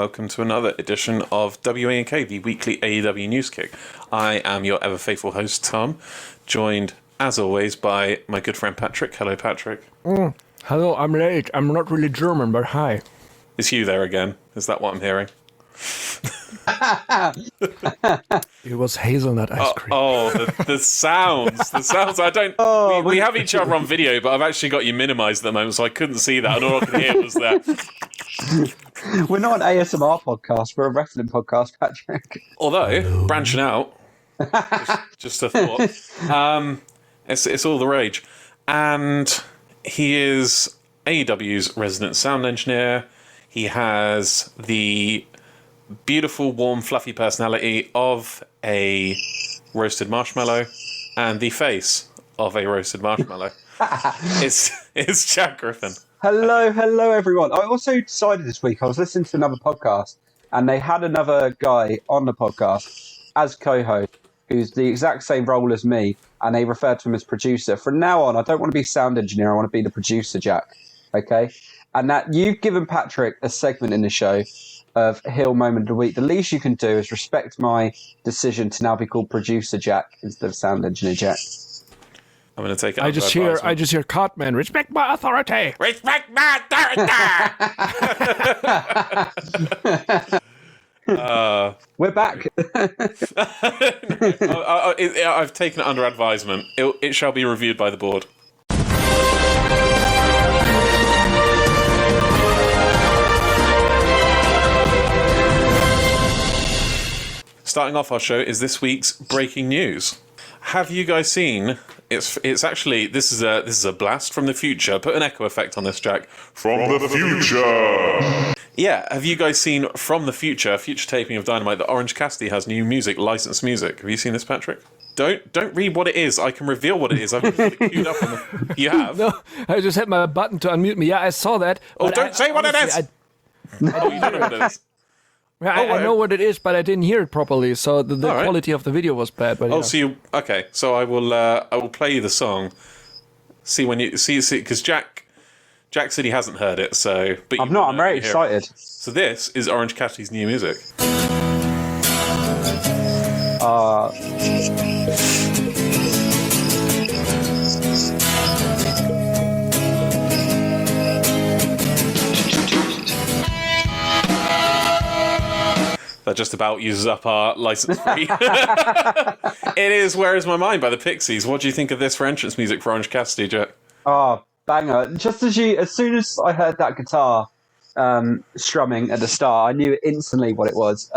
welcome to another edition of WA&K, the weekly AEW News Kick. I am your ever faithful host, Tom, joined, as always, by my good friend Patrick. Hello, Patrick. Hello, I'm late. I'm not really German, but hi. It's you there again. Is that what I'm hearing? It was hazelnut ice cream. The sounds. The sounds. I don't... we have each other on video, but I've actually got you minimised at the moment, so I couldn't see that, and all I could hear was that. We're not an ASMR podcast, we're a wrestling podcast, Patrick. Although, branching out, just a thought, it's all the rage. And he is AEW's resident sound engineer. He has the beautiful, warm, fluffy personality of a roasted marshmallow and the face of a roasted marshmallow. It's Jack Griffin. Hello, everyone. I also decided this week, I was listening to another podcast, and they had another guy on the podcast as co-host, who's the exact same role as me, and they referred to him as producer. From now on, I don't want to be sound engineer, I want to be the producer, Jack. Okay? And that you've given Patrick a segment in the show of Hill Moment of the Week. The least you can do is respect my decision to now be called producer Jack instead of sound engineer Jack. I'm going to take it. I just hear Cartman, respect my authority. Respect my authority. We're back. I've taken it under advisement. It shall be reviewed by the board. Starting off our show is this week's breaking news. Have you guys seen? It's actually this is a blast from the future. Put an echo effect on this, Jack. From the future. Yeah, have you guys seen from the future taping of Dynamite that Orange Cassidy has new music, licensed music? Have you seen this, Patrick? Don't read what it is. I can reveal what it is. I've got it queued up on the... You have? No, I just had my button to unmute me. Yeah, I saw that. Oh, don't say what it is! Oh, you don't know what it is. I know what it is, but I didn't hear it properly, so the quality of the video was bad. But okay? So I will play you the song. See when you see because Jack said he hasn't heard it. So, but I'm not. I'm very excited. So this is Orange Cassidy's new music. That just about uses up our license free. It is Where Is My Mind by the Pixies. What do you think of this for entrance music for Orange Cassidy, Jack? Oh, banger. Just as soon as I heard that guitar strumming at the start, I knew instantly what it was.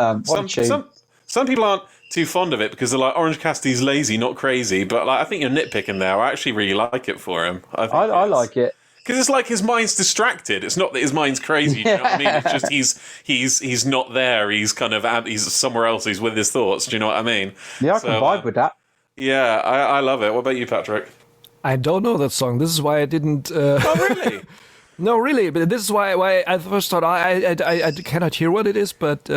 Some people aren't too fond of it because they're like, Orange Cassidy's lazy, not crazy. But like, I think you're nitpicking there. I actually really like it for him. I like it. Because it's like his mind's distracted. It's not that his mind's crazy. Do you know what I mean? It's just he's not there. He's kind of he's somewhere else. He's with his thoughts. Do you know what I mean? Yeah, I can vibe with that. Yeah, I love it. What about you, Patrick? I don't know that song. This is why I didn't. Oh, really? No, really. But this is why I first thought I cannot hear what it is. But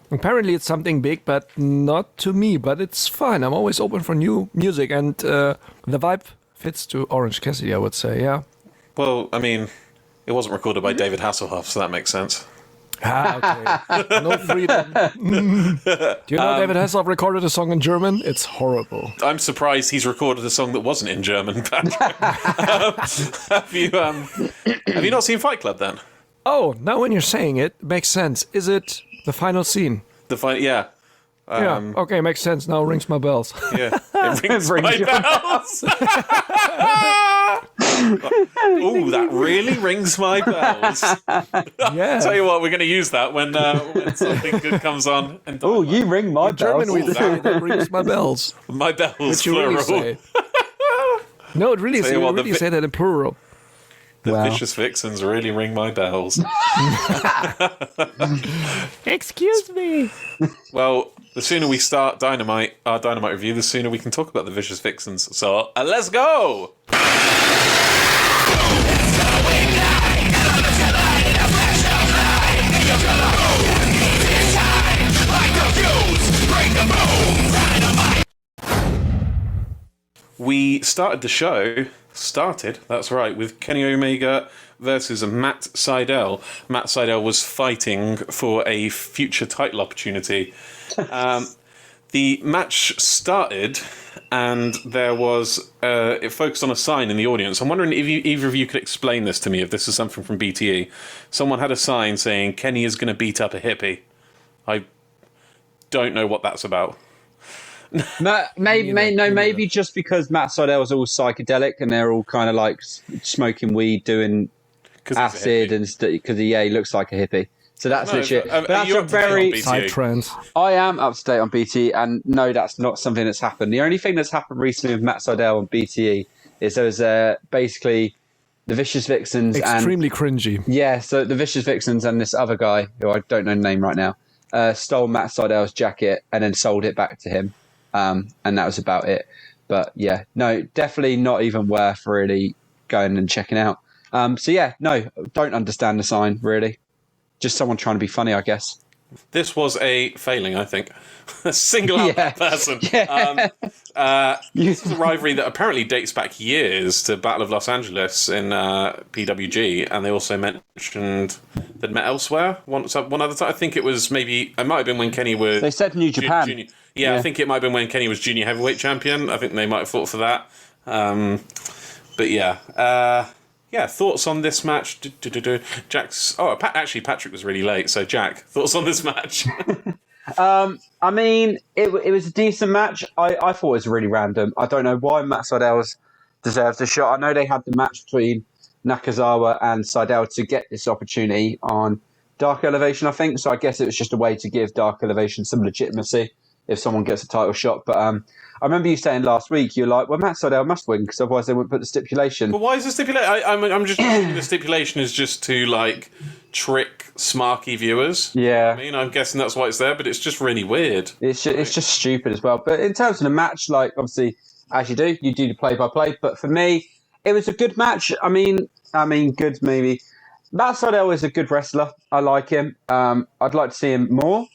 apparently it's something big, but not to me. But it's fine. I'm always open for new music, and the vibe fits to Orange Cassidy, I would say. Yeah. Well, I mean, it wasn't recorded by David Hasselhoff, so that makes sense. Okay. No freedom. Do you know David Hasselhoff recorded a song in German? It's horrible. I'm surprised he's recorded a song that wasn't in German, Patrick. Have you not seen Fight Club, then? Oh, now when you're saying it makes sense. Is it the final scene? Yeah. Yeah, okay, makes sense. Now rings my bells. Yeah, it rings my bells. Ooh, that really rings my bells. Yeah. Tell you what, we're going to use that when something good comes on. Oh, you ring my bells. German, we say that rings my bells. My bells, Which you plural. really say. No, it really, you really say that in plural. The vicious vixens really ring my bells. Excuse me. Well, the sooner we start our Dynamite review, the sooner we can talk about the vicious vixens. So, let's go! We started the show, that's right, with Kenny Omega versus Matt Sydal. Matt Sydal was fighting for a future title opportunity. The match started, and there was it focused on a sign in the audience. I'm wondering if either of you could explain this to me, if this is something from BTE. Someone had a sign saying, Kenny is going to beat up a hippie. I don't know what that's about. Maybe just because Matt Sydal was all psychedelic and they're all kind of like smoking weed, doing acid, and because he looks like a hippie. So that's legit. That's a very psytrance. I am up to date on BTE, and no, that's not something that's happened. The only thing that's happened recently with Matt Sydal on BTE is there was basically the Vicious Vixens extremely cringy. Yeah, so the Vicious Vixens and this other guy who I don't know the name right now stole Matt Sydal's jacket and then sold it back to him, and that was about it. But yeah, no, definitely not even worth really going and checking out. So yeah, no, don't understand the sign really. Just someone trying to be funny, I guess. This was a failing, I think. Single out that person. Yeah. This is a rivalry that apparently dates back years to Battle of Los Angeles in PWG, and they also mentioned they'd met elsewhere one other time. I think it might have been when Kenny was... They said New Japan. Yeah, I think it might have been when Kenny was junior heavyweight champion. I think they might have fought for that. But yeah... thoughts on this match? Jack's... actually, Patrick was really late, so Jack, thoughts on this match? I mean, it was a decent match. I thought it was really random. I don't know why Matt Sydal deserves a shot. I know they had the match between Nakazawa and Sydal to get this opportunity on Dark Elevation, I think, so I guess it was just a way to give Dark Elevation some legitimacy if someone gets a title shot. But I remember you saying last week, you're like, well, Matt Sydal must win because otherwise they wouldn't put the stipulation. But why is the stipulation? I'm just thinking the stipulation is just to like trick smarky viewers. Yeah, I mean, I'm guessing that's why it's there, but it's just really weird. It's just stupid as well. But in terms of the match, like obviously, as you do the play-by-play. But for me, it was a good match. I mean, good maybe. Matt Sydal is a good wrestler. I like him. I'd like to see him more.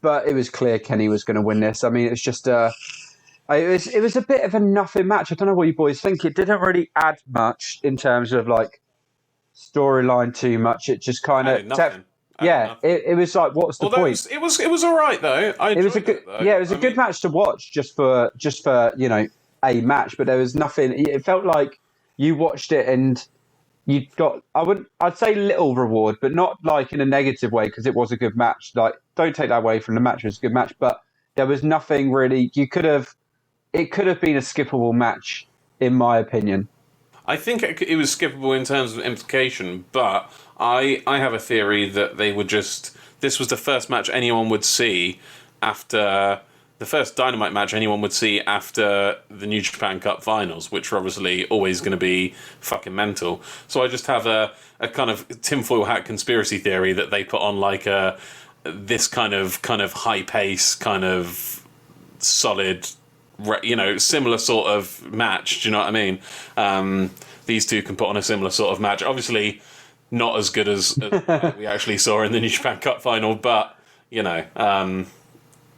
But it was clear Kenny was going to win this. I mean, it's just it was a bit of a nothing match. I don't know what you boys think. It didn't really add much in terms of like storyline too much. It just kind of it was like, what's the point? It was all right though. It was a good match to watch just for a match. But there was nothing. It felt like you watched it and you got, I'd say little reward, but not like in a negative way because it was a good match. Like, don't take that away from the match. It was a good match, but there was nothing really. It could have been a skippable match, in my opinion. I think it was skippable in terms of implication, but I have a theory that this was the first match anyone would see after... The first Dynamite match anyone would see after the New Japan Cup finals, which are obviously always going to be fucking mental. So I just have a kind of tinfoil hat conspiracy theory that they put on like this kind of high pace, kind of solid, similar sort of match. Do you know what I mean? These two can put on a similar sort of match. Obviously, not as good as we actually saw in the New Japan Cup final, but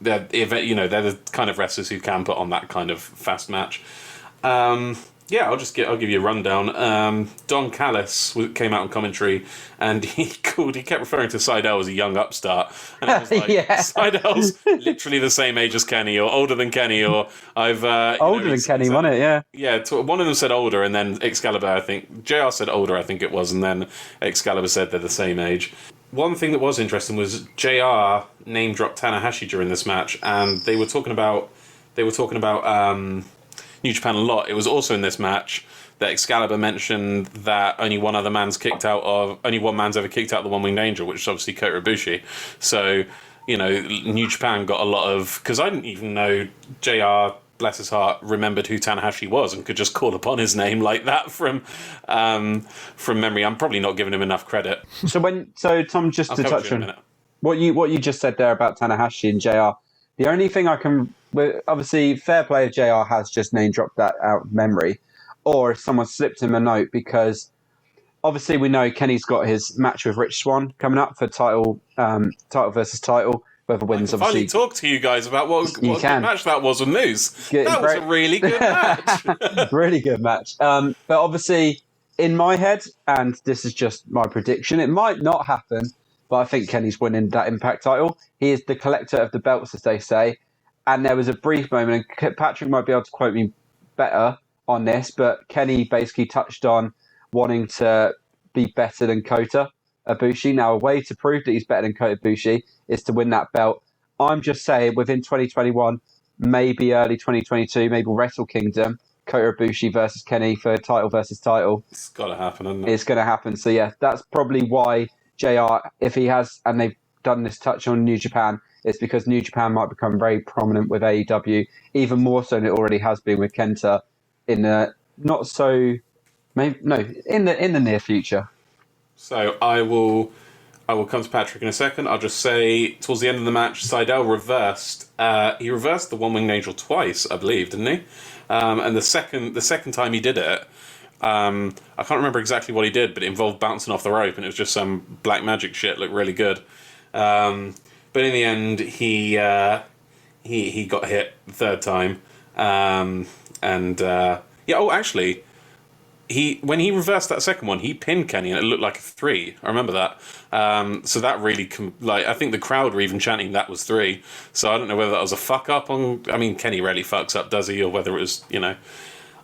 they're the kind of wrestlers who can put on that kind of fast match. I'll give you a rundown. Don Callis came out on commentary, and he kept referring to Sydal as a young upstart, and it was like Sydal's literally the same age as Kenny, or older than Kenny, or older than Kenny, wasn't it? Yeah. One of them said older, and then Excalibur, I think JR said older, I think it was, and then Excalibur said they're the same age. One thing that was interesting was JR name dropped Tanahashi during this match, and they were talking about New Japan a lot. It was also in this match that Excalibur mentioned that only one man's ever kicked out the One Winged Angel, which is obviously Kota Ibushi. So, New Japan got a lot of, because I didn't even know JR, bless his heart, remembered who Tanahashi was and could just call upon his name like that from memory. I'm probably not giving him enough credit. So Tom, just to touch on what you just said there about Tanahashi and JR, the only thing I can, obviously fair play if JR has just name dropped that out of memory, or if someone slipped him a note, because obviously we know Kenny's got his match with Rich Swann coming up for title versus title. Whoever wins, obviously. Finally talk to you guys about what a good match that was with Moose. That was a really good match. Really good match. But obviously, in my head, and this is just my prediction, it might not happen, but I think Kenny's winning that Impact title. He is the collector of the belts, as they say. And there was a brief moment, and Patrick might be able to quote me better on this, but Kenny basically touched on wanting to be better than Kota Ibushi. Now, a way to prove that he's better than Kota Ibushi is to win that belt. I'm just saying, within 2021, maybe early 2022, maybe Wrestle Kingdom, Kota Ibushi versus Kenny for title versus title. It's got to happen, isn't it? It's going to happen. So, yeah, that's probably why JR, if he has, and they've done this touch on New Japan, it's because New Japan might become very prominent with AEW, even more so than it already has been with Kenta in the not so, maybe no, in the near future. So I will come to Patrick in a second. I'll just say towards the end of the match, Seidel reversed. He reversed the One Winged Angel twice, I believe, didn't he? And the second time he did it, I can't remember exactly what he did, but it involved bouncing off the rope, and it was just some black magic shit. Looked really good. But in the end, he got hit the third time, actually, when he reversed that second one, he pinned Kenny, and it looked like a 3. I remember that. So that really, I think the crowd were even chanting that was 3. So I don't know whether that was a fuck up on. I mean, Kenny rarely fucks up, does he? Or whether it was, I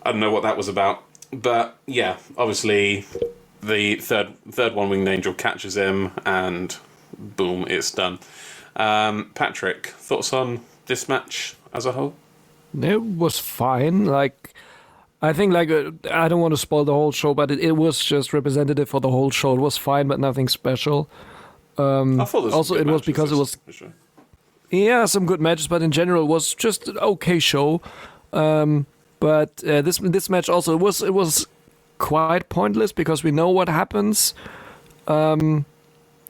don't know what that was about. But yeah, obviously, the third One Winged Angel catches him, and boom, it's done. Patrick, thoughts on this match as a whole? It was fine. I think, I don't want to spoil the whole show, but it was just representative for the whole show. It was fine, but nothing special. I thought this also, it was because it was... Yeah, some good matches, but in general, it was just an okay show. But this match also, it was quite pointless, because we know what happens in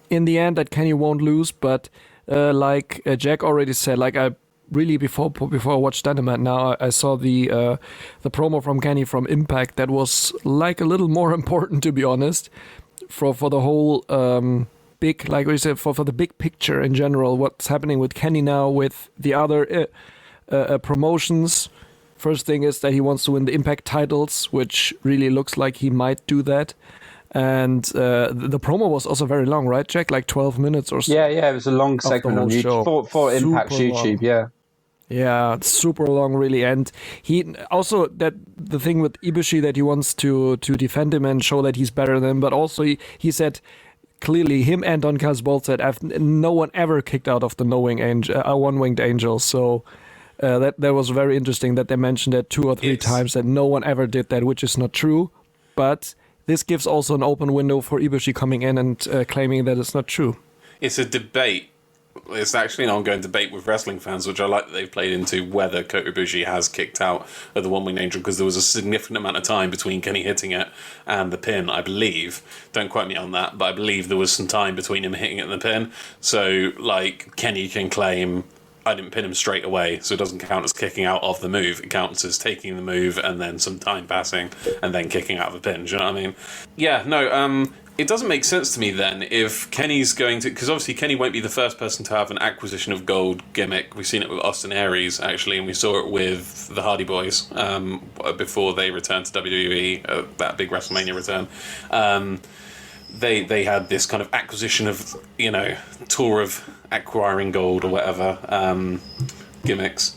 the end, that Kenny won't lose, but like Jack already said, I really before I watched Dynamite now, I saw the promo from Kenny from Impact that was a little more important, to be honest, for the whole big, like we said, for the big picture in general, what's happening with Kenny now with the other promotions. First thing is that he wants to win the Impact titles, which really looks like he might do that. And the promo was also very long, right, Jack? 12 minutes or so. Yeah, it was a long segment on YouTube for Impact's YouTube, yeah. Yeah, it's super long, really. And he also, that the thing with Ibushi, that he wants to defend him and show that he's better than him, but also he said clearly, him and Don Callis both said, no one ever kicked out of the One Winged Angel. So that was very interesting that they mentioned that 2 or 3 times, that no one ever did that, which is not true. But this gives also an open window for Ibushi coming in and claiming that it's not true. It's a debate. It's actually an ongoing debate with wrestling fans, which I like that they've played into, whether Kota Ibushi has kicked out of the One Winged Angel, because there was a significant amount of time between Kenny hitting it and the pin, I believe. Don't quote me on that, but I believe there was some time between him hitting it and the pin. So, Kenny can claim, I didn't pin him straight away, so it doesn't count as kicking out of the move. It counts as taking the move and then some time passing and then kicking out of the pin. Do you know what I mean? Yeah, no, it doesn't make sense to me then if Kenny's going to... Because obviously Kenny won't be the first person to have an acquisition of gold gimmick. We've seen it with Austin Aries, actually, and we saw it with the Hardy Boys before they returned to WWE, that big WrestleMania return. They had this kind of acquisition of, tour of acquiring gold or whatever gimmicks.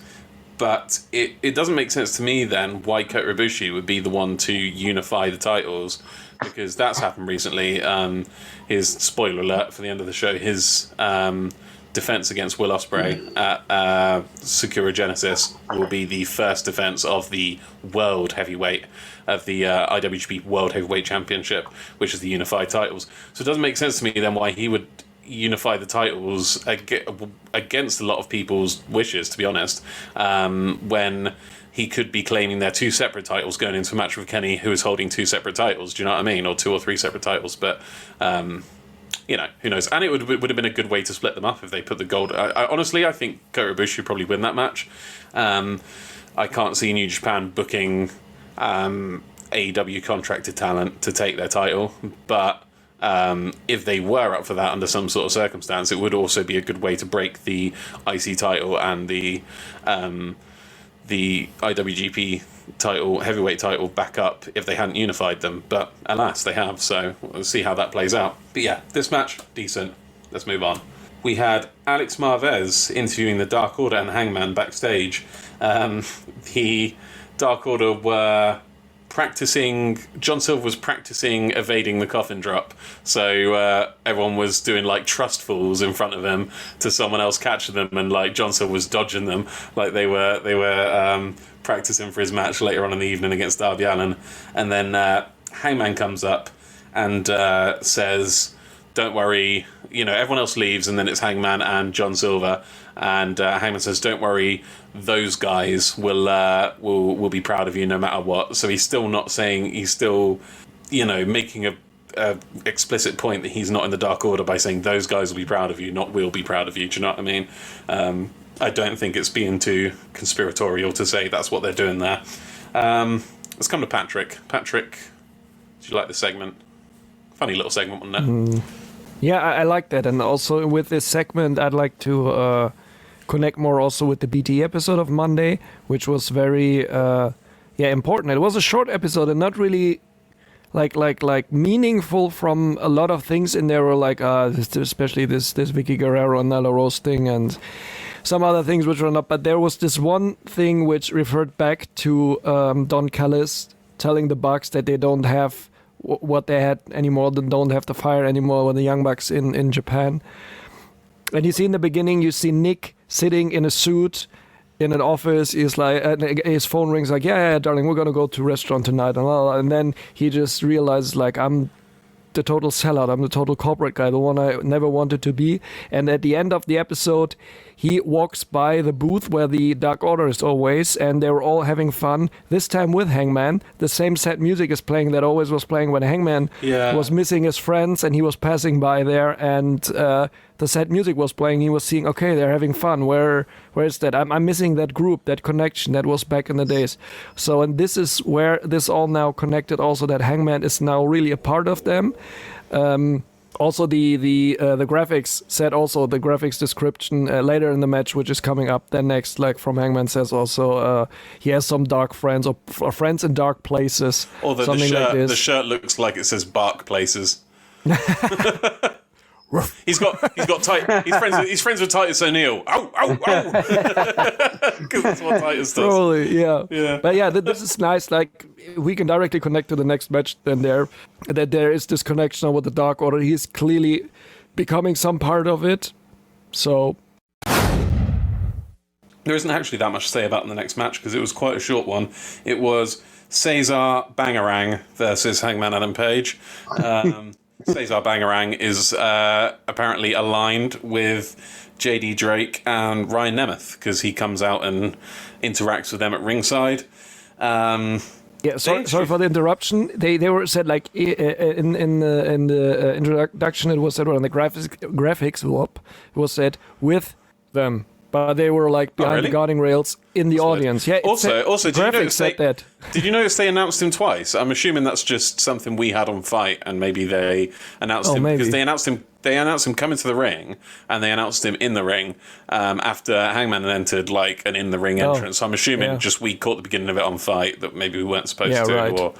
But it doesn't make sense to me then why Kota Ibushi would be the one to unify the titles, because that's happened recently. His spoiler alert for the end of the show, his defense against Will Ospreay at Sakura Genesis will be the first defense of the world heavyweight, of the IWGP World Heavyweight Championship, which is the unified titles. So it doesn't make sense to me then why he would unify the titles against a lot of people's wishes, to be honest, when he could be claiming they're 2 separate titles going into a match with Kenny, who is holding 2 separate titles. Do you know what I mean? Or 2 or 3 separate titles. But, who knows? And it would have been a good way to split them up if they put the gold... Honestly, I think Kota Ibushi should probably win that match. I can't see New Japan booking AEW contracted talent to take their title. But if they were up for that under some sort of circumstance, it would also be a good way to break the IC title and the the IWGP title, heavyweight title, back up if they hadn't unified them. But alas, they have. So we'll see how that plays out. But yeah, this match, decent. Let's move on. We had Alex Marvez interviewing the Dark Order and Hangman backstage. The Dark Order were practicing. John Silver was practicing evading the coffin drop, so everyone was doing like trust falls in front of him to someone else catching them, and like John Silver was dodging them, like they were practicing for his match later on in the evening against Darby Allin. And then Hangman comes up and says, "Don't worry," everyone else leaves, and then it's Hangman and John Silver, and Hangman says, "Don't worry, those guys will be proud of you no matter what." So he's still not saying, he's still, making a explicit point that he's not in the Dark Order by saying those guys will be proud of you, not will be proud of you. Do you know what I mean? I don't think it's being too conspiratorial to say that's what they're doing there. Let's come to Patrick. Patrick, did you like the segment? Funny little segment, wasn't it? Yeah, I like that. And also with this segment, I'd like to connect more also with the BT episode of Monday, which was very important. It was a short episode and not really like meaningful from a lot of things in there, were like especially this Vicky Guerrero and Nyla Rose thing and some other things which were not. But there was this one thing which referred back to Don Callis telling the Bucks that they don't have what they had anymore, they don't have the fire anymore with the Young Bucks in Japan. And you see in the beginning, you see Nick sitting in a suit in an office. He's like, his phone rings like, yeah, darling, we're gonna go to a restaurant tonight, and then he just realizes like, I'm the total sellout, I'm the total corporate guy, the one I never wanted to be. And at the end of the episode, he walks by the booth where the Dark Order is always, and they were all having fun, this time with Hangman. The same sad music is playing that always was playing when Hangman was missing his friends, and he was passing by there, and the sad music was playing. He was seeing, okay, they're having fun. Where is that? I'm missing that group, that connection that was back in the days. So, and this is where this all now connected also, that Hangman is now really a part of them. Also, the graphics said also, the graphics description later in the match, which is coming up then next, like from Hangman, says also he has some dark friends or friends in dark places. Or the shirt looks like it says Bark Places. He's got tight. He's friends with Titus O'Neil. Ow! Because that's what Titus does. Totally, yeah. But yeah, this is nice. Like, we can directly connect to the next match. Then there is this connection with the Dark Order. He's clearly becoming some part of it. So there isn't actually that much to say about in the next match because it was quite a short one. It was Cesar Bangarang versus Hangman Adam Page. Cesar Bangarang is apparently aligned with JD Drake and Ryan Nemeth because he comes out and interacts with them at ringside. Sorry for the interruption. They were said like in the introduction, it was said on the graphics it was said with them. But they were like behind the guarding rails in the audience. Yeah. Also, did you notice that? Did you notice they announced him twice? I'm assuming that's just something we had on Fight, and maybe they announced him because they announced him. They announced him coming to the ring, and they announced him in the ring after Hangman had entered like an in the ring entrance. So I'm assuming just we caught the beginning of it on Fight that maybe we weren't supposed to. Right. Or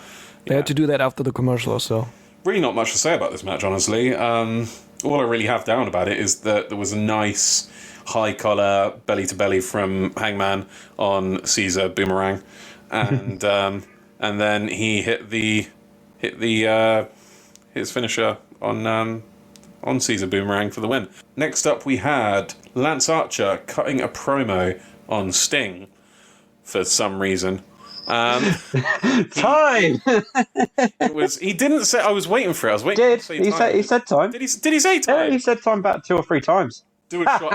they had to do that after the commercial or so. Really, not much to say about this match, honestly. All I really have down about it is that there was a nice high collar belly to belly from Hangman on Caesar Boomerang, and and then he hit his finisher on Caesar Boomerang for the win. Next up, we had Lance Archer cutting a promo on Sting for some reason. Time. It was. He didn't say. I was waiting for it. I was waiting. He said time. Did he say time? Yeah, he said time about 2 or 3 times. Do a shot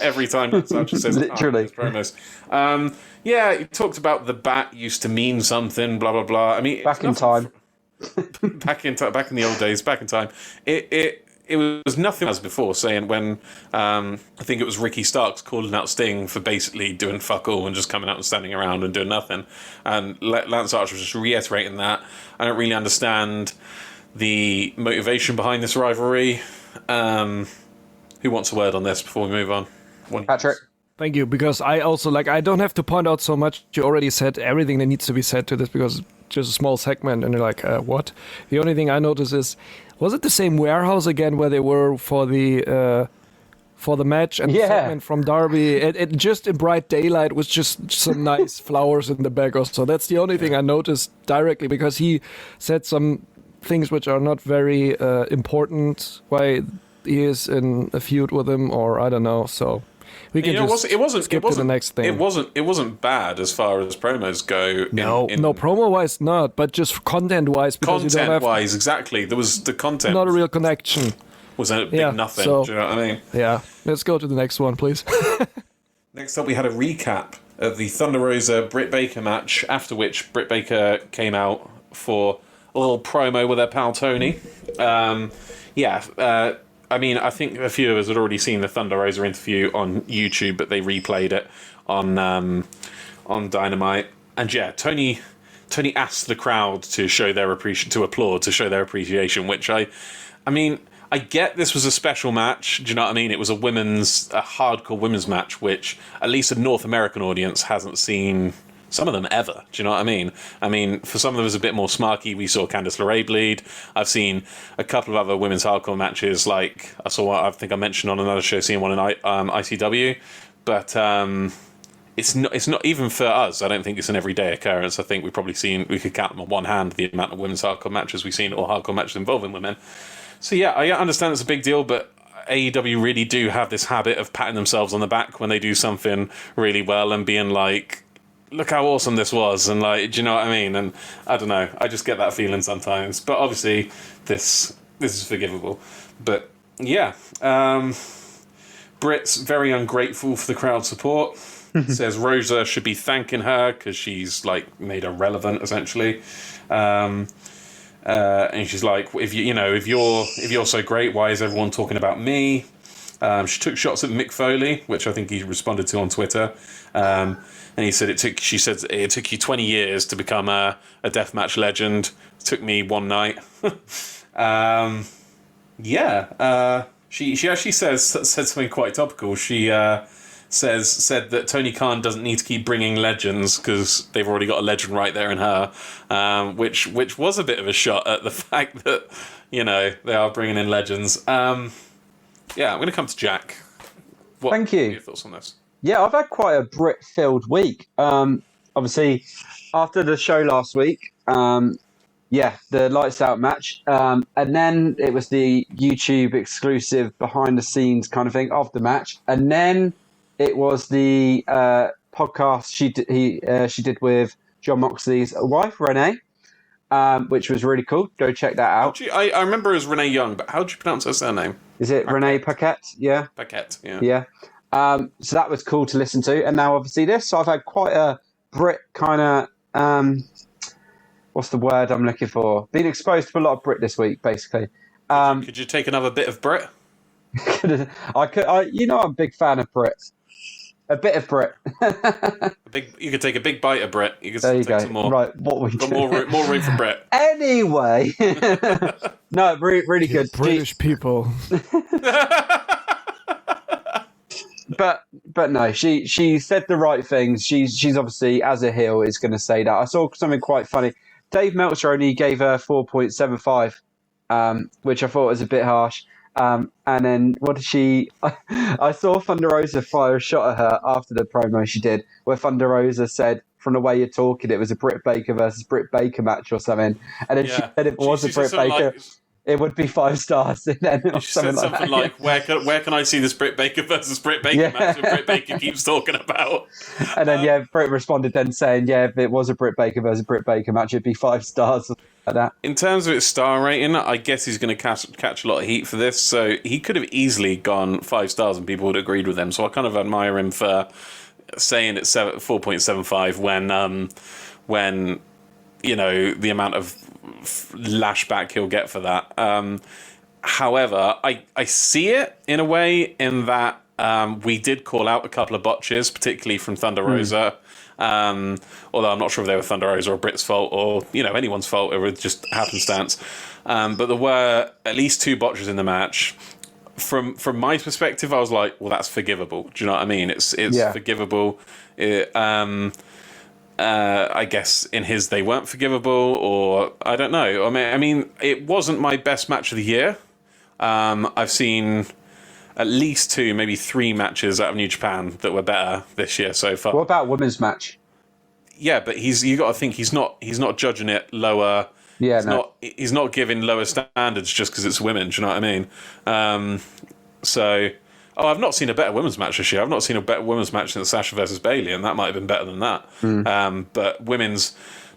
every time Sanchez says literally promos. He talked about the bat used to mean something, blah blah blah. I mean, back in time. back in the old days, back in time. It was nothing as before, saying when I think it was Ricky Starks calling out Sting for basically doing fuck all and just coming out and standing around and doing nothing. And Lance Archer was just reiterating that. I don't really understand the motivation behind this rivalry. Who wants a word on this before we move on? Patrick. Thank you, because I also I don't have to point out so much. You already said everything that needs to be said to this because it's just a small segment, and you're like, what? The only thing I notice is, was it the same warehouse again where they were for the match and the segment from Derby? It just in bright daylight was just some nice flowers in the back or so. That's the only thing I noticed directly, because he said some things which are not very important. Why he is in a feud with him, or I don't know. So. We can skip to the next thing. It wasn't bad as far as promos go. No, promo-wise not, but just content-wise. Content-wise, exactly. There was the content. Not a real connection. Was a big nothing. Do you know what I mean? Yeah. Let's go to the next one, please. Next up, we had a recap of the Thunder Rosa Britt Baker match, after which Britt Baker came out for a little promo with her pal Tony. I mean, I think a few of us had already seen the Thunder Rosa interview on YouTube, but they replayed it on Dynamite. And yeah, Tony asked the crowd to show their applaud, to show their appreciation. Which I mean, I get this was a special match. Do you know what I mean? It was a hardcore women's match, which at least a North American audience hasn't seen. Some of them ever. Do you know what I mean? I mean, for some of them, it was a bit more smarky. We saw Candice LeRae bleed. I've seen a couple of other women's hardcore matches. Like I think I mentioned on another show, seeing one in ICW. But it's not even for us. I don't think it's an everyday occurrence. I think we could count them on one hand the amount of women's hardcore matches we've seen, or hardcore matches involving women. So yeah, I understand it's a big deal, but AEW really do have this habit of patting themselves on the back when they do something really well and being like, look how awesome this was, and do you know what I mean? And I don't know, I just get that feeling sometimes. But obviously, this is forgivable. But yeah, Britt's very ungrateful for the crowd support. Says Rosa should be thanking her because she's made her relevant essentially. And she's like, if you're so great, why is everyone talking about me? She took shots at Mick Foley, which I think he responded to on Twitter. And he said she said it took you 20 years to become a deathmatch legend. It took me one night. She actually said something quite topical. She said that Tony Khan doesn't need to keep bringing legends because they've already got a legend right there in her, which was a bit of a shot at the fact that they are bringing in legends. I'm going to come to Jack. Thank you. What are your thoughts on this? Yeah, I've had quite a Brit-filled week. Obviously, after the show last week, the Lights Out match, and then it was the YouTube exclusive behind-the-scenes kind of thing of the match, and then it was the podcast she did with John Moxley's wife, Renee, which was really cool. Go check that out. I remember it was Renee Young, but how do you pronounce her surname? Is it Renee Paquette? Yeah. Paquette, yeah. Yeah. So that was cool to listen to. And now obviously this. So I've had quite a Brit kind of, what's the word I'm looking for? Been exposed to a lot of Brit this week, basically. Could you take another bit of Brit? I'm a big fan of Brit. A bit of Brit. You could take a big bite of Brit. You could take some more. Right, what we got more room for Brit. Anyway. No, really good. British people. But no, she said the right things. She's obviously, as a heel, is going to say that. I saw something quite funny. Dave Meltzer only gave her 4.75, which I thought was a bit harsh. And then what did she... I saw Thunder Rosa fire a shot at her after the promo she did, where Thunder Rosa said, from the way you're talking, it was a Britt Baker versus Britt Baker match or something. And then she said if it was a Britt Baker... it would be 5 stars. And then she said something like where can I see this Britt Baker versus Britt Baker match that Britt Baker keeps talking about? And then, Britt responded then saying, if it was a Britt Baker versus Britt Baker match, it'd be 5 stars. Like that. In terms of its star rating, I guess he's going to catch a lot of heat for this. So he could have easily gone 5 stars and people would have agreed with him. So I kind of admire him for saying it's 4.75 when the amount of lashback he'll get for that. However, I see it in a way in that we did call out a couple of botches, particularly from Thunder Rosa. Although I'm not sure if they were Thunder Rosa or Britt's fault or anyone's fault. It was just happenstance. But there were at least 2 botches in the match. from my perspective, I was like, well, that's forgivable. Do you know what I mean? It's forgivable. I guess in his they weren't forgivable, or I don't know. I mean, it wasn't my best match of the year. I've seen at least 2, maybe 3 matches out of New Japan that were better this year so far. What about women's match? Yeah, but you got to think he's not judging it lower. Yeah, he's not giving lower standards just because it's women. Do you know what I mean? I've not seen a better women's match this year. I've not seen a better women's match since Sasha versus Bayley, and that might have been better than that. But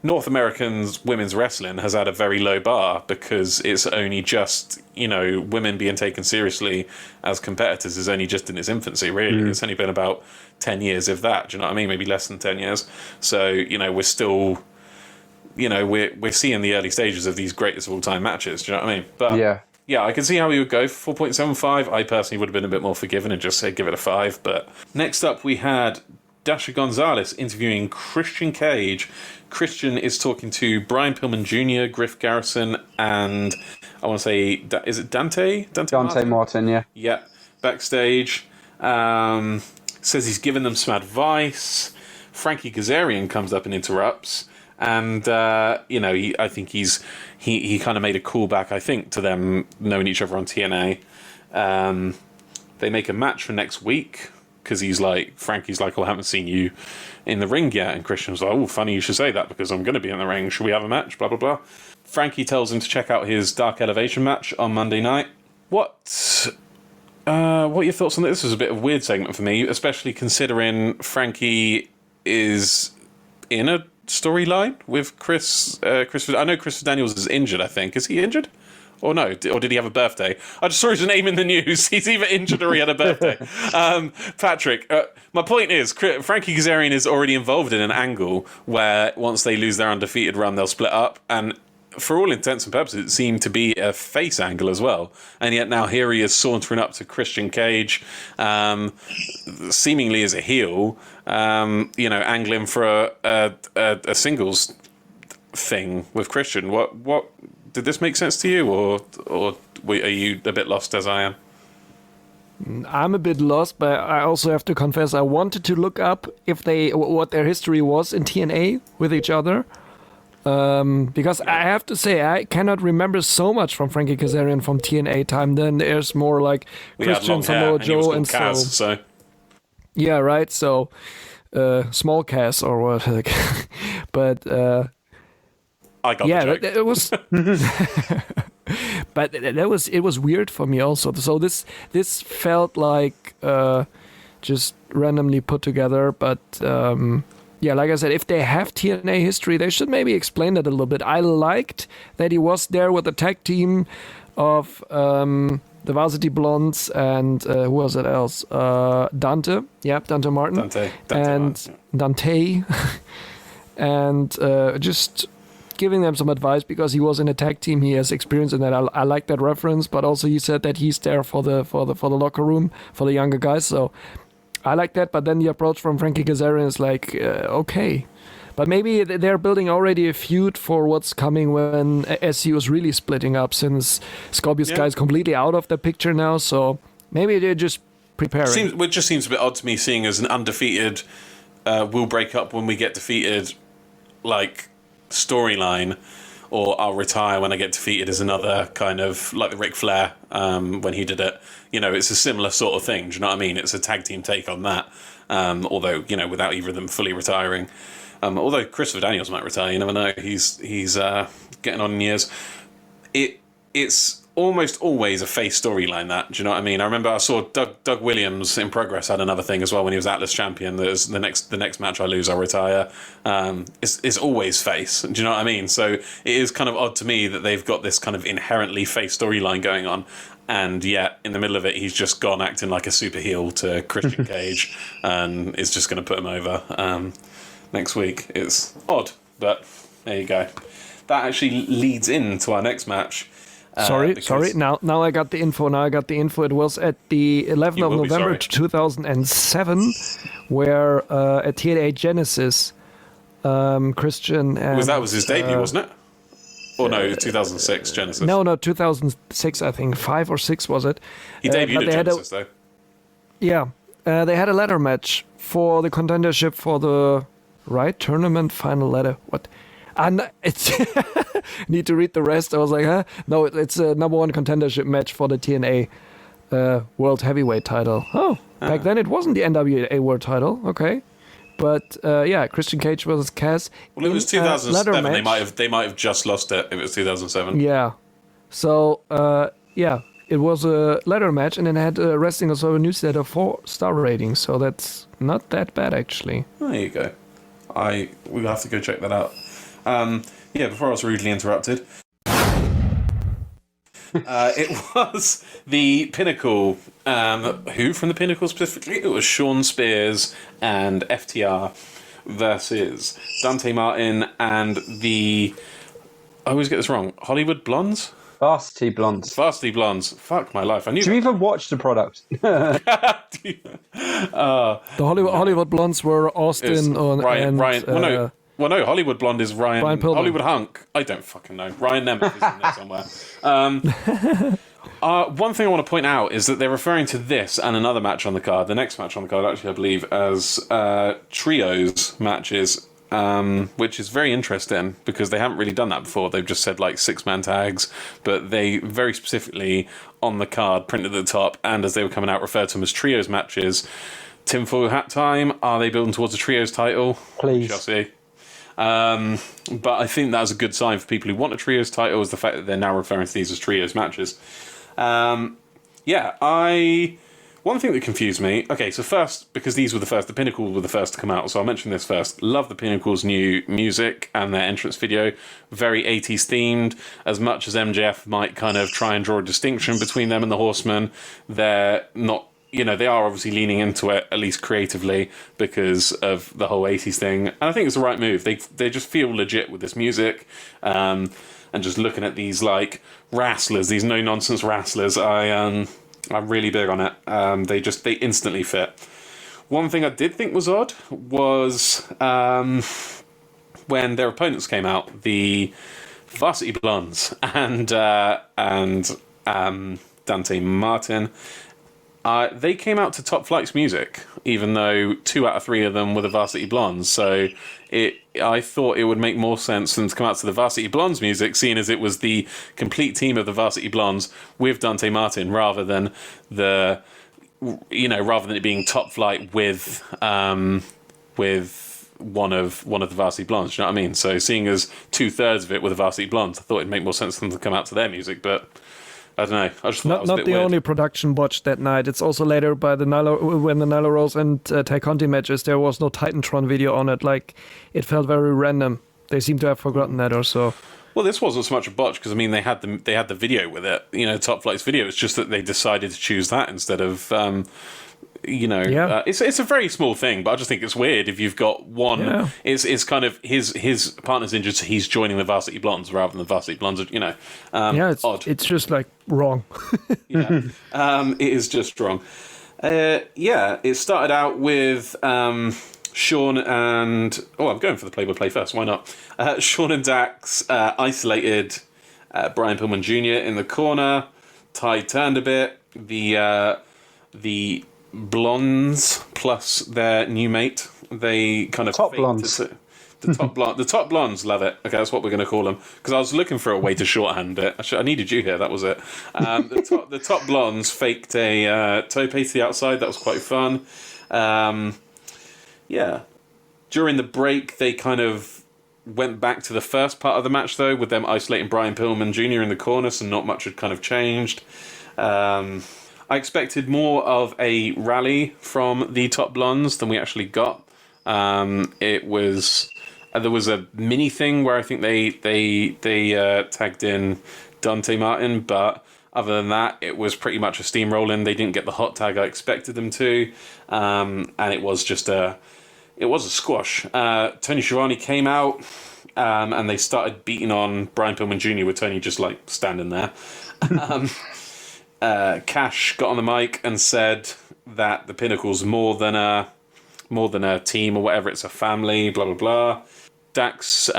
North Americans women's wrestling has had a very low bar because it's only just, women being taken seriously as competitors is only just in its infancy, really. It's only been about 10 years, if that. Do you know what I mean? Maybe less than 10 years. So, we're still, we're seeing the early stages of these greatest of all time matches. Do you know what I mean? But yeah, I can see how he would go for 4.75. I personally would have been a bit more forgiving and just say give it a 5. But next up, we had Dasha Gonzalez interviewing Christian Cage. Christian is talking to Brian Pillman Jr., Griff Garrison, and I want to say, is it Dante? Dante Martin, yeah. Yeah, backstage. Says he's given them some advice. Frankie Kazarian comes up and interrupts. And, I think he kind of made a callback, I think, to them knowing each other on TNA. They make a match for next week because Frankie's like, I haven't seen you in the ring yet. And Christian's like, oh, funny you should say that because I'm going to be in the ring. Should we have a match? Blah, blah, blah. Frankie tells him to check out his Dark Elevation match on Monday night. What are your thoughts on this? This was a bit of a weird segment for me, especially considering Frankie is in a storyline with Chris. I know Chris Daniels is injured, I think. Is he injured? Or no? Or did he have a birthday? I just saw his name in the news. He's either injured or he had a birthday. Patrick, my point is, Frankie Kazarian is already involved in an angle where once they lose their undefeated run, they'll split up. And for all intents and purposes, it seemed to be a face angle as well. And yet now here he is sauntering up to Christian Cage, seemingly as a heel, angling for a singles thing with Christian. What did this make sense to you, or are you a bit lost as I am? I'm a bit lost, but I also have to confess I wanted to look up what their history was in TNA with each other. Because I have to say I cannot remember so much from Frankie Kazarian from TNA time. Then there's more like Christian, Samoa Joe, and so. Yeah, right. So small Cass or what? But I got the joke. It was. But it was weird for me also. So this felt like just randomly put together, but. Yeah, like I said, if they have TNA history, they should maybe explain that a little bit. I liked that he was there with the tag team of the Varsity Blondes and who was it else? Dante. Yeah, Dante Martin. Dante. And just giving them some advice because he was in a tag team. He has experience in that. I like that reference, but also he said that he's there for the locker room for the younger guys. So. I like that, but then the approach from Frankie Kazarian is like, okay. But maybe they're building already a feud for what's coming when SC was really splitting up since Scorpio Sky is completely out of the picture now, so maybe they're just preparing. It just seems a bit odd to me seeing as an undefeated we'll break up when we get defeated like storyline, or I'll retire when I get defeated is another kind of like the Ric Flair when he did it. It's a similar sort of thing. Do you know what I mean? It's a tag team take on that. Although, without either of them fully retiring. Although Christopher Daniels might retire, you never know. He's getting on in years. It's almost always a face storyline, that. Do you know what I mean? I remember I saw Doug Williams in Progress had another thing as well when he was Atlas champion. There's the next match I lose, I'll retire. It's always face. Do you know what I mean? So it is kind of odd to me that they've got this kind of inherently face storyline going on. And yet, in the middle of it, he's just gone acting like a super heel to Christian Cage and is just going to put him over next week. It's odd, but there you go. That actually leads into our next match. Sorry. Now I got the info. It was at the 11th of November 2007, where at TNA Genesis, Christian and... That was his debut, wasn't it? Or no, 2006 Genesis. No, 2006, I think. 5 or 6 was it? He debuted but at they had Genesis, though. Yeah. They had a ladder match for the contendership for the tournament final ladder. What? And it's need to read the rest. I was like, huh? No, it's a number 1 contendership match for the TNA World Heavyweight title. Oh, back then it wasn't the NWA World title. Okay. But Christian Cage versus Cass. Well, it was 2007. They might have just lost it if it was 2007. Yeah. So it was a ladder match, and then had a Wrestling Observer newsletter 4-star rating. So that's not that bad, actually. There you go. We'll have to go check that out. Before I was rudely interrupted. It was the Pinnacle. Who from the Pinnacle specifically? It was Sean Spears and FTR versus Dante Martin and the... I always get this wrong. Hollywood Blondes? Varsity Blondes. Varsity Blondes. Fuck my life. I knew Do you even watch the product? The Hollywood Blondes were Austin Ryan. and... No, Hollywood Blonde is Ryan Pillman. Hollywood Hunk. I don't fucking know. Ryan Nemeth is in there somewhere. One thing I want to point out is that they're referring to this and another match on the card, the next match on the card, actually, I believe, as trios matches, which is very interesting because they haven't really done that before. They've just said, 6-man tags, but they very specifically, on the card, printed at the top, and as they were coming out, referred to them as trios matches. Tinfoil hat time. Are they building towards a trios title? Please. We shall see. But I think that's a good sign for people who want a trios title, is the fact that they're now referring to these as trios matches. One thing that confused me, okay, so first, because these were the Pinnacle were the first to come out, so I'll mention this first. Love the Pinnacle's new music and their entrance video, very 80s themed. As much as MJF might kind of try and draw a distinction between them and the Horsemen, they're not, they are obviously leaning into it, at least creatively, because of the whole 80s thing. And I think it's the right move. They just feel legit with this music. And just looking at these, wrestlers, these no-nonsense wrestlers, I'm really big on it. They instantly fit. One thing I did think was odd was when their opponents came out, the Varsity Blondes and Dante Martin. They came out to Top Flight's music, even though 2 out of 3 of them were the Varsity Blondes. So I thought it would make more sense for them to come out to the Varsity Blondes music, seeing as it was the complete team of the Varsity Blondes with Dante Martin, rather than it being Top Flight with one of the Varsity Blondes. Do you know what I mean? So seeing as 2/3 of it were the Varsity Blondes, I thought it'd make more sense for them to come out to their music, but I don't know. I just thought that was a bit the weird. only production botch that night. It's also later when the Nyla Rose and Tay Conti matches, there was no Titantron video on it. It felt very random. They seem to have forgotten that or so. Well, this wasn't so much a botch because they had the video with it. Top Flight's video. It's just that they decided to choose that instead of. It's a very small thing, but I just think it's weird if you've got one. Yeah. It's kind of his partner's injured, so he's joining the Varsity Blondes rather than the Varsity Blondes. It's odd. It's just wrong. Yeah, it is just wrong. It started out with Sean and I'm going for the play-by-play first. Why not? Sean and Dax isolated Brian Pillman Jr. in the corner. Tide turned a bit. The Blondes plus their new mate, they kind of top blondes. The top blondes, love it. Okay, that's what we're going to call them, because I was looking for a way to shorthand it. I needed you here. That was it. The top blondes faked a tope to the outside. That was quite fun. During the break, they kind of went back to the first part of the match, though, with them isolating Brian Pillman Jr. in the corner, so not much had kind of changed. I expected more of a rally from the top blondes than we actually got. It was there was a mini thing where I think they tagged in Dante Martin, but other than that, it was pretty much a steamrolling. They didn't get the hot tag I expected them to, and it was just a squash. Tony Schiavone came out, and they started beating on Brian Pillman Jr. with Tony just standing there. Cash got on the mic and said that the Pinnacle's more than a team or whatever. It's a family. Blah blah blah. Dax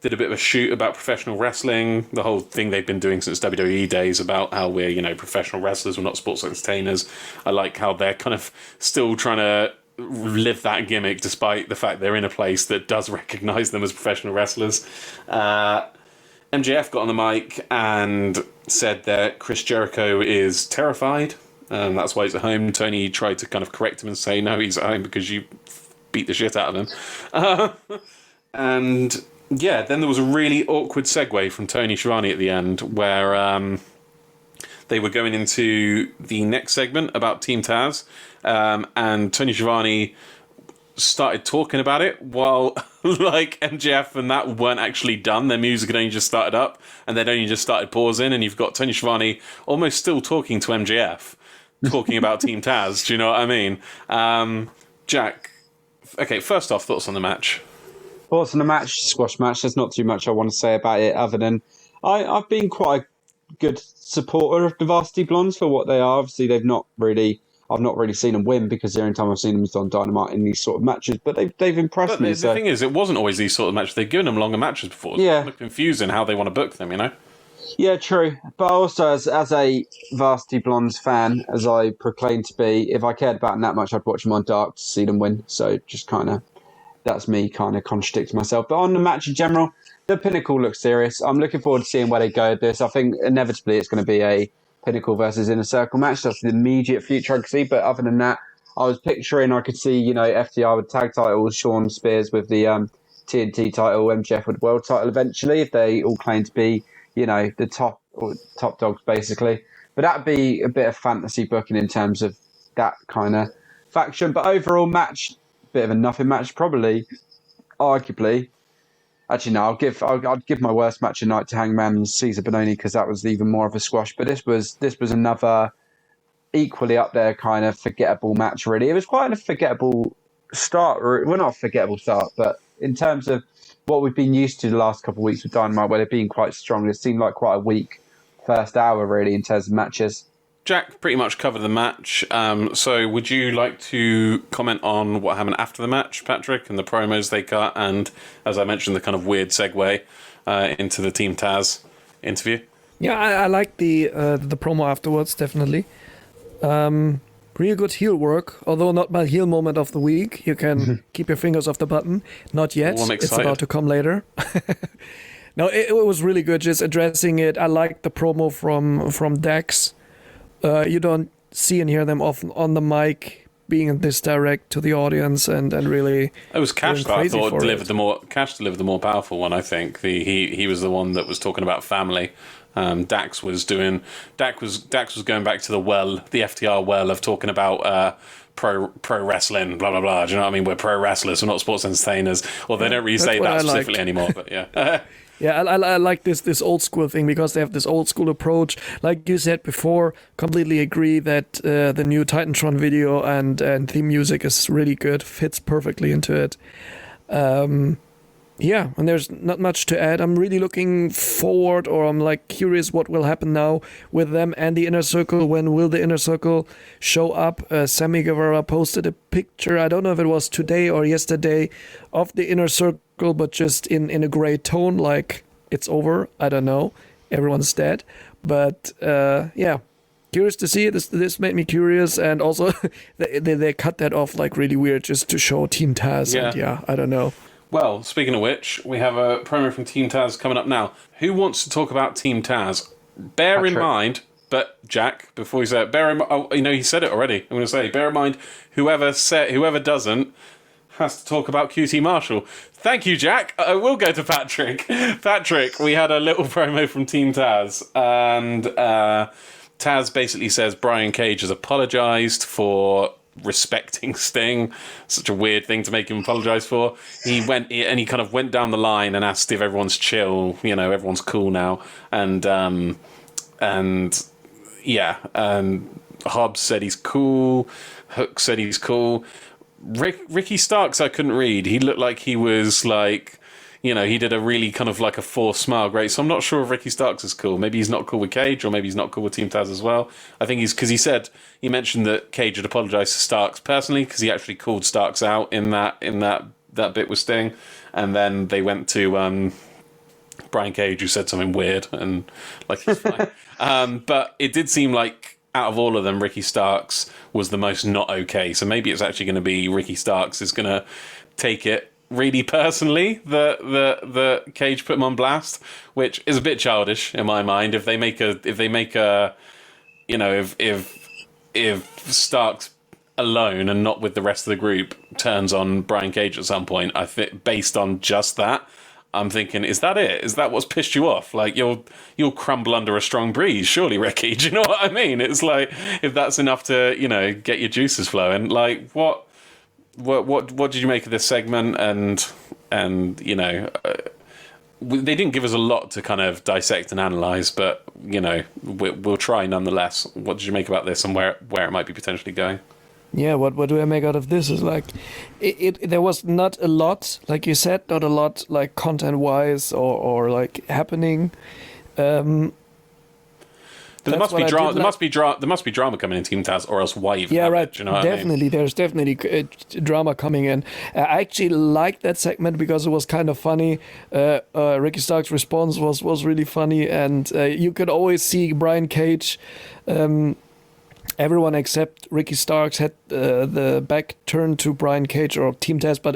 did a bit of a shoot about professional wrestling, the whole thing they've been doing since WWE days about how we're, professional wrestlers, we're not sports entertainers. I like how they're kind of still trying to live that gimmick despite the fact they're in a place that does recognise them as professional wrestlers. MJF got on the mic and said that Chris Jericho is terrified. That's why he's at home. Tony tried to kind of correct him and say, no, he's at home because you beat the shit out of him. And yeah, then there was a really awkward segue from Tony Schiavone at the end where they were going into the next segment about Team Taz, and Tony Schiavone started talking about it while like MJF and that weren't actually done. Their music had only just started up and they'd only just started pausing, and you've got Tony Schiavone almost still talking to MJF, talking about Team Taz. Do you know what I mean? Jack, okay, first off, thoughts on the match? Thoughts on the match, squash match. There's not too much I want to say about it other than I've been quite a good supporter of the Varsity Blondes for what they are. Obviously, I've not really seen them win because the only time I've seen them is on Dynamite in these sort of matches. But they've impressed me. The thing is, it wasn't always these sort of matches. They've given them longer matches before. It's kind of confusing how they want to book them, Yeah, true. But also, as a Varsity Blondes fan, as I proclaim to be, if I cared about them that much, I'd watch them on Dark to see them win. So just kind of, that's me kind of contradicting myself. But on the match in general, the Pinnacle looks serious. I'm looking forward to seeing where they go with this. I think inevitably it's going to be a Pinnacle versus Inner Circle match. That's the immediate future I can see. But other than that, I was picturing I could see, FTR with tag titles, Sean Spears with the TNT title, MJF with the world title eventually, if they all claim to be, the top dogs basically. But that'd be a bit of fantasy booking in terms of that kind of faction. But overall match, bit of a nothing match, probably, arguably. Actually, no, I'd give my worst match of night to Hangman and Cesar Bononi because that was even more of a squash. But this was another equally up there kind of forgettable match. Really, it was quite a forgettable start. Well, not a forgettable start, but in terms of what we've been used to the last couple of weeks with Dynamite, where they've been quite strong, it seemed like quite a weak first hour, really, in terms of matches. Jack pretty much covered the match. So would you like to comment on what happened after the match, Patrick, and the promos they cut, and, as I mentioned, the kind of weird segue into the Team Taz interview? Yeah, I like the promo afterwards, definitely. Real good heel work, although not my heel moment of the week. You can keep your fingers off the button. Not yet. Well, it's about to come later. No, it was really good, just addressing it. I liked the promo from Dax. You don't see and hear them often on the mic being this direct to the audience and really. It was Cash that I thought delivered the more powerful one. I think he was the one that was talking about family. Dax was going back to the FTR well of talking about pro wrestling, blah blah blah. Do you know what I mean? We're pro wrestlers, we're not sports entertainers. Well, they don't really say that specifically anymore, but yeah. Yeah, I like this old school thing because they have this old school approach. Like you said before, completely agree that the new Titantron video and theme music is really good, fits perfectly into it. Yeah, and there's not much to add. I'm really looking forward, or I'm like curious what will happen now with them and the Inner Circle. When will the Inner Circle show up? Sammy Guevara posted a picture, I don't know if it was today or yesterday, of the Inner Circle, but just in a gray tone, like it's over. I don't know. Everyone's dead. But yeah, curious to see it. This made me curious, and also they cut that off like really weird just to show Team Taz. Yeah. And yeah, I don't know. Well, speaking of which, we have a promo from Team Taz coming up now. Who wants to talk about Team Taz? Bear in mind, but Jack, before you say it, he said it already. I'm going to say, bear in mind, whoever doesn't has to talk about QT Marshall. Thank you, Jack. I will go to Patrick. Patrick, we had a little promo from Team Taz, and Taz basically says Brian Cage has apologized for respecting Sting. Such a weird thing to make him apologize for. He kind of went down the line and asked if everyone's chill, everyone's cool now, and Hobbs said he's cool, Hook said he's cool. Ricky Starks I couldn't read. He looked like he was like, he did a really kind of like a forced smile. Great. So I'm not sure if Ricky Starks is cool. Maybe he's not cool with Cage, or maybe he's not cool with Team Taz as well. I think because he mentioned that Cage had apologized to Starks personally because he actually called Starks out in that bit with Sting, and then they went to Brian Cage, who said something weird, and like he's fine. But it did seem like out of all of them, Ricky Starks was the most not okay. So maybe it's actually going to be Ricky Starks is going to take it really personally that Cage put him on blast, which is a bit childish in my mind. If they make a if Starks alone and not with the rest of the group turns on Brian Cage at some point, I think based on just that, I'm thinking, is that it? Is that what's pissed you off? Like you'll crumble under a strong breeze, surely, Ricky. Do you know what I mean? It's like if that's enough to get your juices flowing. Like what did you make of this segment? And they didn't give us a lot to kind of dissect and analyze, but we'll try nonetheless. What did you make about this and where it might be potentially going? Yeah, what do I make out of this is like, there was not a lot, like you said, not a lot like content-wise or like happening. There must be drama. There must be drama coming in Team Taz, or else why even? Yeah, have right. It, you know Definitely, what I mean? there's definitely drama coming in. I actually liked that segment because it was kind of funny. Ricky Stark's response was really funny, and you could always see Brian Cage. Everyone except Ricky Starks had the back turned to Brian Cage or Team Taz, but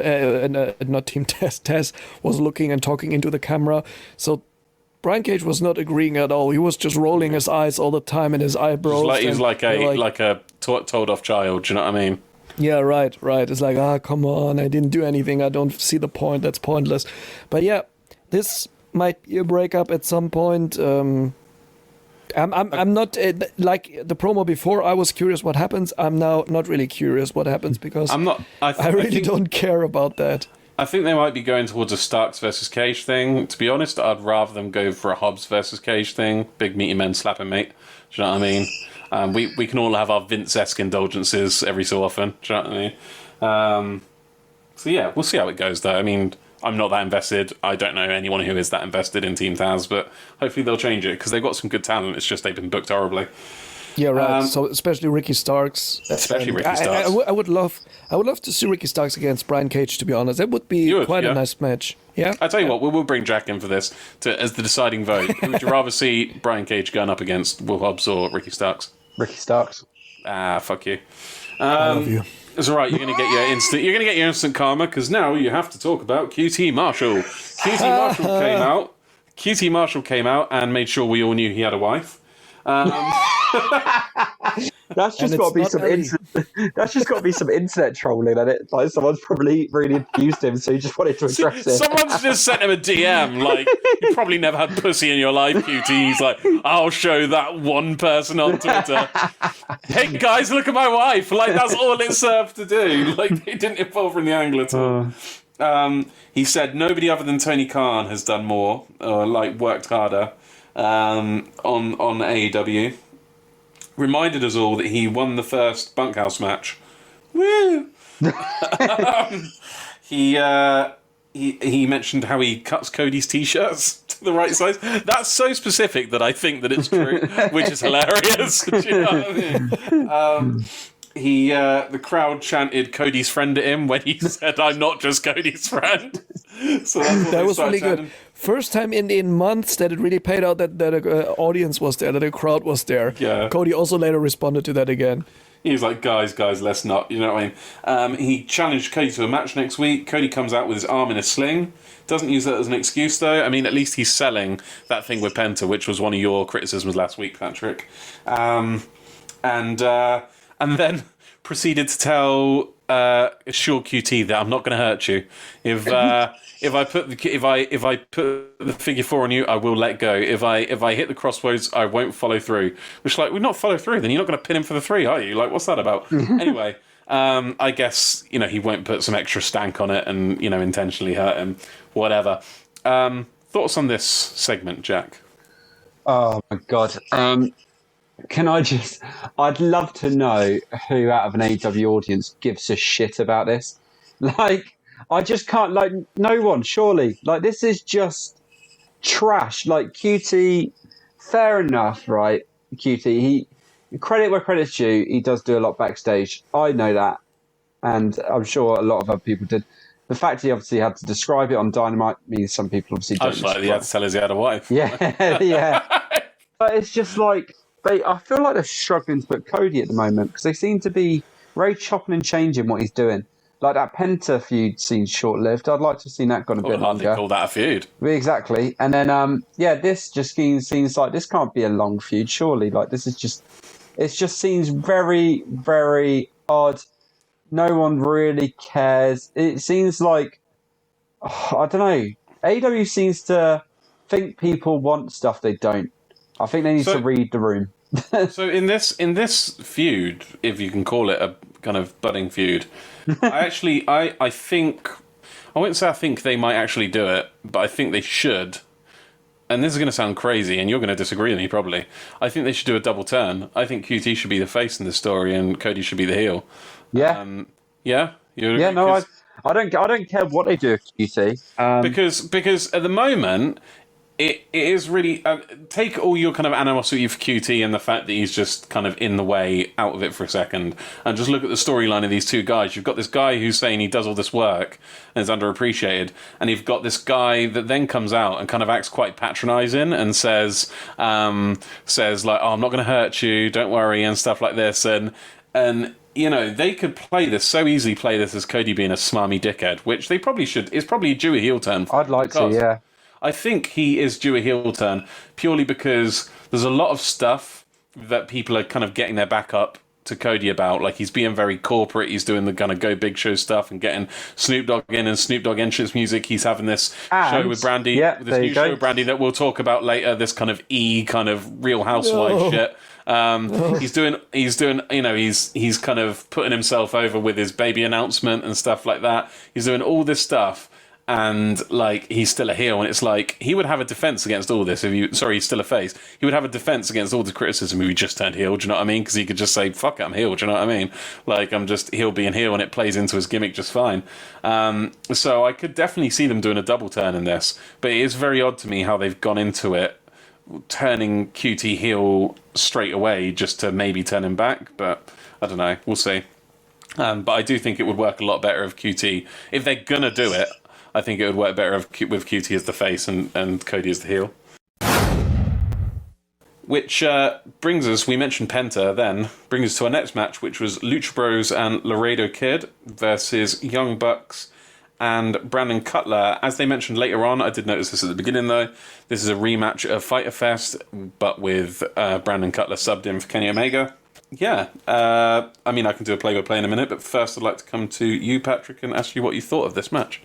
not Team Taz. Taz was looking and talking into the camera. So Brian Cage was not agreeing at all. He was just rolling his eyes all the time and his eyebrows. He's like a told off child. Do you know what I mean? Yeah, right. It's like, come on, I didn't do anything. I don't see the point. That's pointless. But yeah, this might be a breakup at some point. I'm not like the promo before. I was curious what happens. I'm now not really curious what happens because I really don't care about that. I think they might be going towards a Starks versus Cage thing. To be honest, I'd rather them go for a Hobbs versus Cage thing. Big meaty men slapping mate. Do you know what I mean? We can all have our Vince-esque indulgences every so often. Do you know what I mean? So yeah, we'll see how it goes though. I mean, I'm not that invested. I don't know anyone who is that invested in Team Taz, but hopefully they'll change it because they've got some good talent. It's just they've been booked horribly. Yeah, right. So especially Ricky Starks. Especially Ricky Starks. I would love to see Ricky Starks against Brian Cage. To be honest, it would be quite a nice match. Yeah. I tell you what, we'll bring Jack in for this as the deciding vote. Who would you rather see Brian Cage going up against, Will Hobbs or Ricky Starks? Ricky Starks. Fuck you. I love you. It's all right. You're gonna get your instant karma because now you have to talk about QT Marshall. QT Marshall came out and made sure we all knew he had a wife. That's just got to be some that's just got to be some internet trolling, and it like someone's probably really abused him, so he just wanted to address it. Someone's just sent him a DM like, you probably never had pussy in your life, QT. He's like, I'll show that one person on Twitter. Hey guys, look at my wife. Like that's all it served to do. Like it didn't involve her in the angle at all. He said nobody other than Tony Khan has done more or like worked harder on AEW. Reminded us all that he won the first bunkhouse match. Woo! He mentioned how he cuts Cody's t-shirts to the right size. That's so specific that I think that it's true, which is hilarious. Do you know what I mean? The crowd chanted Cody's friend at him when he said, "I'm not just Cody's friend." So that was really good. First time in months that it really paid out that an audience was there, that a crowd was there. Yeah. Cody also later responded to that again. He was like, guys, let's not. You know what I mean? He challenged Cody to a match next week. Cody comes out with his arm in a sling. Doesn't use that as an excuse, though. I mean, at least he's selling that thing with Penta, which was one of your criticisms last week, Patrick. And then proceeded to tell Sure QT that I'm not going to hurt you. If I put the figure 4 on you, I will let go. If I hit the crossroads, I won't follow through. Which, like, we're not follow through. Then you're not going to pin him for the 3, are you? Like, what's that about? Anyway, I guess he won't put some extra stank on it and intentionally hurt him. Whatever. Thoughts on this segment, Jack? Oh my god. I'd love to know who out of an AEW audience gives a shit about this. Like, I just can't, like, no one, surely. Like, this is just trash. Like, QT, fair enough, right? QT, credit where credit's due, he does do a lot backstage. I know that. And I'm sure a lot of other people did. the fact he obviously had to describe it on Dynamite means some people obviously I don't. was like, he had to tell us he had a wife. Yeah, yeah. But it's just like I feel like they're struggling to put Cody at the moment because they seem to be very chopping and changing what he's doing. Like that Penta feud seems short-lived. I'd like to have seen that gone a bit Hardly longer. call that a feud. Exactly. And then, this just seems like this can't be a long feud, surely. Like this is just, it just seems very, very odd. No one really cares. It seems like, I don't know. AEW seems to think people want stuff they don't. I think they need to read the room. So in this feud, if you can call it a kind of budding feud, I think, I wouldn't say I think they might actually do it, but I think they should. And this is going to sound crazy, and you're going to disagree with me probably. I think they should do a double turn. I think QT should be the face in this story, and Cody should be the heel. Yeah. Yeah. Yeah. No, I don't care what they do with QT. Because at the moment, it is really take all your kind of animosity for QT and the fact that he's just kind of in the way out of it for a second, and just look at the storyline of these two guys. You've got this guy who's saying he does all this work and is underappreciated, and you've got this guy that then comes out and kind of acts quite patronising and says like, "Oh, I'm not going to hurt you, don't worry," and stuff like this, and you know, they could so easily play this as Cody being a smarmy dickhead, which they probably should. It's probably due a heel turn. I'd like to, yeah. I think he is due a heel turn purely because there's a lot of stuff that people are kind of getting their back up to Cody about. Like, he's being very corporate. He's doing the kind of Go Big Show stuff and getting Snoop Dogg in and Snoop Dogg entrance music. He's having this show with Brandy, this new show with Brandy that we'll talk about later. This kind of kind of Real Housewives shit. He's doing, you know, he's kind of putting himself over with his baby announcement and stuff like that. He's doing all this stuff. And like, he's still a heel, and it's like he would have a defense against all this he's still a face. He would have a defense against all the criticism if he just turned heel. Do you know what I mean? Because he could just say, "Fuck it, I'm heel." Do you know what I mean? Like, I'm just heel being heel, and it plays into his gimmick just fine. So I could definitely see them doing a double turn in this, but it is very odd to me how they've gone into it, turning QT heel straight away just to maybe turn him back. But I don't know. We'll see. But I do think it would work a lot better if QT, if they're gonna do it. I think it would work better with QT as the face and Cody as the heel. Which brings us, we mentioned Penta then, brings us to our next match, which was Lucha Bros and Laredo Kid versus Young Bucks and Brandon Cutler. As they mentioned later on, I did notice this at the beginning though, this is a rematch of Fyter Fest, but with Brandon Cutler subbed in for Kenny Omega. Yeah, I mean, I can do a play-by-play in a minute, but first I'd like to come to you, Patrick, and ask you what you thought of this match.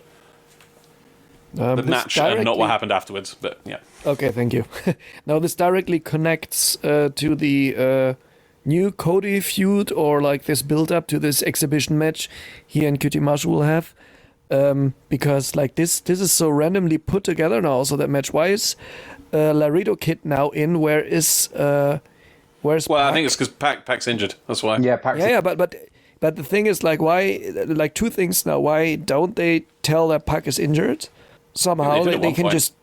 The match and not what happened afterwards, but yeah. Okay, thank you. Now this directly connects to the new Cody feud, or like this build-up to this exhibition match he and QT Marshall will have, because like this is so randomly put together now. Also that match. Why is Laredo Kid now in? Where's well, Pac? I think it's because Pac's injured. That's why. Yeah, Pac's but the thing is, like, why? Like, two things now. Why don't they tell that Pac is injured? Somehow they can just.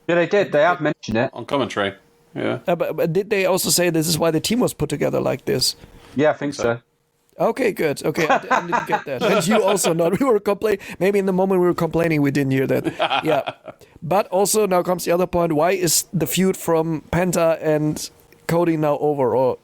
Yeah, they did. They have mentioned it on commentary. Yeah. But did they also say this is why the team was put together like this? Yeah, I think so. Okay, good. Okay, I didn't get that. And you also not. We were complaining. Maybe in the moment we were complaining, we didn't hear that. Yeah. But also now comes the other point. Why is the feud from Penta and Cody now over, or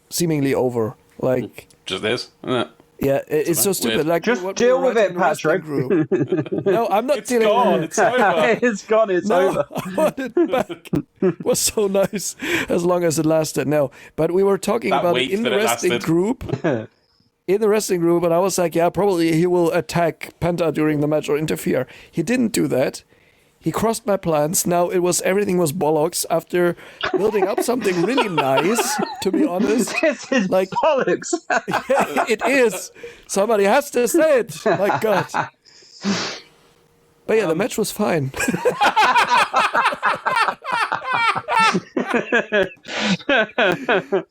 seemingly over? Like, just is, isn't it? Yeah, it's so stupid. Weird. Like, just deal with it, Patrick. No, I'm not dealing with it. It's over. It's gone. It's over. I want it back. It was so nice as long as it lasted. No, but we were talking That about it week in the that it wrestling lasted. group. In the wrestling group, and I was like, yeah, probably he will attack Penta during the match or interfere. He didn't do that. He crossed my plans. Now everything was bollocks after building up something really nice, to be honest. This is like bollocks. Yeah, it is. Somebody has to say it. My God. But yeah, the match was fine.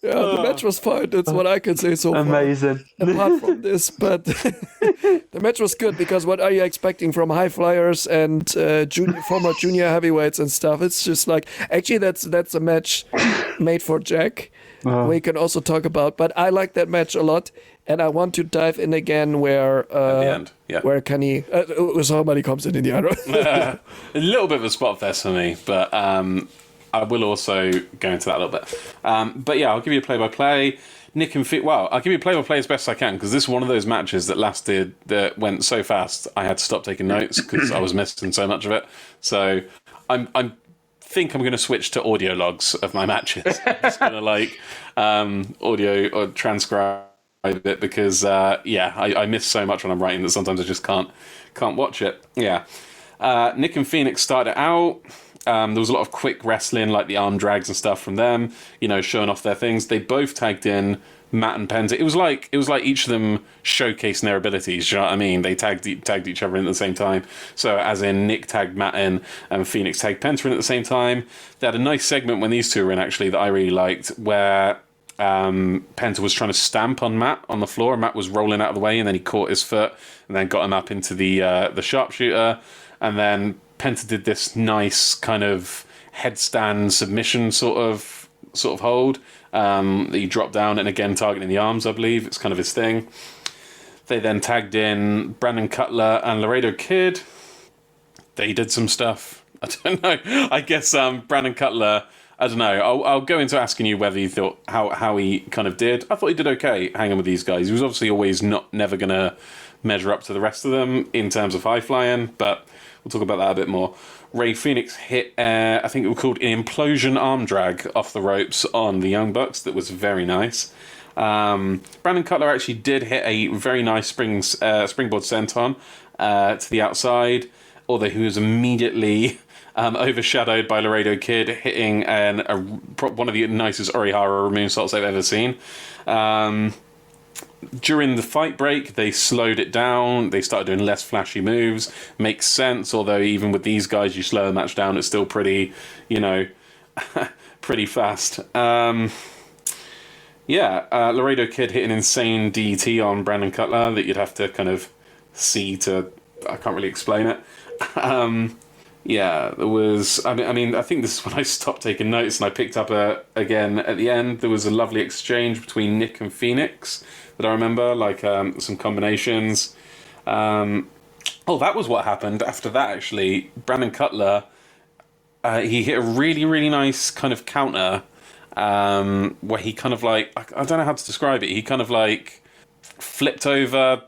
Yeah, the match was fine. That's what I can say so far. Amazing. Apart from this, but the match was good, because what are you expecting from high flyers and former junior heavyweights and stuff? It's just like, actually that's a match made for Jack. We can also talk about, but I like that match a lot. and I want to dive in again where At the end, yeah. where Kenny somebody comes in the end. A little bit of a spot fest for me, but I will also go into that a little bit. But yeah, I'll give you a play-by-play. Nick and Fit. Well, I'll give you a play-by-play as best I can, because this is one of those matches that went so fast I had to stop taking notes because I was missing so much of it. So I think I'm going to switch to audio logs of my matches. I'm just going to audio or transcribe it because I miss so much when I'm writing that sometimes I just can't watch it. Yeah, Nick and Phoenix started out. There was a lot of quick wrestling, like the arm drags and stuff from them, showing off their things. They both tagged in Matt and Penta. It was like each of them showcasing their abilities. You know what I mean? They tagged each other in at the same time. So as in Nick tagged Matt in and Phoenix tagged Penta in at the same time. They had a nice segment when these two were in, actually, that I really liked, where Penta was trying to stamp on Matt on the floor, and Matt was rolling out of the way, and then he caught his foot and then got him up into the sharpshooter, and then Penta did this nice kind of headstand submission sort of hold that he dropped down, and again targeting the arms, I believe. It's kind of his thing. They then tagged in Brandon Cutler and Laredo Kid. They did some stuff. I don't know. I guess Brandon Cutler, I don't know. I'll go into asking you whether you thought how he kind of did. I thought he did okay hanging with these guys. He was obviously always never going to measure up to the rest of them in terms of high flying, but we'll talk about that a bit more. Ray Phoenix hit, I think it was called an implosion arm drag off the ropes on the Young Bucks. That was very nice. Brandon Cutler actually did hit a very nice springboard senton to the outside, although he was immediately overshadowed by Laredo Kid hitting one of the nicest Orihara moonsaults I've ever seen. During the fight break, they slowed it down. They started doing less flashy moves. Makes sense, although even with these guys, you slow a match down, it's still pretty, pretty fast. Laredo Kid hit an insane DT on Brandon Cutler that you'd have to kind of see to... I can't really explain it. There was... I think this is when I stopped taking notes and I picked up again at the end. There was a lovely exchange between Nick and Phoenix that I remember, like some combinations. That was what happened after that, actually. Brandon Cutler, he hit a really, really nice kind of counter where he kind of like... I don't know how to describe it. He kind of like flipped over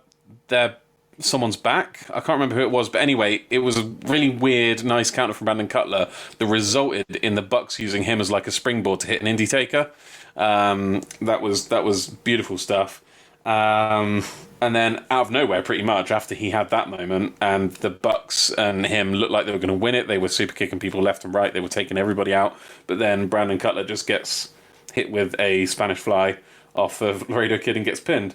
someone's back. I can't remember who it was, but anyway, it was a really weird, nice counter from Brandon Cutler that resulted in the Bucks using him as like a springboard to hit an Indie Taker. That was beautiful stuff. And then out of nowhere, pretty much after he had that moment, and the Bucks and him looked like they were going to win it. They were super kicking people left and right. They were taking everybody out. But then Brandon Cutler just gets hit with a Spanish fly off of Laredo Kid and gets pinned.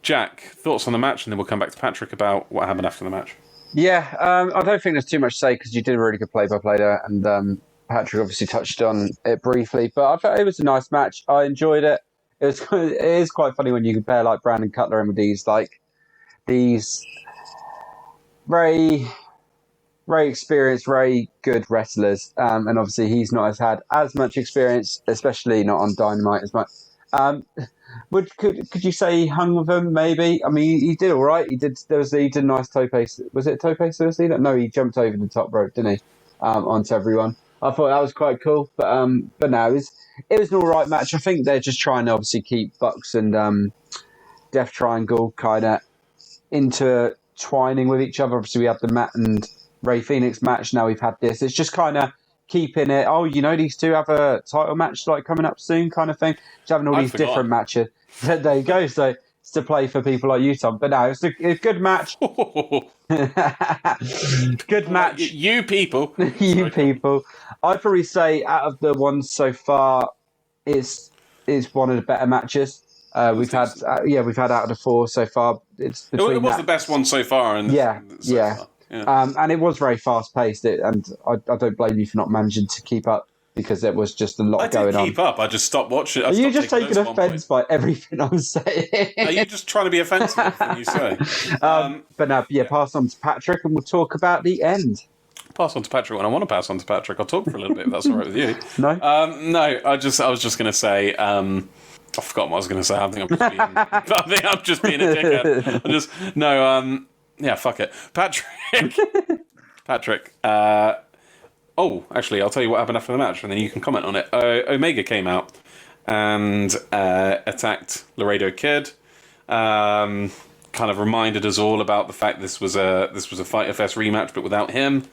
Jack, thoughts on the match, and then we'll come back to Patrick about what happened after the match. Yeah, I don't think there's too much to say because you did a really good play-by-play there, and Patrick obviously touched on it briefly. But I thought it was a nice match. I enjoyed it. It is quite funny when you compare like Brandon Cutler and these very experienced, very good wrestlers, and obviously he's not had as much experience, especially not on Dynamite as much. Could you say he hung with him? Maybe. I mean, he did all right. He did a nice tope. Was it tope suicide? No, he jumped over the top rope, didn't he? Onto everyone. I thought that was quite cool. But no, it was an all right match. I think they're just trying to obviously keep Bucks and Death Triangle kind of intertwining with each other. Obviously, we had the Matt and Ray Phoenix match. Now we've had this. It's just kind of keeping it. Oh, these two have a title match like coming up soon, kind of thing. Just having all these different matches. There you go. So it's to play for people like you, Tom. But no, it's a good match. Good match. You people. You people. I'd probably say out of the ones so far, is one of the better matches. We've had out of the four so far. It was the best one so far. And yeah. And it was very fast paced. And I don't blame you for not managing to keep up because there was just a lot going on. I did keep up. I just stopped watching. Are you just taking offence by everything I'm saying? Are you just trying to be offensive when you say? But no, pass on to Patrick and we'll talk about the end. Pass on to Patrick when I want to pass on to Patrick. I'll talk for a little bit if that's all right with you. No? No, I was just going to say, I forgot what I was going to say. I think I'm just being a dickhead. Yeah, fuck it. Patrick. Actually, I'll tell you what happened after the match, and then you can comment on it. Omega came out and attacked Laredo Kid. Kind of reminded us all about the fact this was a Fyter Fest rematch, but without him.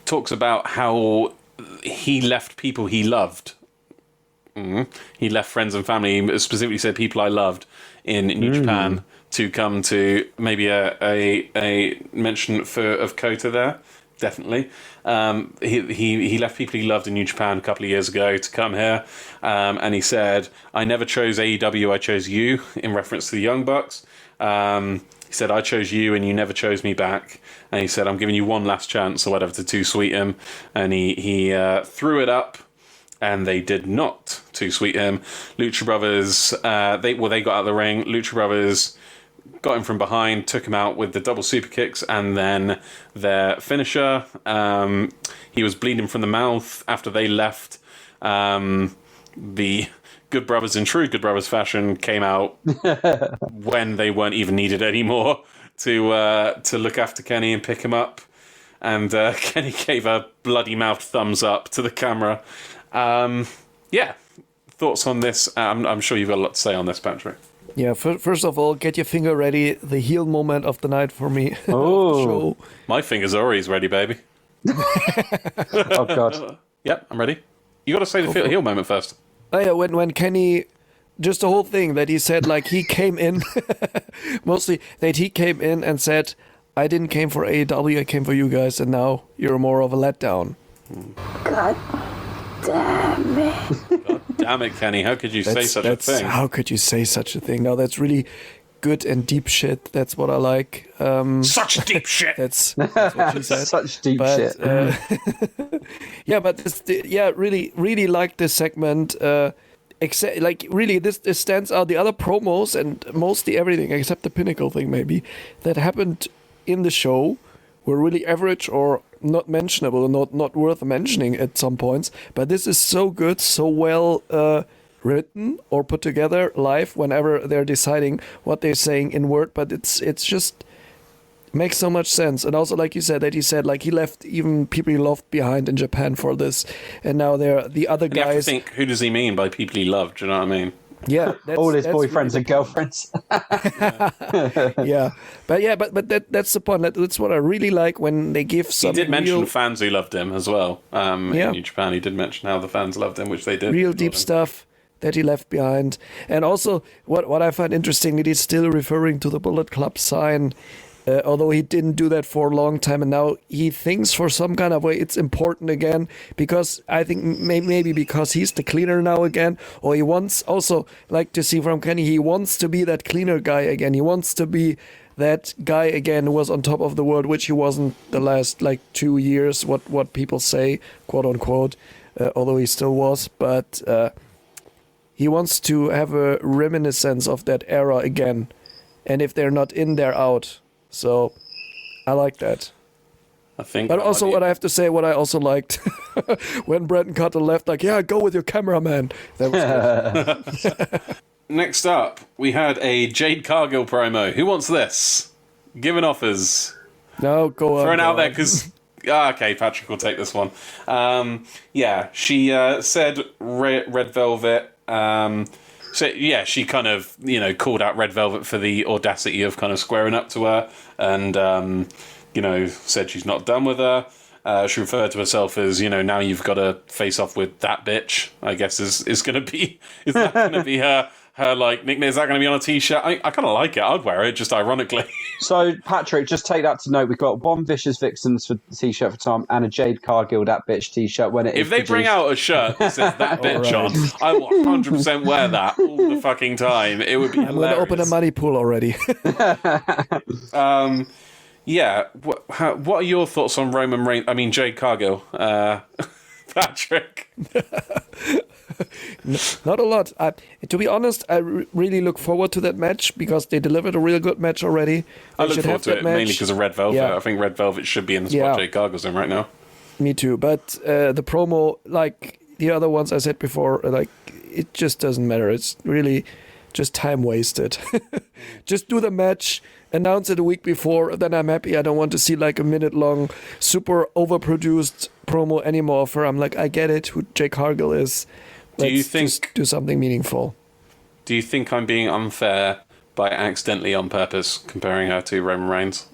Talks about how he left people he loved. He left friends and family. He specifically said people I loved in New Japan to come to maybe a mention of Kota there. Definitely. He left people he loved in New Japan a couple of years ago to come here. And he said, I never chose AEW, I chose you, in reference to the Young Bucks. He said, I chose you and you never chose me back. And he said, I'm giving you one last chance or whatever to too sweet him. And he threw it up. And they did not too sweet him. Lucha Brothers, they got out of the ring. Lucha Brothers got him from behind, took him out with the double super kicks, and then their finisher. He was bleeding from the mouth after they left. The Good Brothers, in true Good Brothers fashion, came out when they weren't even needed anymore to look after Kenny and pick him up. And Kenny gave a bloody mouthed thumbs up to the camera. Thoughts on this? I'm sure you've got a lot to say on this, Patrick. Yeah, first of all, get your finger ready. The heel moment of the night for me. Oh, My finger's always ready, baby. oh God. Yep, I'm ready. You got to say the heel moment first. Oh yeah, when Kenny, just the whole thing that he said, like he came in, mostly that he came in and said, I didn't came for AEW, I came for you guys, and now you're more of a letdown. God damn it. God damn it, Kenny. How could you say such a thing? How could you say such a thing? No, that's really good and deep shit. That's what I like. Such deep shit. That's what she said. Such deep shit. Yeah, but really like this segment. Except, like, really, this stands out. The other promos and mostly everything except the Pinnacle thing, maybe, that happened in the show were really average or not mentionable, not worth mentioning at some points. But this is so good, so well written or put together live whenever they're deciding what they're saying in word. But it's just makes so much sense. And also, like you said, that he said, like, he left even people he loved behind in Japan for this, and now they're the other guys. You have to think, who does he mean by people he loved? Do you know what I mean? Yeah, all his boyfriends really and girlfriends. Yeah, but that's the point. That's what I really like when they give some. He did mention fans who loved him as well. In New Japan, he did mention how the fans loved him, which they did. Real deep stuff that he left behind, and also what I find interesting, it is still referring to the Bullet Club sign. Although he didn't do that for a long time, and now he thinks for some kind of way it's important again, because I think maybe because he's the cleaner now again, or he wants also, like to see from Kenny, he wants to be that cleaner guy again. He wants to be that guy again who was on top of the world, which he wasn't the last 2 years, what people say, quote unquote, although he still was, but he wants to have a reminiscence of that era again, and if they're not in, they're out. So, I like that. I think. But also, what I have to say, what I also liked, when Bretton Carter left, like, yeah, go with your cameraman. That was good. Next up, we had a Jade Cargill promo. Who wants this? Giving offers. No, go on. Thrown out there because. Okay, Patrick will take this one. She said Red Velvet. So, yeah, she kind of, called out Red Velvet for the audacity of kind of squaring up to her and, said she's not done with her. She referred to herself as, now you've got to face off with that bitch, I guess is that going to be her nickname? Is that going to be on a t-shirt? I kind of like it. I'd wear it, just ironically. So, Patrick, just take that to note. We've got one Vicious Vixens for the t-shirt for Tom and a Jade Cargill That Bitch t-shirt when it is If they bring out a shirt that says that bitch on, I will 100% wear that all the fucking time. It would be hilarious. I'm going to open a money pool already. What are your thoughts on Roman Reigns? I mean, Jade Cargill. Patrick. Not a lot. To be honest, I really look forward to that match because they delivered a real good match already. I look forward to it mainly because of Red Velvet. Yeah. I think Red Velvet should be in the spot Jade Cargill's in right now. Me too. But the promo, like the other ones I said before, like it just doesn't matter. It's really just time wasted. Just do the match, announce it a week before, then I'm happy. I don't want to see like a minute-long, super overproduced promo anymore for, I'm like, I get it, who Jake Cargill is. Let's just do something meaningful. Do you think I'm being unfair by accidentally on purpose comparing her to Roman Reigns?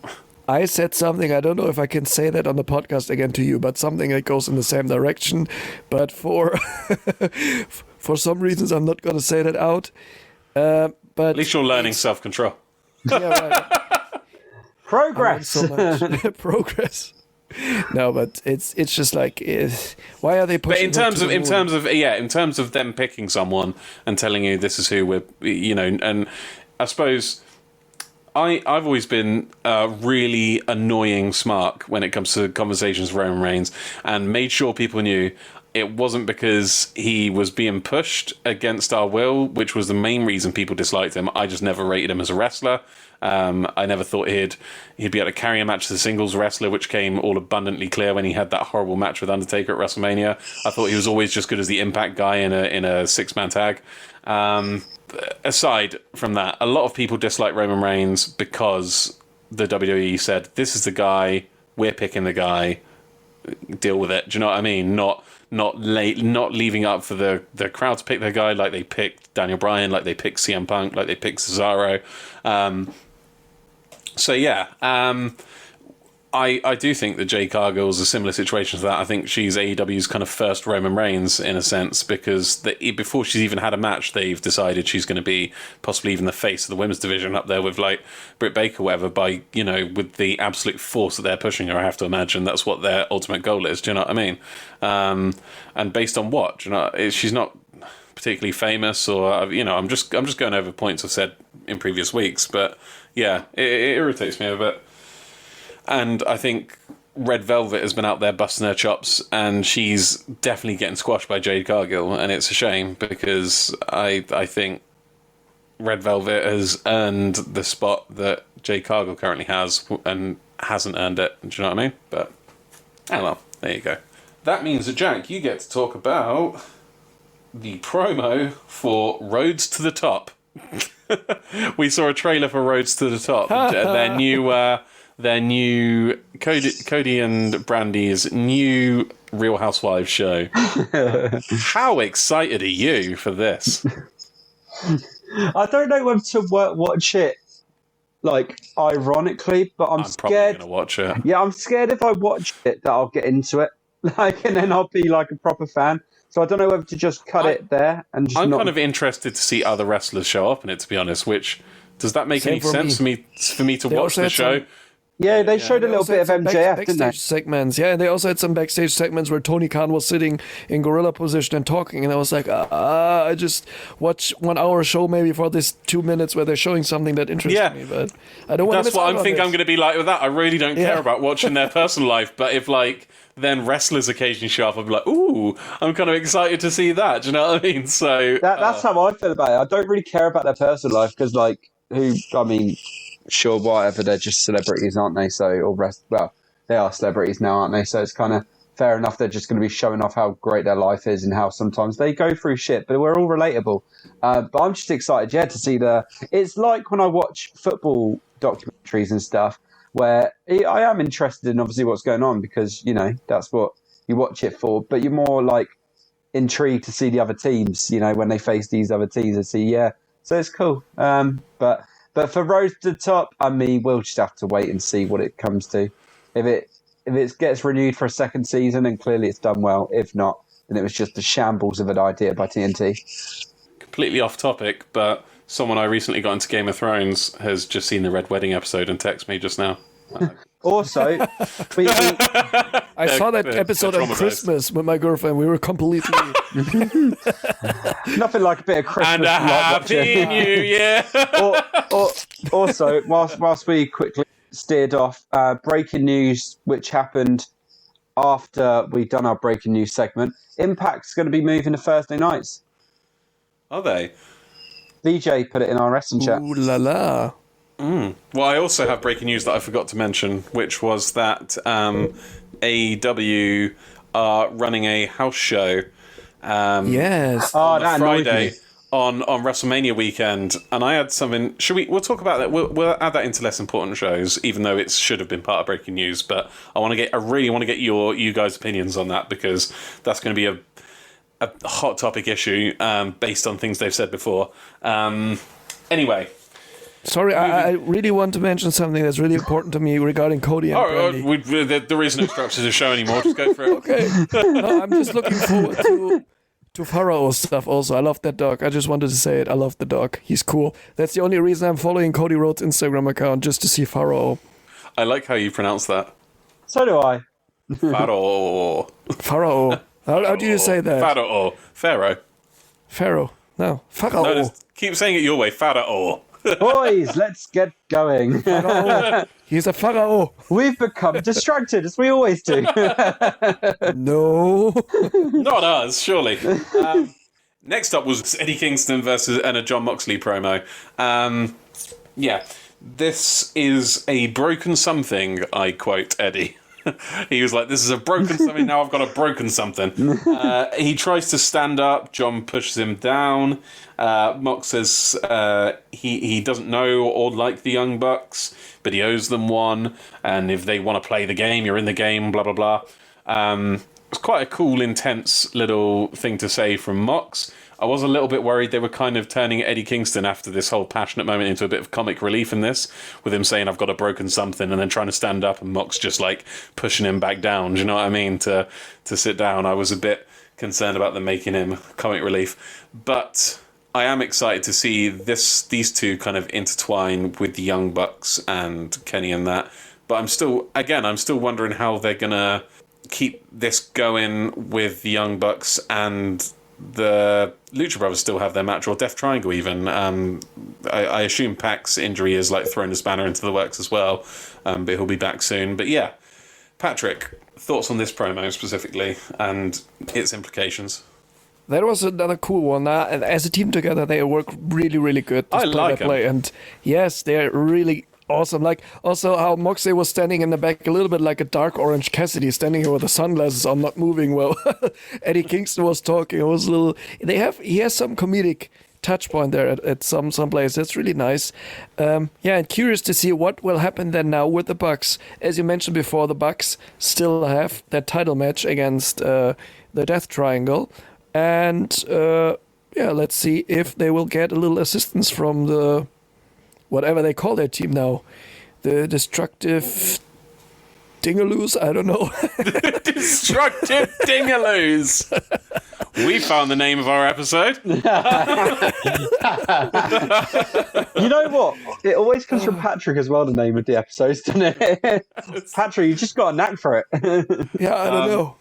I said something, I don't know if I can say that on the podcast again to you, but something that goes in the same direction. But for for some reasons, I'm not going to say that out. But at least you're learning self-control. Yeah, right. Progress. So much. Progress. No, but it's just like, why are they pushing? But in terms of them picking someone and telling you this is who we're, and I suppose I've always been really annoying Smark when it comes to conversations with Roman Reigns, and made sure people knew it wasn't because he was being pushed against our will, which was the main reason people disliked him. I just never rated him as a wrestler. I never thought he'd be able to carry a match as a singles wrestler, which came all abundantly clear when he had that horrible match with Undertaker at WrestleMania. I thought he was always just good as the Impact guy in a 6-man tag. Aside from that, a lot of people dislike Roman Reigns because the WWE said, this is the guy, we're picking the guy, deal with it. Do you know what I mean? Not leaving up for the crowd to pick their guy, like they picked Daniel Bryan, like they picked CM Punk, like they picked Cesaro. I do think that Jade Cargill is a similar situation to that. I think she's AEW's kind of first Roman Reigns in a sense, because before she's even had a match, they've decided she's going to be possibly even the face of the women's division up there with like Britt Baker, or whatever. By with the absolute force that they're pushing her, I have to imagine that's what their ultimate goal is. Do you know what I mean? And based on what? Do you know, she's not particularly famous, or I'm just going over points I've said in previous weeks, but yeah, it irritates me a bit. And I think Red Velvet has been out there busting her chops, and she's definitely getting squashed by Jade Cargill, and it's a shame because I think Red Velvet has earned the spot that Jade Cargill currently has and hasn't earned it. Do you know what I mean? But, oh well, there you go. That means that, Jack, you get to talk about the promo for Roads to the Top. We saw a trailer for Roads to the Top. Their new Cody and Brandy's new Real Housewives show. How excited are you for this? I don't know whether to watch it like ironically, but I'm scared. Probably gonna watch it. Yeah, I'm scared if I watch it that I'll get into it, and then I'll be like a proper fan. So I don't know whether to just cut it there and just. I'm kind of interested to see other wrestlers show up in it. To be honest, which does that make any sense for me to watch the show? Yeah, they showed a little bit of MJF, didn't they? Backstage segments, yeah, and they also had some backstage segments where Tony Khan was sitting in gorilla position and talking, and I was like, I just watch 1 hour show maybe for this 2 minutes where they're showing something that interests me, but I don't want to miss out on it. That's what I'm going to be like with that. I really don't care about watching their personal life, but if then wrestlers occasionally show up, I'll be like, ooh, I'm kind of excited to see that. Do you know what I mean? So that's how I feel about it. I don't really care about their personal life because, sure, whatever, they're just celebrities, aren't they? So, they are celebrities now, aren't they? So it's kind of fair enough. They're just going to be showing off how great their life is and how sometimes they go through shit, but we're all relatable. But I'm just excited, to see it's like when I watch football documentaries and stuff, where I am interested in obviously what's going on because, that's what you watch it for, but you're more like intrigued to see the other teams, when they face these other teams and see, so it's cool. But for Road to the Top, we'll just have to wait and see what it comes to. If it gets renewed for a second season, and clearly it's done well. If not, then it was just a shambles of an idea by TNT. Completely off topic, but someone I recently got into Game of Thrones has just seen the Red Wedding episode and texted me just now. Also, I saw that episode on Christmas with my girlfriend. We were completely nothing like a bit of Christmas and a happy New Year. Also, whilst we quickly steered off, breaking news which happened after we'd done our breaking news segment. Impact's going to be moving to Thursday nights. Are they? VJ put it in our wrestling chat. Ooh la la. Well, I also have breaking news that I forgot to mention, which was that AEW are running a house show Yes. Oh, on the that annoyed Friday me. on WrestleMania weekend, and I had something. We'll talk about that. We'll add that into less important shows, even though it should have been part of breaking news. But I really want to get you guys' opinions on that, because that's going to be a hot topic issue based on things they've said before. Anyway. Sorry, I really want to mention something that's really important to me regarding Cody and Brandy. There is no structure to the show anymore. Just go for it. Okay. No, I'm just looking forward to Pharaoh's stuff also. I love that dog. I just wanted to say it. I love the dog. He's cool. That's the only reason I'm following Cody Rhodes' Instagram account, just to see Pharaoh. I like how you pronounce that. So do I. Pharaoh. Pharaoh. How do you say that? Pharaoh. Pharaoh. Pharaoh. No. Pharaoh. No, just keep saying it your way. Pharaoh. Boys, let's get going. Pharaoh. He's a Pharaoh. We've become distracted, as we always do. No. Not us, surely. Next up was Eddie Kingston and a Jon Moxley promo. Yeah, this is a broken something, I quote Eddie. He was like, this is a broken something, now I've got a broken something. He tries to stand up, John pushes him down. Mox says he doesn't know or like the Young Bucks, but he owes them one, and if they want to play the game, you're in the game, blah, blah, blah. It's quite a cool, intense little thing to say from Mox. I was a little bit worried they were kind of turning Eddie Kingston after this whole passionate moment into a bit of comic relief in this, with him saying, I've got a broken something, and then trying to stand up, and Mox just like pushing him back down. Do you know what I mean? To sit down. I was a bit concerned about them making him comic relief. But I am excited to see these two kind of intertwine with the Young Bucks and Kenny and that. But I'm still wondering how they're going to keep this going with the Young Bucks, and the Lucha Brothers still have their match, or Death Triangle even. I assume Pac's injury is like throwing his banner into the works as well, but he'll be back soon. But yeah, Patrick, thoughts on this promo specifically and its implications? That was another cool one. As a team together, they work really, really good. I like them. And yes, they're really awesome. Like also how Moxley was standing in the back, a little bit like a dark orange Cassidy, standing here with the sunglasses on, not moving well. Eddie Kingston was talking. It was a little. He has some comedic touch point there at some place. That's really nice. And curious to see what will happen then now with the Bucks. As you mentioned before, the Bucks still have that title match against the Death Triangle, and let's see if they will get a little assistance from the whatever they call their team now, the Destructive Dingaloos. I don't know. Destructive Dingaloos. We found the name of our episode. You know what? It always comes from Patrick as well, the name of the episodes, doesn't it? Patrick, you just got a knack for it. Yeah, I don't know.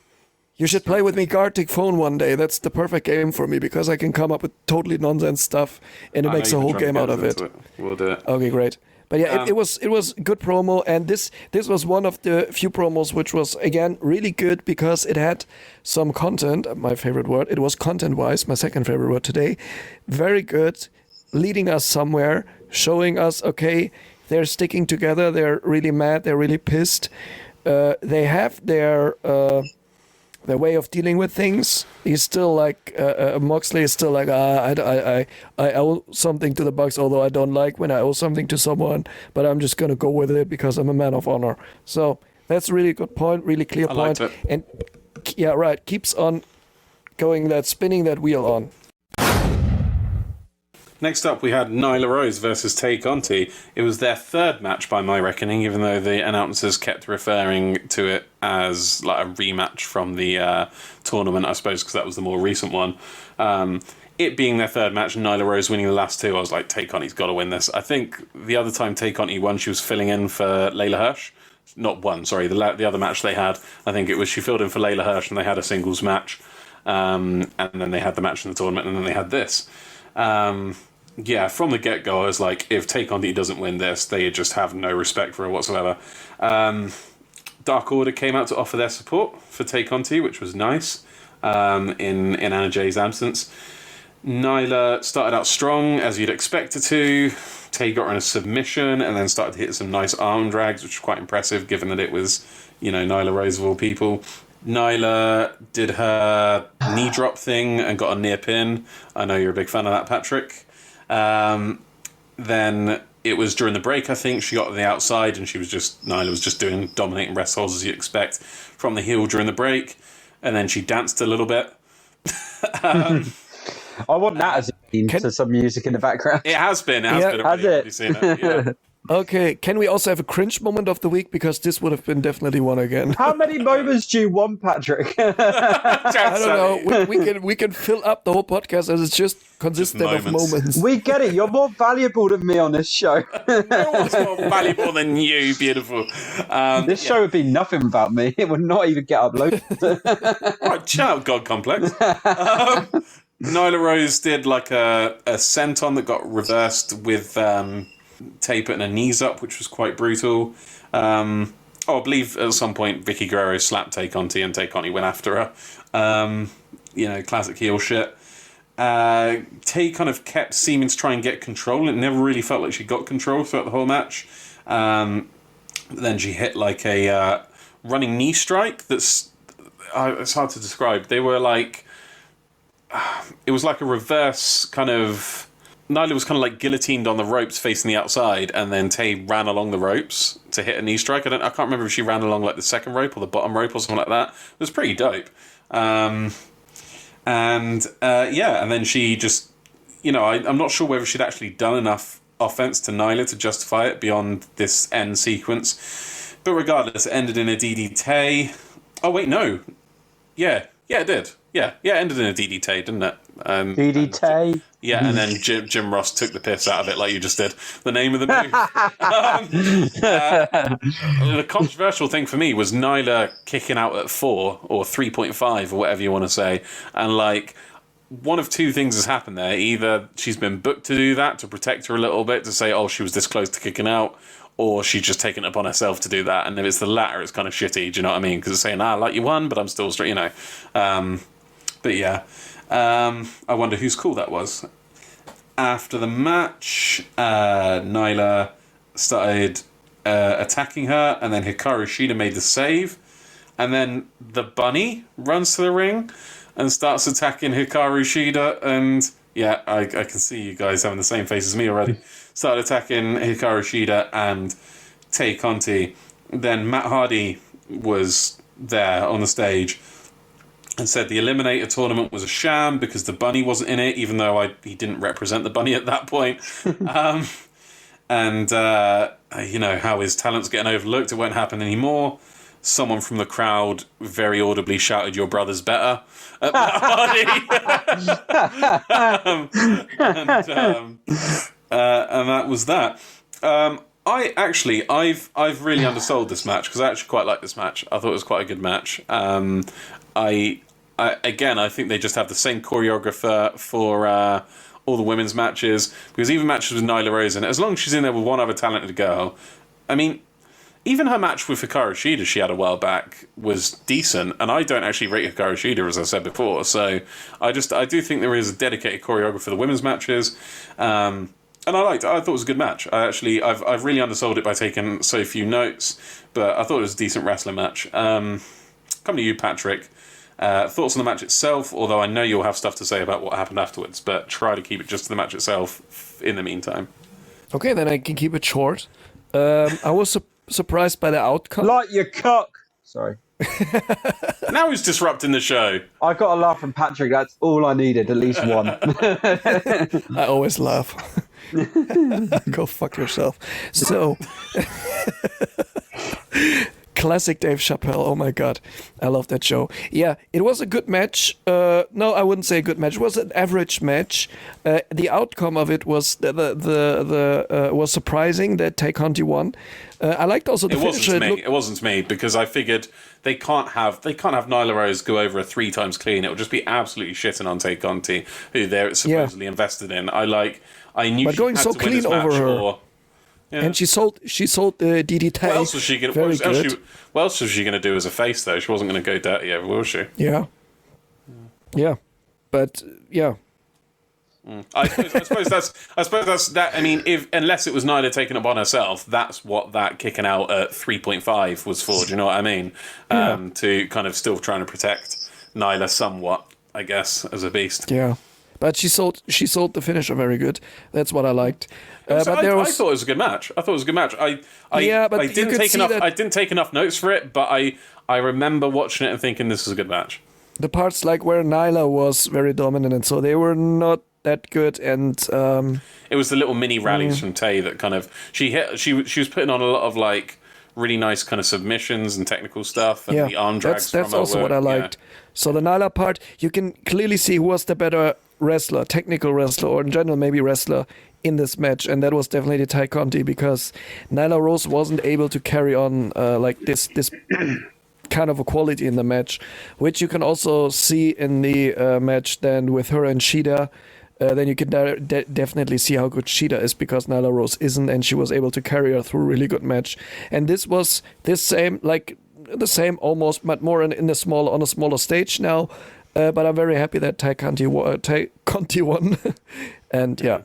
You should play with me Gartic Phone one day. That's the perfect game for me, because I can come up with totally nonsense stuff, and it makes a whole game out of it. We'll do it. Okay, great. But yeah, it was good promo, and this was one of the few promos which was, again, really good because it had some content. My favorite word. It was content-wise, my second favorite word today. Very good, leading us somewhere, showing us, okay, they're sticking together, they're really mad, they're really pissed. They have their way of dealing with things. He's still like Moxley is still like I owe something to the Bucks, although I don't like when I owe something to someone, but I'm just gonna go with it because I'm a man of honor. So that's a really good point, really clear point. I liked it. And yeah, right, keeps on going, spinning that wheel on. Next up, we had Nyla Rose versus Tay Conti. It was their third match by my reckoning, even though the announcers kept referring to it as like a rematch from the tournament, I suppose, because that was the more recent one. It being their third match and Nyla Rose winning the last two, I was like, Tay Conti's got to win this. I think the other time Tay Conti won, she was filling in for Layla Hirsch. Not one, sorry, the other match they had, I think it was she filled in for Layla Hirsch and they had a singles match. And then they had the match in the tournament, and then they had this. Yeah, from the get-go, I was like, if Tay Conti doesn't win this, they just have no respect for her whatsoever. Dark Order came out to offer their support for Tay Conti, which was nice, in Anna Jay's absence. Nyla started out strong, as you'd expect her to. Tay got her in a submission, and then started to hit some nice arm drags, which was quite impressive, given that it was, Nyla Rose of all people. Nyla did her knee drop thing and got a near pin. I know you're a big fan of that, Patrick. Then it was during the break, I think, she got to the outside and Nyla was just doing dominating rest holds as you expect from the heel during the break. And then she danced a little bit. I want that as a theme to some music in the background. It has been. It has been already. Has it? Have you seen it? Yeah. Okay, can we also have a cringe moment of the week? Because this would have been definitely one again. How many moments do you want, Patrick? I don't know. We can fill up the whole podcast as it's just consistent of moments. We get it. You're more valuable than me on this show. No one's more valuable than you, beautiful. This show would be nothing without me. It would not even get uploaded. Right, chill out, God Complex. Nyla Rose did like a senton that got reversed with Tay putting her knees up, which was quite brutal. I believe at some point Vicky Guerrero slapped Tay Conti and Tay Conti went after her. Classic heel shit. Tay kind of kept seeming to try and get control. It never really felt like she got control throughout the whole match. Then she hit like a running knee strike that's... it's hard to describe. They were like... it was like a reverse kind of... Nyla was kind of like guillotined on the ropes facing the outside, and then Tay ran along the ropes to hit a knee strike. I can't remember if she ran along like the second rope or the bottom rope or something like that. It was pretty dope. And then she just, I'm not sure whether she'd actually done enough offense to Nyla to justify it beyond this end sequence. But regardless, it ended in a DDT. Oh wait, no. Yeah, it did. Yeah, it ended in a DDT, didn't it? DDT. Yeah, and then Jim Ross took the piss out of it like you just did. The name of the move. The controversial thing for me was Nyla kicking out at 4 or 3.5 or whatever you want to say. And like, one of two things has happened there. Either she's been booked to do that to protect her a little bit, to say, oh, she was this close to kicking out, or she's just taken it upon herself to do that. And if it's the latter, it's kind of shitty, do you know what I mean? Because it's saying, like you won, but I'm still straight, But yeah. I wonder whose call that was. After the match, Nyla started attacking her, and then Hikaru Shida made the save. And then the bunny runs to the ring and starts attacking Hikaru Shida. And yeah, I can see you guys having the same face as me already. Started attacking Hikaru Shida and Tay Conti. Then Matt Hardy was there on the stage and said the Eliminator tournament was a sham because the bunny wasn't in it, even though he didn't represent the bunny at that point. How his talent's getting overlooked, it won't happen anymore. Someone from the crowd very audibly shouted, "Your brother's better," at Matt Hardy. And that was that. I've really undersold this match because I actually quite like this match. I thought it was quite a good match. I think they just have the same choreographer for all the women's matches, because even matches with Nyla Rose in it, as long as she's in there with one other talented girl, I mean, even her match with Hikaru Shida she had a while back was decent, and I don't actually rate Hikaru Shida, as I said before, so I do think there is a dedicated choreographer for the women's matches, and I thought it was a good match. I've really undersold it by taking so few notes, but I thought it was a decent wrestling match. Come to you, Patrick. Thoughts on the match itself, although I know you'll have stuff to say about what happened afterwards, but try to keep it just to the match itself in the meantime. Okay, then I can keep it short. I was surprised by the outcome. Like your cock. Sorry. Now he's disrupting the show. I got a laugh from Patrick. That's all I needed, at least one. I always laugh. Go fuck yourself. So... Classic Dave Chappelle. Oh my god, I love that show. Yeah, it was a good match. No, I wouldn't say a good match. It was an average match. The outcome of it was was surprising that Tay Conti won. I liked also the finish. It wasn't to me because I figured they can't have Nyla Rose go over a 3 times clean. It would just be absolutely shitting on Tay Conti, who they're supposedly invested in. I knew but she going had so to win clean this match over her. Yeah. And she sold the DDT. What else was she going to? What else was she going to do as a face though? She wasn't going to go dirty over, was she? Yeah. But yeah. I suppose that's that. I mean, unless it was Nyla taking it upon herself, that's what that kicking out at 3.5 was for. Do you know what I mean? To kind of still trying to protect Nyla somewhat, I guess, as a beast. Yeah. But she sold the finisher very good. That's what I liked. I thought it was a good match. I didn't take enough notes for it, but I remember watching it and thinking this was a good match. The parts like where Nyla was very dominant, and so they were not that good. And it was the little mini rallies from Tay that kind of she was putting on a lot of like really nice kind of submissions and technical stuff, and the arm drags. That's also what I liked. Yeah. So the Nyla part, you can clearly see who was the better wrestler, technical wrestler, or in general maybe wrestler in this match, and that was definitely Ty Conti, because Nyla Rose wasn't able to carry on like this kind of a quality in the match, which you can also see in the match then with her and Shida. Then you can definitely see how good Shida is, because Nyla Rose isn't, and she was able to carry her through a really good match. And this was the same almost, but more on a smaller stage now. But I'm very happy that Ty Conti won. And yeah.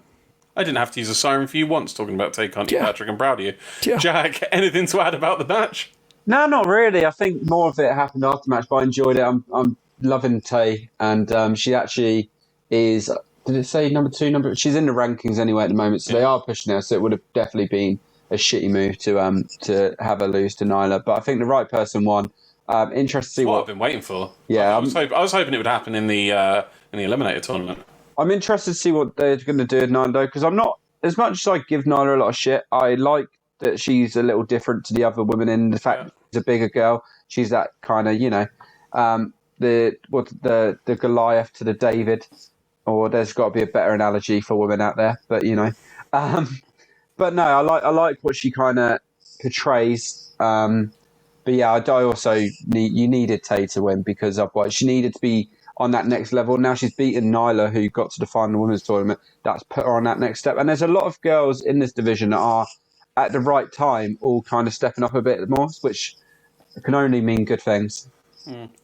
I didn't have to use a siren for you once talking about Tay Conti, Patrick. I'm proud of you. Yeah. Jack, anything to add about the match? No, not really. I think more of it happened after the match, but I enjoyed it. I'm loving Tay, and she actually is. Did it say number 2? She's in the rankings anyway at the moment, so they are pushing her. So it would have definitely been a shitty move to have her lose to Nyla. But I think the right person won. Interested to see what I've been waiting for. Yeah, I was hoping it would happen in the Eliminator tournament. I'm interested to see what they're going to do with Nyla, because I'm not, as much as I give Nyla a lot of shit, I like that she's a little different to the other women in the fact that she's a bigger girl. She's that kind of, the Goliath to the David, or there's got to be a better analogy for women out there, but but no, I like what she kind of portrays. But yeah, I also needed Tay to win, because otherwise she needed to be on that next level. Now she's beaten Nyla, who got to the final women's tournament. That's put her on that next step. And there's a lot of girls in this division that are, at the right time, all kind of stepping up a bit more, which can only mean good things.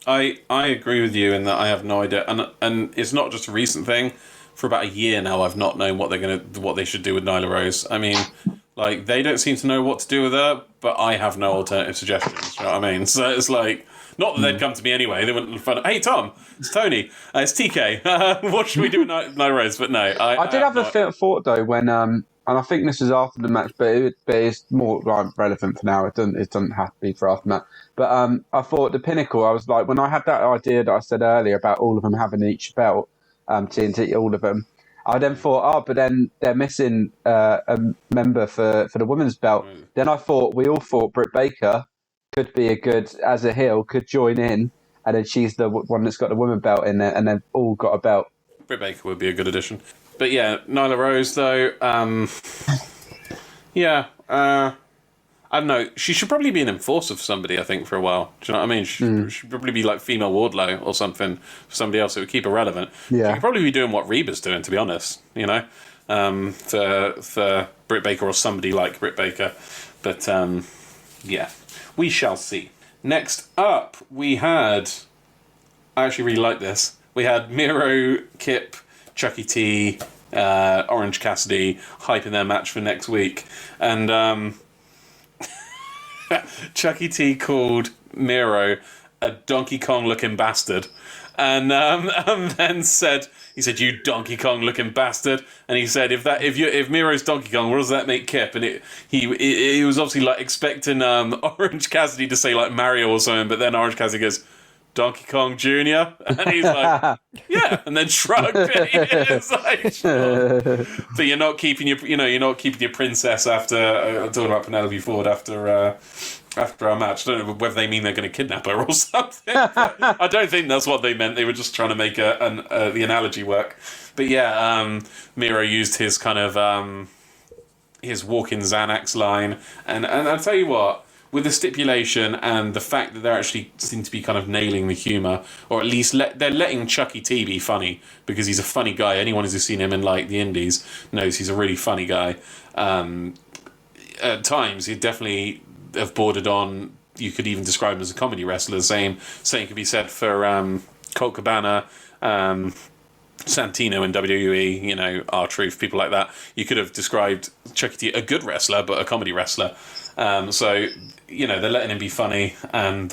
I agree with you in that I have no idea, and it's not just a recent thing. For about a year now, I've not known what they should do with Nyla Rose. I mean, like, they don't seem to know what to do with her, but I have no alternative suggestions. You know what I mean? So it's like, not that they'd come to me anyway. They wouldn't find, hey Tom, it's Tony, it's TK. What should we do with Nyla Rose? But no, I did have a thought though when and I think this was after the match, but it's more relevant for now. It doesn't have to be for after that. But I thought the Pinnacle. I was like, when I had that idea that I said earlier about all of them having each belt, TNT, all of them. I then thought, but then they're missing a member for the women's belt. Then I thought, we all thought Britt Baker could be as a heel, could join in, and then she's the one that's got the women's belt in there, and then all got a belt. Britt Baker would be a good addition. But yeah, Nyla Rose, though, I don't know. She should probably be an enforcer for somebody, I think, for a while. Do you know what I mean? She should probably be like female Wardlow or something for somebody else that would keep her relevant. Yeah. She could probably be doing what Reba's doing, to be honest, for Britt Baker or somebody like Britt Baker. But, yeah, we shall see. Next up, we had... I actually really like this. We had Miro, Kip, Chucky T, Orange Cassidy hyping their match for next week. And... Chucky T called Miro a Donkey Kong looking bastard, and then said, "You Donkey Kong looking bastard," and he said, if Miro's Donkey Kong, what does that make Kip? And he was obviously like expecting Orange Cassidy to say like Mario or something, but then Orange Cassidy goes, Donkey Kong Jr., and he's like, yeah, and then shrugged. It's like, sure. So you're not keeping your princess after talking about Penelope Ford after our match. I don't know whether they mean they're going to kidnap her or something. I don't think that's what they meant. They were just trying to make the analogy work. But yeah, Miro used his kind of his walk-in Xanax line, and I'll tell you what. With the stipulation and the fact that they're actually seem to be kind of nailing the humour, or at least they're letting Chucky T be funny, because he's a funny guy. Anyone who's seen him in like the Indies knows he's a really funny guy. At times, he'd definitely have bordered on. You could even describe him as a comedy wrestler. Same could be said for Colt Cabana. Santino in WWE, you know, R-Truth, people like that. You could have described Chucky T a good wrestler, but a comedy wrestler. So, you know, they're letting him be funny, and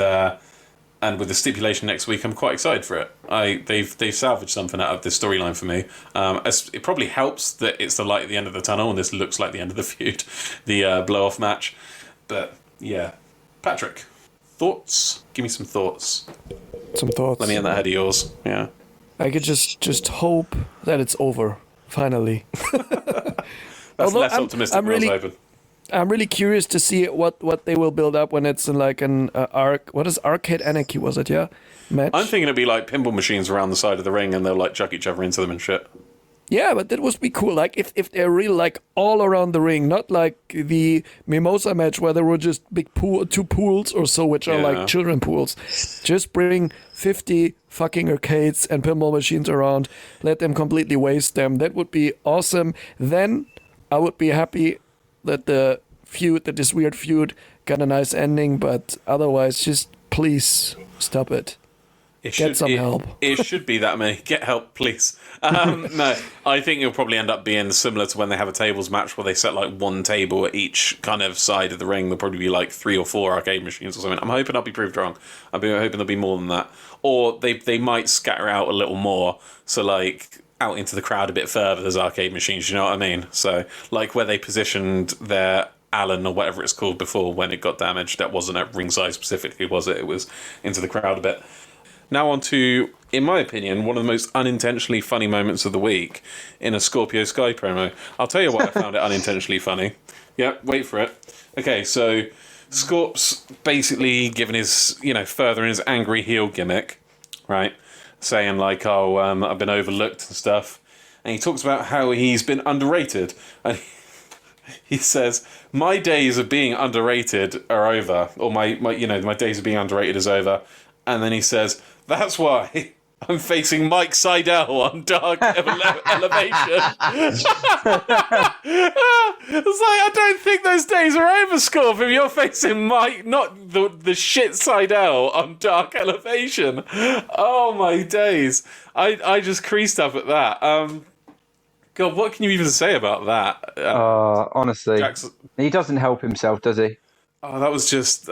with the stipulation next week, I'm quite excited for it. They've salvaged something out of this storyline for me. It probably helps that it's the light at the end of the tunnel, and this looks like the end of the feud, the blow-off match. But yeah, Patrick, thoughts? Give me some thoughts. Some thoughts. Let me in that head of yours. Yeah. I could just hope that it's over finally. That's less optimistic I'm than really, I was hoping. I'm really curious to see what they will build up when it's in like an what is Arcade Anarchy, was it, yeah? Match? I'm thinking it'd be like pinball machines around the side of the ring, and they'll like chuck each other into them and shit. Yeah, but that would be cool. Like if they're really like all around the ring, not like the Mimosa match where there were just two pools or so, which are like children pools. Just bring 50 fucking arcades and pinball machines around, let them completely waste them. That would be awesome. Then I would be happy that this weird feud got a nice ending, but otherwise just please stop it. Get some help. It should be that many. Get help, please. No, I think it'll probably end up being similar to when they have a tables match where they set like one table at each kind of side of the ring. There'll probably be like 3 or 4 arcade machines or something. I'm hoping I'll be proved wrong. I'm hoping there'll be more than that. Or they might scatter out a little more. So like out into the crowd a bit further, there's arcade machines, you know what I mean? So like where they positioned their Allen or whatever it's called before when it got damaged, that wasn't at ringside specifically, was it? It was into the crowd a bit. Now on to, in my opinion, one of the most unintentionally funny moments of the week in a Scorpio Sky promo. I'll tell you why I found it unintentionally funny. Yeah, wait for it. Okay, so Scorp's basically giving his, furthering his angry heel gimmick, right? Saying like, I've been overlooked and stuff. And he talks about how he's been underrated. And he says, my days of being underrated are over. Or my days of being underrated is over. And then he says, that's why I'm facing Mike Seidel on Dark Elevation. It's like, I don't think those days are over, Scorp, if you're facing Mike, not the shit Seidel on Dark Elevation. Oh, my days. I just creased up at that. God, what can you even say about that? Honestly, he doesn't help himself, does he? Oh, that was just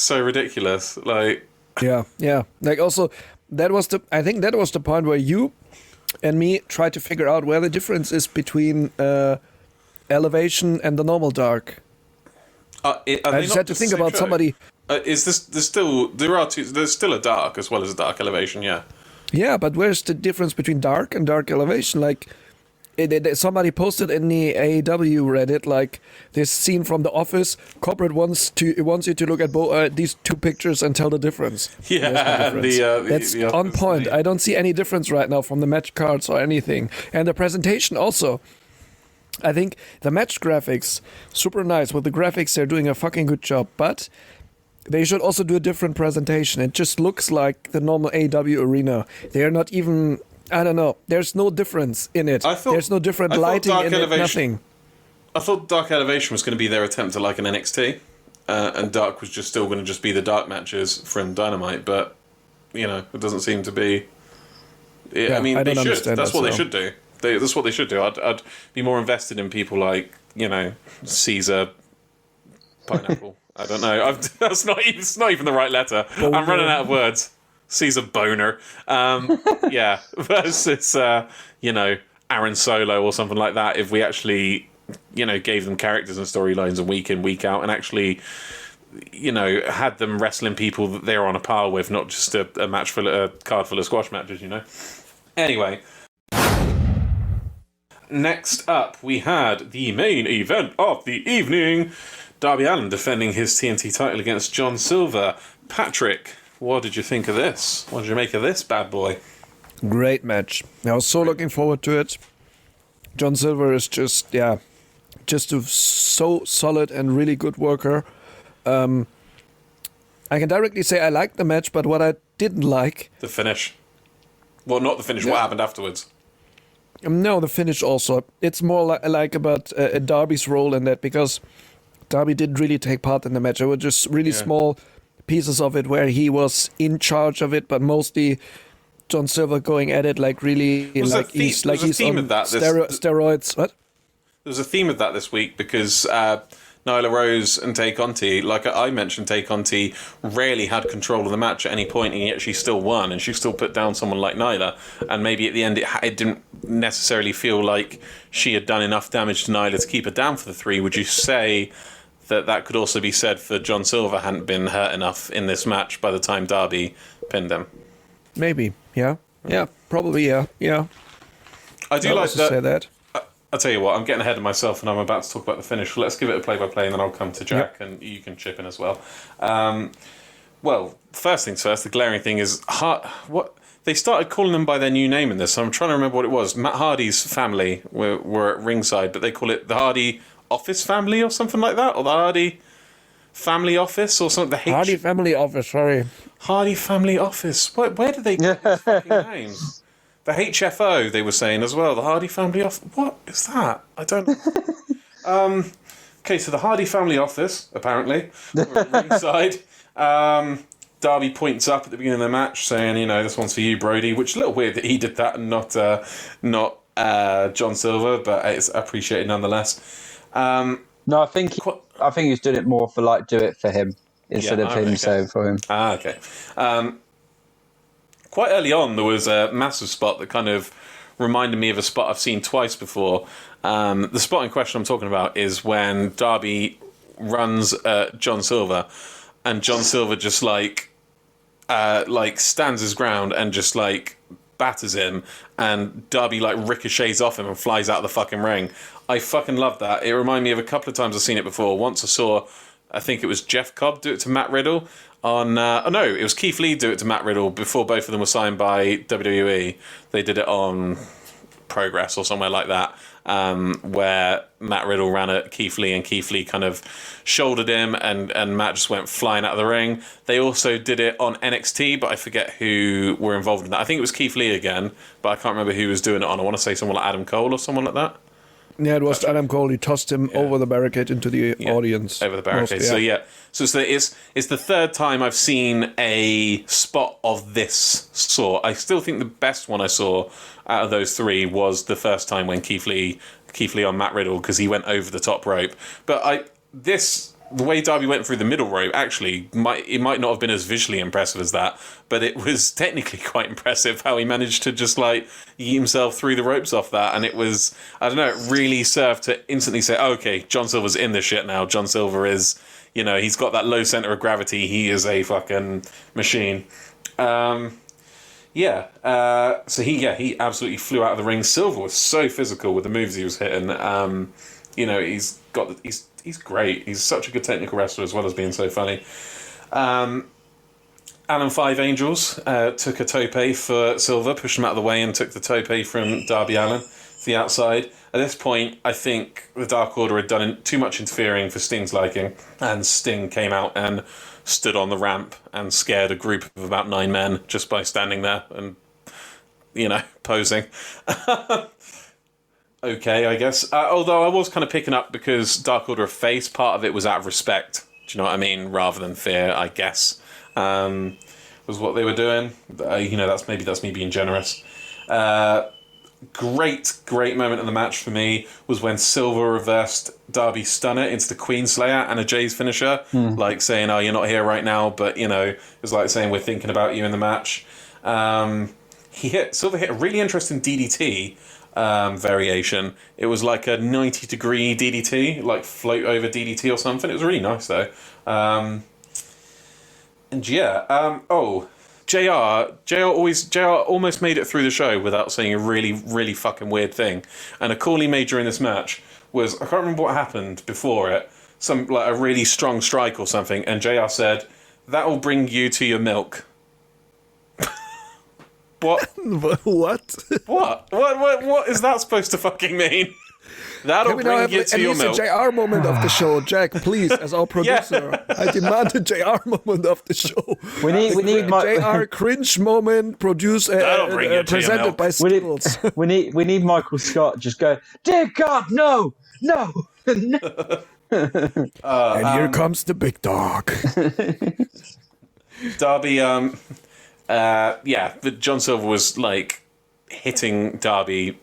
so ridiculous. Like... Yeah. Like also, I think that was the point where you and me tried to figure out where the difference is between Elevation and the normal Dark. I just had to think about somebody. Is this? There's still a Dark as well as a Dark Elevation, yeah. Yeah, but where's the difference between Dark and Dark Elevation? Like, somebody posted in the AEW Reddit, like, this scene from The Office. Corporate wants you to look at these two pictures and tell the difference. Yeah, that's on point. I don't see any difference right now from the match cards or anything. And the presentation also. I think the match graphics, super nice. With the graphics, they're doing a fucking good job. But they should also do a different presentation. It just looks like the normal AEW arena. They are not even... I don't know. There's no difference in it. There's no different lighting in it, nothing. I thought Dark Elevation was going to be their attempt at like an NXT, and Dark was just still going to just be the Dark matches from Dynamite, but, it doesn't seem to be... I mean, they should. That's what they should do. That's what they should do. I'd be more invested in people like, Caesar, Pineapple. I don't know. It's not even the right letter. I'm running out of words. Caesar Boner, versus Aaron Solo or something like that. If we actually, gave them characters and storylines and week in, week out, and actually, had them wrestling people that they're on a par with, not just a card full of squash matches. Anyway, next up we had the main event of the evening: Darby Allin defending his TNT title against John Silver. Patrick, what did you think of this? What did you make of this bad boy? Great match. I was so looking forward to it. John Silver is just a so solid and really good worker. I can directly say I liked the match, but what I didn't like... The finish. Well, not the finish, what happened afterwards? No, the finish also. It's more like about Darby's role in that, because Darby didn't really take part in the match. It was just really small... pieces of it where he was in charge of it, but mostly John Silver going at it like really Was like there he's was a theme on of that steroids. What? There's a theme of that this week because Nyla Rose and Tay Conti, like I mentioned, Tay Conti rarely had control of the match at any point, and yet she still won, and she still put down someone like Nyla. And maybe at the end, it didn't necessarily feel like she had done enough damage to Nyla to keep her down for the 3. Would you say that could also be said for John Silver hadn't been hurt enough in this match by the time Darby pinned him? Maybe, yeah, probably, yeah. I do like that. Say that. I'll tell you what, I'm getting ahead of myself and I'm about to talk about the finish. Let's give it a play-by-play and then I'll come to Jack and you can chip in as well. Well, first things first, the glaring thing is what they started calling them by their new name in this. So I'm trying to remember what it was. Matt Hardy's family were at ringside, but they call it the Hardy Office Family or something like that, or the Hardy Family Office or something. Hardy Family Office, sorry. Hardy Family Office. Where did they get these fucking names? The HFO, they were saying as well. The Hardy Family Office. What is that? I don't know. Okay, so the Hardy Family Office, apparently, were at ringside. Darby points up at the beginning of the match saying, this one's for you, Brody, which is a little weird that he did that and not John Silver, but it's appreciated nonetheless. No, I think he's doing it more for do it for him instead of him saying for him. Okay. Quite early on, there was a massive spot that kind of reminded me of a spot I've seen twice before. The spot in question I'm talking about is when Darby runs John Silver, and John Silver just stands his ground and just batters him, and Darby ricochets off him and flies out of the fucking ring. I fucking love that. It reminded me of a couple of times I've seen it before. Once I saw, I think it was Jeff Cobb do it to Matt Riddle. It was Keith Lee do it to Matt Riddle before both of them were signed by WWE. They did it on Progress or somewhere like that, where Matt Riddle ran at Keith Lee and Keith Lee kind of shouldered him and Matt just went flying out of the ring. They also did it on NXT, but I forget who were involved in that. I think it was Keith Lee again, but I can't remember who was doing it on. I want to say someone like Adam Cole or someone like that. Yeah, it was Adam Cole. He tossed him over the barricade into the audience. Over the barricade. So it's the third time I've seen a spot of this sort. I still think the best one I saw out of those 3 was the first time when Keith Lee on Matt Riddle, because he went over the top rope. But the way Darby went through the middle rope, actually, it might not have been as visually impressive as that, but it was technically quite impressive how he managed to just yeet himself through the ropes off that. And it was, I don't know, it really served to instantly say, okay, John Silver's in this shit now. John Silver is, he's got that low center of gravity. He is a fucking machine. So he absolutely flew out of the ring. Silver was so physical with the moves he was hitting. He's great. He's such a good technical wrestler as well as being so funny. Alan Five Angels took a tope for Silver, pushed him out of the way and took the tope from Darby Allin to the outside. At this point, I think the Dark Order had done too much interfering for Sting's liking, and Sting came out and stood on the ramp and scared a group of about 9 men just by standing there and, posing. Okay, I guess. Although I was kind of picking up because Dark Order of face, part of it was out of respect. Do you know what I mean? Rather than fear, I guess, was what they were doing. That's me being generous. Great moment in the match for me was when Silver reversed Darby's stunner into the Queenslayer and a Jay's finisher, saying, "Oh, you're not here right now," but it was like saying, "We're thinking about you in the match." Silver hit a really interesting DDT. Variation. It was like a 90-degree DDT, like float over DDT or something. It was really nice though. JR almost made it through the show without saying a really, really fucking weird thing. And a call he made during this match was, I can't remember what happened before it, a really strong strike or something, and JR said, "That will bring you to your milk." What? What is that supposed to fucking mean? That'll bring you to your milk. A JR moment of the show, Jack. Please, as our producer, I demand a JR moment of the show. We need JR cringe moment presented by Skittles. We need Michael Scott just go, "Dear God, no." And here comes the big dog. Darby but John Silver was like hitting Darby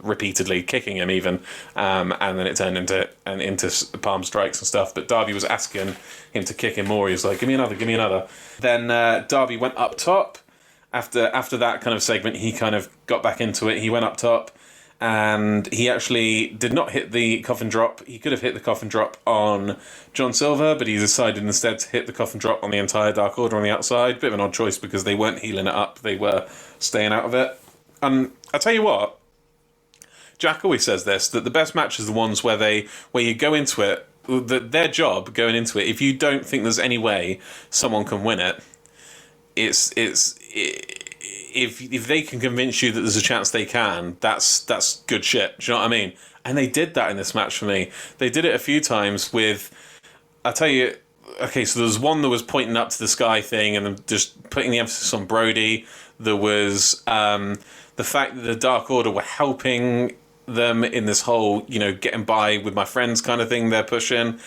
repeatedly, kicking him even, and then it turned into palm strikes and stuff. But Darby was asking him to kick him more. He was like, "Give me another, give me another." Then Darby went up top. After that kind of segment, he kind of got back into it. He went up top, and he actually did not hit the coffin drop. He could have hit the coffin drop on John Silver, but he decided instead to hit the coffin drop on the entire Dark Order on the outside. Bit of an odd choice because they weren't healing it up. They were staying out of it. And I tell you what, Jack always says this, that the best matches are the ones where you go into it, their job going into it, if you don't think there's any way someone can win it, if they can convince you that there's a chance they can, that's good shit. Do you know what I mean? And they did that in this match for me. They did it a few times with, I'll tell you, okay, so there was one that was pointing up to the sky thing and just putting the emphasis on Brody. There was the fact that the Dark Order were helping them in this whole, getting by with my friends kind of thing they're pushing.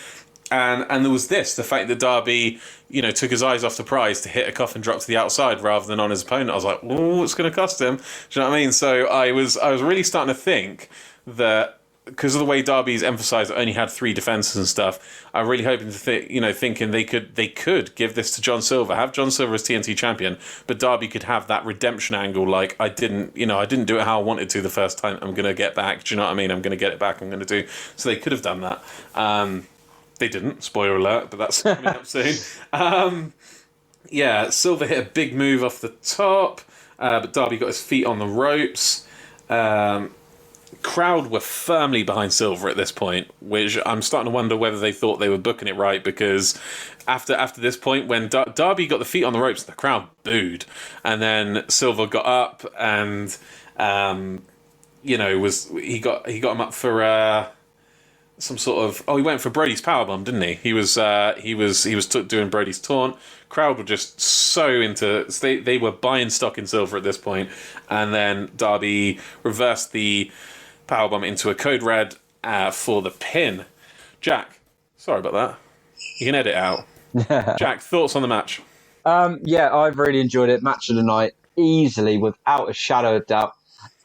And there was the fact that Darby, took his eyes off the prize to hit a coffin drop to the outside rather than on his opponent. I was like, oh, it's going to cost him. Do you know what I mean? So I was really starting to think that, because of the way Darby's emphasised only had 3 defences and stuff, I'm really hoping to thinking they could give this to John Silver, have John Silver as TNT champion, but Darby could have that redemption angle, like I didn't do it how I wanted to the first time. I'm gonna get back. Do you know what I mean? I'm gonna get it back. I'm gonna do. So they could have done that. They didn't. Spoiler alert. But that's coming up soon. Silver hit a big move off the top, but Darby got his feet on the ropes. Crowd were firmly behind Silver at this point, which I'm starting to wonder whether they thought they were booking it right, because after this point, when Darby got the feet on the ropes, the crowd booed, and then Silver got up and he got him up for some sort of, he went for Brody's powerbomb, didn't he? He was doing Brody's taunt. Crowd were just so into, they were buying stock in Silver at this point, and then Darby reversed the powerbomb into a code red for the pin. Jack, sorry about that. You can edit out. Jack, thoughts on the match? I've really enjoyed it. Match of the night, easily, without a shadow of doubt.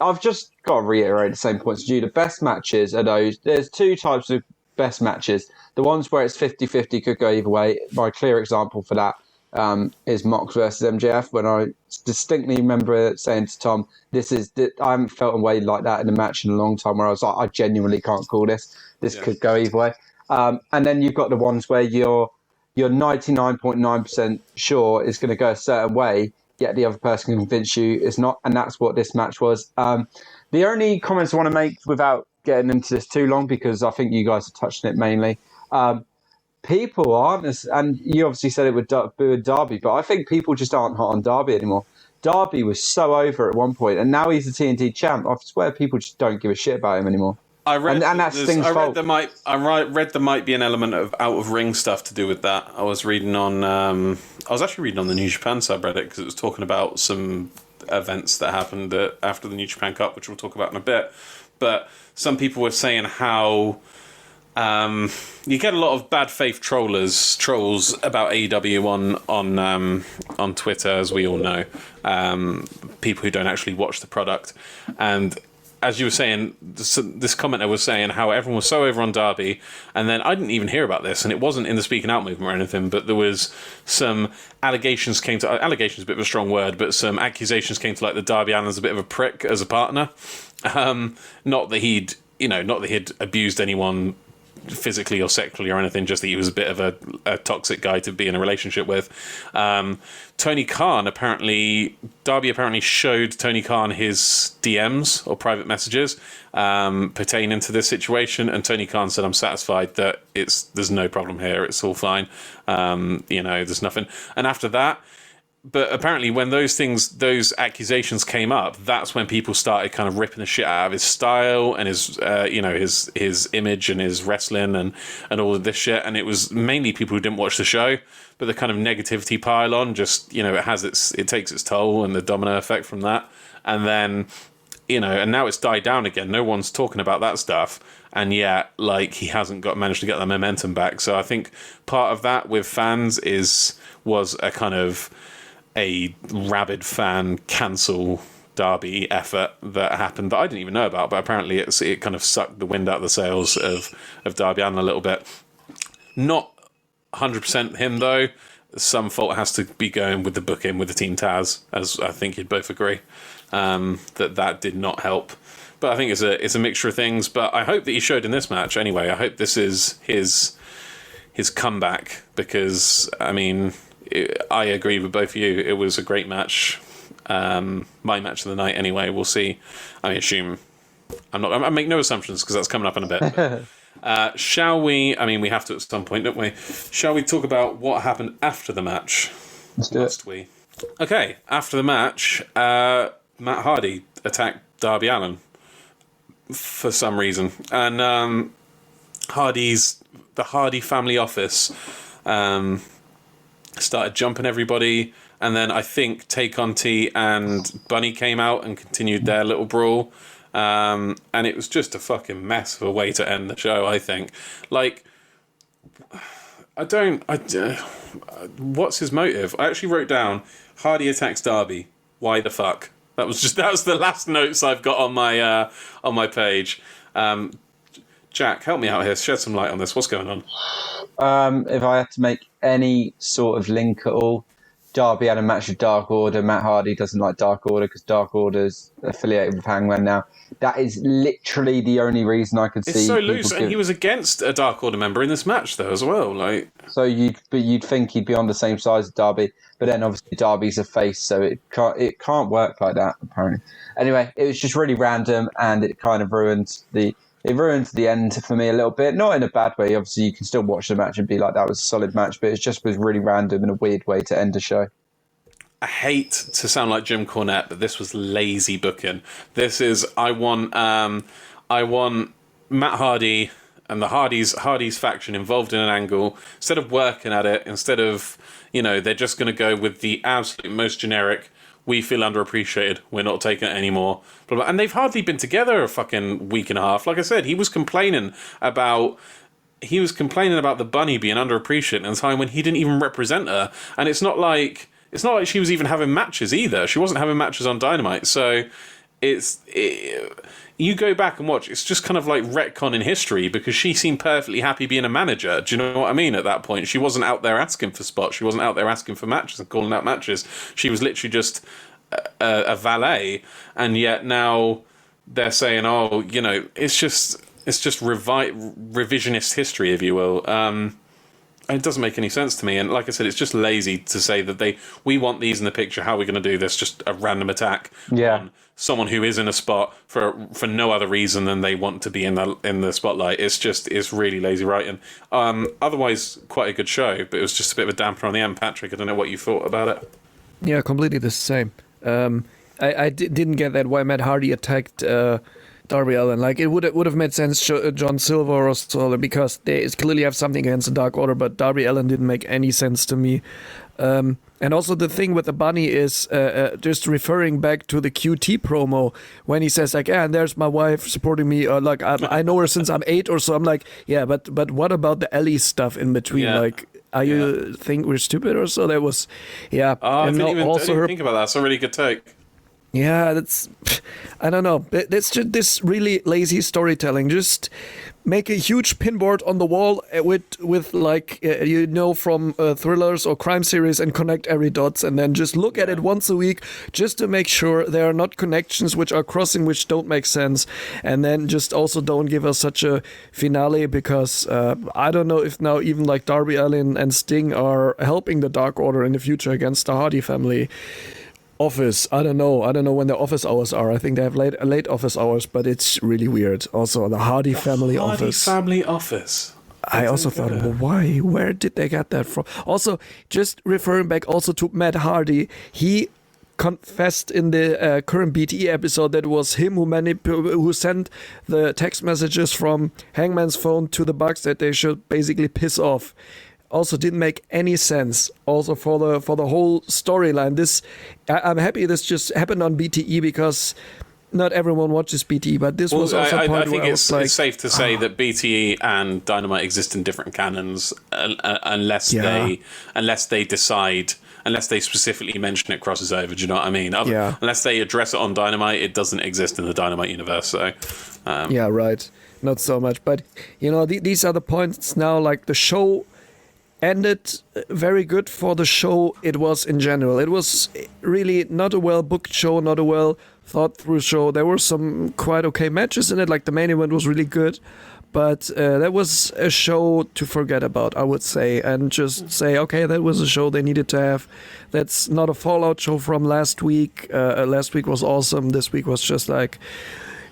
I've just got to reiterate the same points as you. The best matches are those. There's 2 types of best matches. The ones where it's 50-50, could go either way. My clear example for that is Mox versus MJF, when I distinctly remember saying to Tom, I haven't felt a way like that in a match in a long time, where I was like, I genuinely can't call this. This could go either way. And then you've got the ones where you're 99.9% sure it's going to go a certain way, yet the other person can convince you it's not, and that's what this match was. The only comments I want to make, without getting into this too long, because I think you guys are touching it mainly, people aren't, and you obviously said it with Darby, but I think people just aren't hot on Darby anymore. Darby was so over at one point, and now he's the TNT champ. I swear people just don't give a shit about him anymore. I read, and that's Sting's fault. There might be an element of out of ring stuff to do with that. I was reading on, I was actually reading on the New Japan subreddit, because it was talking about some events that happened after the New Japan Cup, which we'll talk about in a bit. But some people were saying how you get a lot of bad faith trolls about AEW on Twitter, as we all know. People who don't actually watch the product. And as you were saying, this commenter was saying how everyone was so over on Darby, and then I didn't even hear about this, and it wasn't in the Speaking Out movement or anything, but there was some allegations is a bit of a strong word, but some accusations came to, like, the Darby Allin's a bit of a prick as a partner. Not that he'd abused anyone physically or sexually or anything, just that he was a bit of a toxic guy to be in a relationship with. Tony Khan Darby apparently showed Tony Khan his DMs or private messages pertaining to this situation, and Tony Khan said, I'm satisfied that there's no problem here, it's all fine, there's nothing. And after that, but apparently when those accusations came up, that's when people started kind of ripping the shit out of his style and his his image and his wrestling and all of this shit. And it was mainly people who didn't watch the show, but the kind of negativity pile on just, it takes its toll, and the domino effect from that. And then, and now it's died down again. No one's talking about that stuff. And yet, like, he hasn't managed to get that momentum back. So I think part of that with fans was a kind of a rabid fan cancel Derby effort that happened that I didn't even know about, but apparently it kind of sucked the wind out of the sails of Darby Allin a little bit. Not 100% him though. Some fault has to be going with the booking with the Team Taz, as I think you'd both agree, that did not help. But I think it's a mixture of things. But I hope that he showed in this match anyway. I hope this is his comeback, because I mean, I agree with both of you. It was a great match. My match of the night anyway. We'll see. I assume I make no assumptions because that's coming up in a bit. Shall we? I mean, we have to at some point, don't we? Shall we talk about what happened after the match? Let's do Must we? Okay, after the match, Matt Hardy attacked Darby Allin for some reason, and the Hardy family office started jumping everybody, and then I think Tay Conti and Bunny came out and continued their little brawl. And it was just a fucking mess of a way to end the show, I think. Like, what's his motive? I actually wrote down, Hardy attacks Darby. Why the fuck? That was the last notes I've got on my page. Jack, help me out here. Shed some light on this. What's going on? If I had to make any sort of link at all, Darby had a match with Dark Order. Matt Hardy doesn't like Dark Order because Dark Order's affiliated with Hangman now. That is literally the only reason I could see. It's so loose, and he was against a Dark Order member in this match, though, as well. Like, so you'd think he'd be on the same side as Darby, but then obviously Darby's a face, so it can't work like that apparently. Anyway, it was just really random, and it kind of ruined the end for me a little bit. Not in a bad way. Obviously, you can still watch the match and be like, that was a solid match, but it just was really random and a weird way to end the show. I hate to sound like Jim Cornette, but this was lazy booking. This is, I want Matt Hardy and the Hardy's faction involved in an angle. Instead of working at it, instead of, they're just going to go with the absolute most generic, we feel underappreciated, we're not taking it anymore. Blah, blah. And they've hardly been together a fucking week and a half. Like I said, he was complaining about the Bunny being underappreciated in a time when he didn't even represent her. And it's not like she was even having matches either. She wasn't having matches on Dynamite. So you go back and watch, it's just kind of like retcon in history, because she seemed perfectly happy being a manager. Do you know what I mean? At that point, she wasn't out there asking for spots. She wasn't out there asking for matches and calling out matches. She was literally just a valet. And yet now they're saying, it's just revisionist history, if you will. And it doesn't make any sense to me. And like I said, it's just lazy to say that we want these in the picture. How are we going to do this? Just a random attack on someone who is in a spot for no other reason than they want to be in the spotlight. It's really lazy writing. Otherwise, quite a good show, but it was just a bit of a damper on the end. Patrick, I don't know what you thought about it. Yeah, completely the same. I didn't get that why Matt Hardy attacked Darby Allin. Like, it would have made sense, John Silver or so, because they clearly have something against the Dark Order, but Darby Allin didn't make any sense to me. And also the thing with the Bunny is just referring back to the QT promo when he says like, and there's my wife supporting me, or like I know her since I'm 8 or so. I'm like, yeah, but what about the Ellie stuff in between? Yeah. Like, you think we're stupid or so? That was, yeah. Oh, and I didn't even think about that. That's a really good take. Yeah, I don't know. That's just this really lazy storytelling. Just make a huge pinboard on the wall with like, from thrillers or crime series, and connect every dots, and then just look at it once a week just to make sure there are not connections which are crossing, which don't make sense. And then just also don't give us such a finale, because I don't know if now even like Darby Allin and Sting are helping the Dark Order in the future against the Hardy family office. I don't know when their office hours are. I think they have late office hours, but it's really weird. Also, the Hardy family office. I also thought, well, why? Where did they get that from? Also, just referring back also to Matt Hardy, he confessed in the current BTE episode that it was him who sent the text messages from Hangman's phone to the Bucks that they should basically piss off. Also didn't make any sense. Also for the whole storyline, I'm happy this just happened on BTE, because not everyone watches BTE, but this was also a point where it's safe to say that BTE and Dynamite exist in different canons, unless they decide unless they specifically mention it crosses over. Do you know what I mean? Yeah. Unless they address it on Dynamite, it doesn't exist in the Dynamite universe. So, Yeah, right. Not so much. But, these are the points now, like the show ended very good for the show it was in general. It was really not a well-booked show, not a well-thought-through show. There were some quite okay matches in it, like the main event was really good. But that was a show to forget about, I would say, and just say, okay, that was a show they needed to have. That's not a fallout show from last week. Last week was awesome. This week was just like,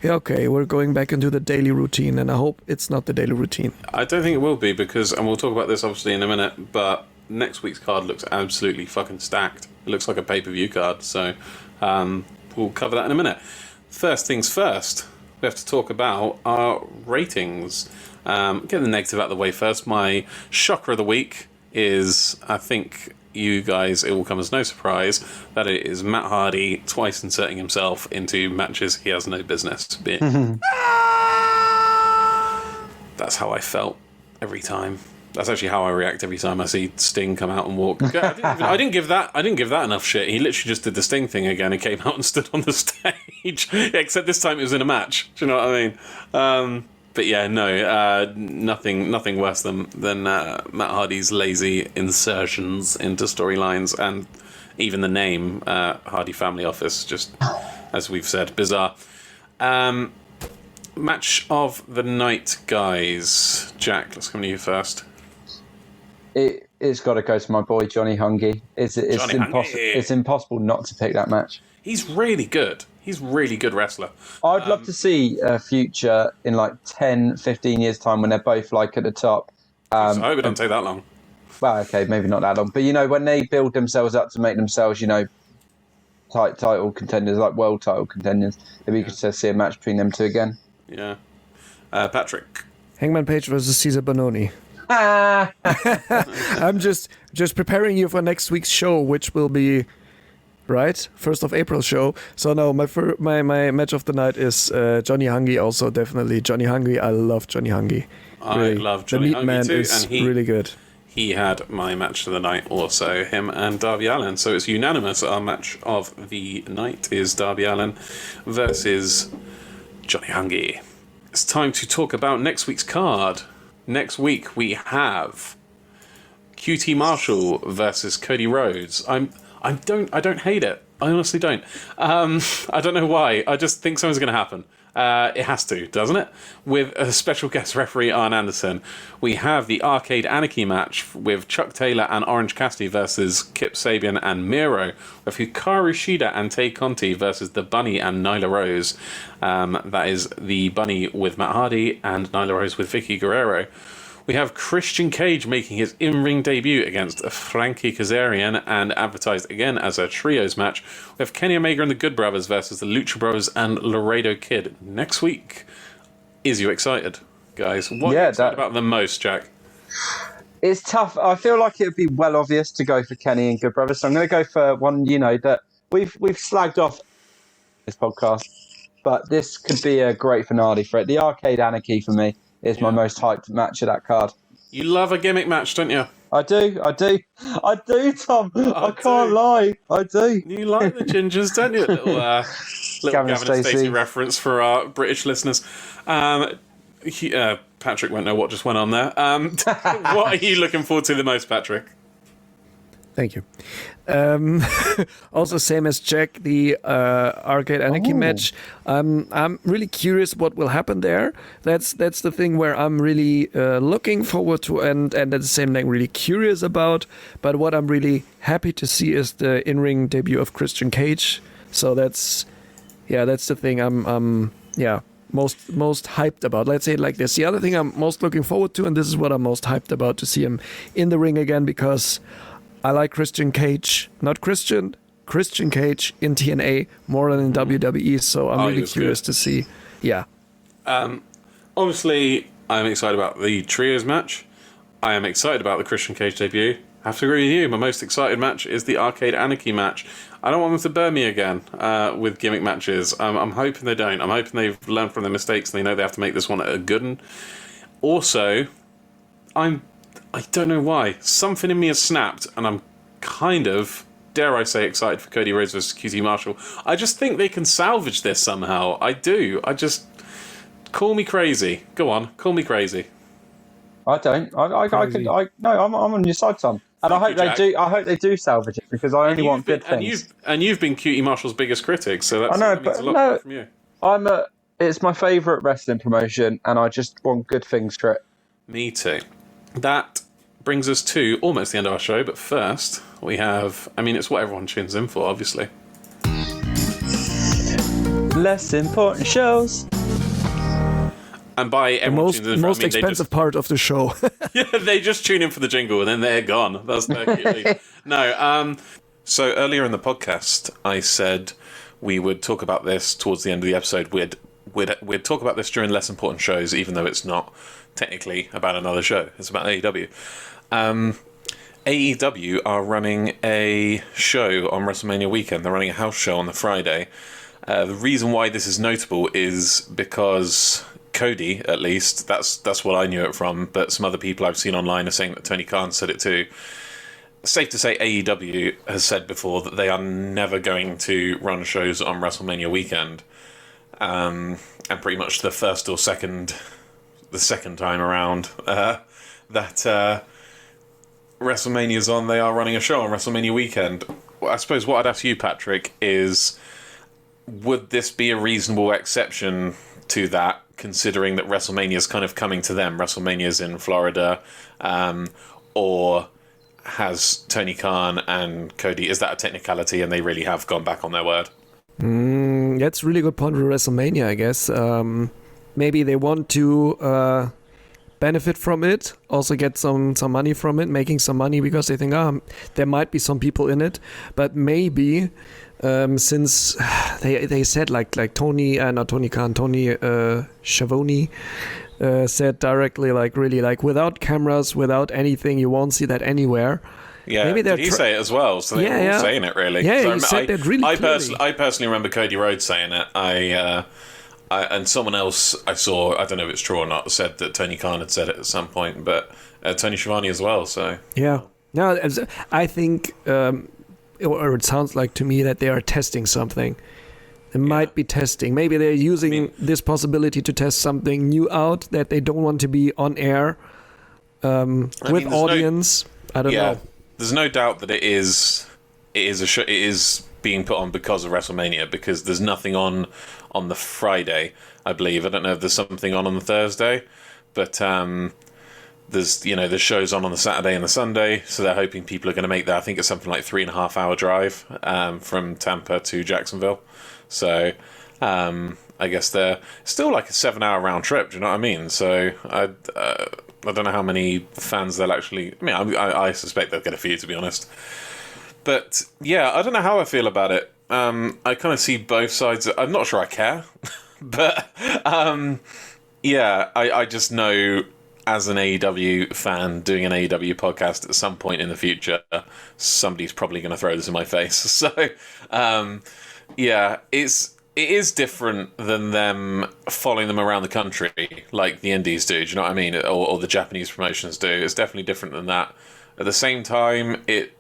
yeah, okay, we're going back into the daily routine, and I hope it's not the daily routine. I don't think it will be because, and we'll talk about this obviously in a minute, but next week's card looks absolutely fucking stacked. It looks like a pay-per-view card, so we'll cover that in a minute. First things first, we have to talk about our ratings. Get the negative out of the way first. My shocker of the week is, I think you guys, it will come as no surprise that it is Matt Hardy twice inserting himself into matches he has no business being. That's how I felt every time. That's actually how I react every time I see Sting come out and walk. I didn't give that enough shit. He literally just did the Sting thing again and came out and stood on the stage. Except this time it was in a match. Do you know what I mean? But yeah, no, nothing worse than Matt Hardy's lazy insertions into storylines, and even the name Hardy Family Office, just as we've said, bizarre. Match of the night, guys. Jack, let's come to you first. It's got to go to my boy Johnny Hungy. It's impossible not to pick that match. He's really good. He's a really good wrestler. I'd love to see a future in like 10, 15 years' time when they're both like at the top. I hope it don't take that long. Well, okay, maybe not that long. But, when they build themselves up to make themselves, title contenders, like world title contenders, if we could see a match between them two again. Yeah. Patrick. Hangman Page versus Cesar Bononi. I'm just preparing you for next week's show, which will be... right? 1st of April show. So no, my match of the night is Johnny Hungy. Also, definitely Johnny Hungy. I love Johnny Hungy. Really. I love Johnny Hungy. The Meat Man is really good. He had my match of the night also, him and Darby Allin. So it's unanimous. Our match of the night is Darby Allin versus Johnny Hungy. It's time to talk about next week's card. Next week we have QT Marshall versus Cody Rhodes. I don't hate it. I honestly don't. I don't know why. I just think something's going to happen. It has to, doesn't it? With a special guest referee, Arn Anderson. We have the Arcade Anarchy match with Chuck Taylor and Orange Cassidy versus Kip Sabian and Miro. With Hikaru Shida and Tay Conti versus the Bunny and Nyla Rose. That is the Bunny with Matt Hardy and Nyla Rose with Vicky Guerrero. We have Christian Cage making his in-ring debut against Frankie Kazarian and advertised again as a trios match. We have Kenny Omega and the Good Brothers versus the Lucha Brothers and Laredo Kid next week. Is you excited, guys? What are you excited about the most, Jack? It's tough. I feel like it would be well obvious to go for Kenny and Good Brothers. So I'm going to go for one, that we've slagged off this podcast, but this could be a great finale for it. The Arcade Anarchy for me is my most hyped match of that card. You love a gimmick match, don't you? I do, Tom. I can't lie. I do. You like the gingers, don't you? Little Gavin and Stacey reference for our British listeners. Patrick won't know what just went on there. What are you looking forward to the most, Patrick? Thank you. Also, same as Jack, the Arcade Anarchy match. I'm really curious what will happen there. That's the thing where I'm really looking forward to and at the same time really curious about. But what I'm really happy to see is the in-ring debut of Christian Cage. So that's the thing I'm most hyped about. Let's say it like this. The other thing I'm most looking forward to, and this is what I'm most hyped about, to see him in the ring again, because I like Christian Cage, Christian Cage in TNA more than in WWE, so I'm really curious to see. Yeah. Obviously, I'm excited about the trios match. I am excited about the Christian Cage debut. I have to agree with you. My most excited match is the Arcade Anarchy match. I don't want them to burn me again with gimmick matches. I'm hoping they don't. I'm hoping they've learned from their mistakes and they know they have to make this one a good one. Also, I don't know why. Something in me has snapped, and I'm kind of, dare I say, excited for Cody Rhodes versus QT Marshall. I just think they can salvage this somehow. I do. Call me crazy. Go on, call me crazy. I don't. I'm on your side, Tom. And I hope they do. I hope they do salvage it, because I only want good things. And you've been QT Marshall's biggest critic, so that means a lot more from you. It's my favourite wrestling promotion, and I just want good things for it. Me too. That brings us to almost the end of our show, but first we have... I mean, it's what everyone tunes in for, obviously. Less important shows. And by everyone tunes in for, most expensive part of the show. Yeah, they just tune in for the jingle and then they're gone. That's their cute lead. No, so earlier in the podcast, I said we would talk about this towards the end of the episode. We'd talk about this during less important shows, even though it's not technically about another show. It's about AEW. AEW are running a show on WrestleMania weekend. They're running a house show on the Friday. The reason why this is notable is because Cody, at least, that's what I knew it from, but some other people I've seen online are saying that Tony Khan said it too. Safe to say AEW has said before that they are never going to run shows on WrestleMania weekend. And pretty much the second time around that WrestleMania's on, they are running a show on WrestleMania weekend. Well, I suppose what I'd ask you, Patrick, is would this be a reasonable exception to that, considering that WrestleMania's kind of coming to them? WrestleMania's in Florida, or has Tony Khan and Cody, is that a technicality and they really have gone back on their word? That's a really good point with WrestleMania, I guess. Maybe they want to benefit from it, also get some money from it, making some money, because they think, there might be some people in it. But maybe, since they said like Tony Schiavone said directly, like really, like without cameras, without anything, you won't see that anywhere. Yeah, maybe did he say it as well? So they're all saying it, really. Yeah, he said that really clearly. I personally remember Cody Rhodes saying it. And someone else I saw, I don't know if it's true or not, said that Tony Khan had said it at some point, but Tony Schiavone as well, so... Yeah. No, I think, or it sounds like to me that they are testing something. They might be testing. Maybe they're using this possibility to test something new out that they don't want to be on air with audience. I don't know. There's no doubt that it is a show. It is being put on because of WrestleMania, because there's nothing on the Friday, I believe. I don't know if there's something on the Thursday, but there's the show's on the Saturday and the Sunday, so they're hoping people are going to make that. I think it's something like 3.5 hour drive from Tampa to Jacksonville. So I guess they're still like a 7 hour round trip. Do you know what I mean? So I don't know how many fans they'll actually... I mean, I suspect they'll get a few, to be honest. But, yeah, I don't know how I feel about it. I kind of see both sides. I'm not sure I care. But, I just know, as an AEW fan doing an AEW podcast, at some point in the future, somebody's probably going to throw this in my face. So, it is different than them following them around the country like the indies do you know what I mean? Or the Japanese promotions do. It's definitely different than that. At the same time, it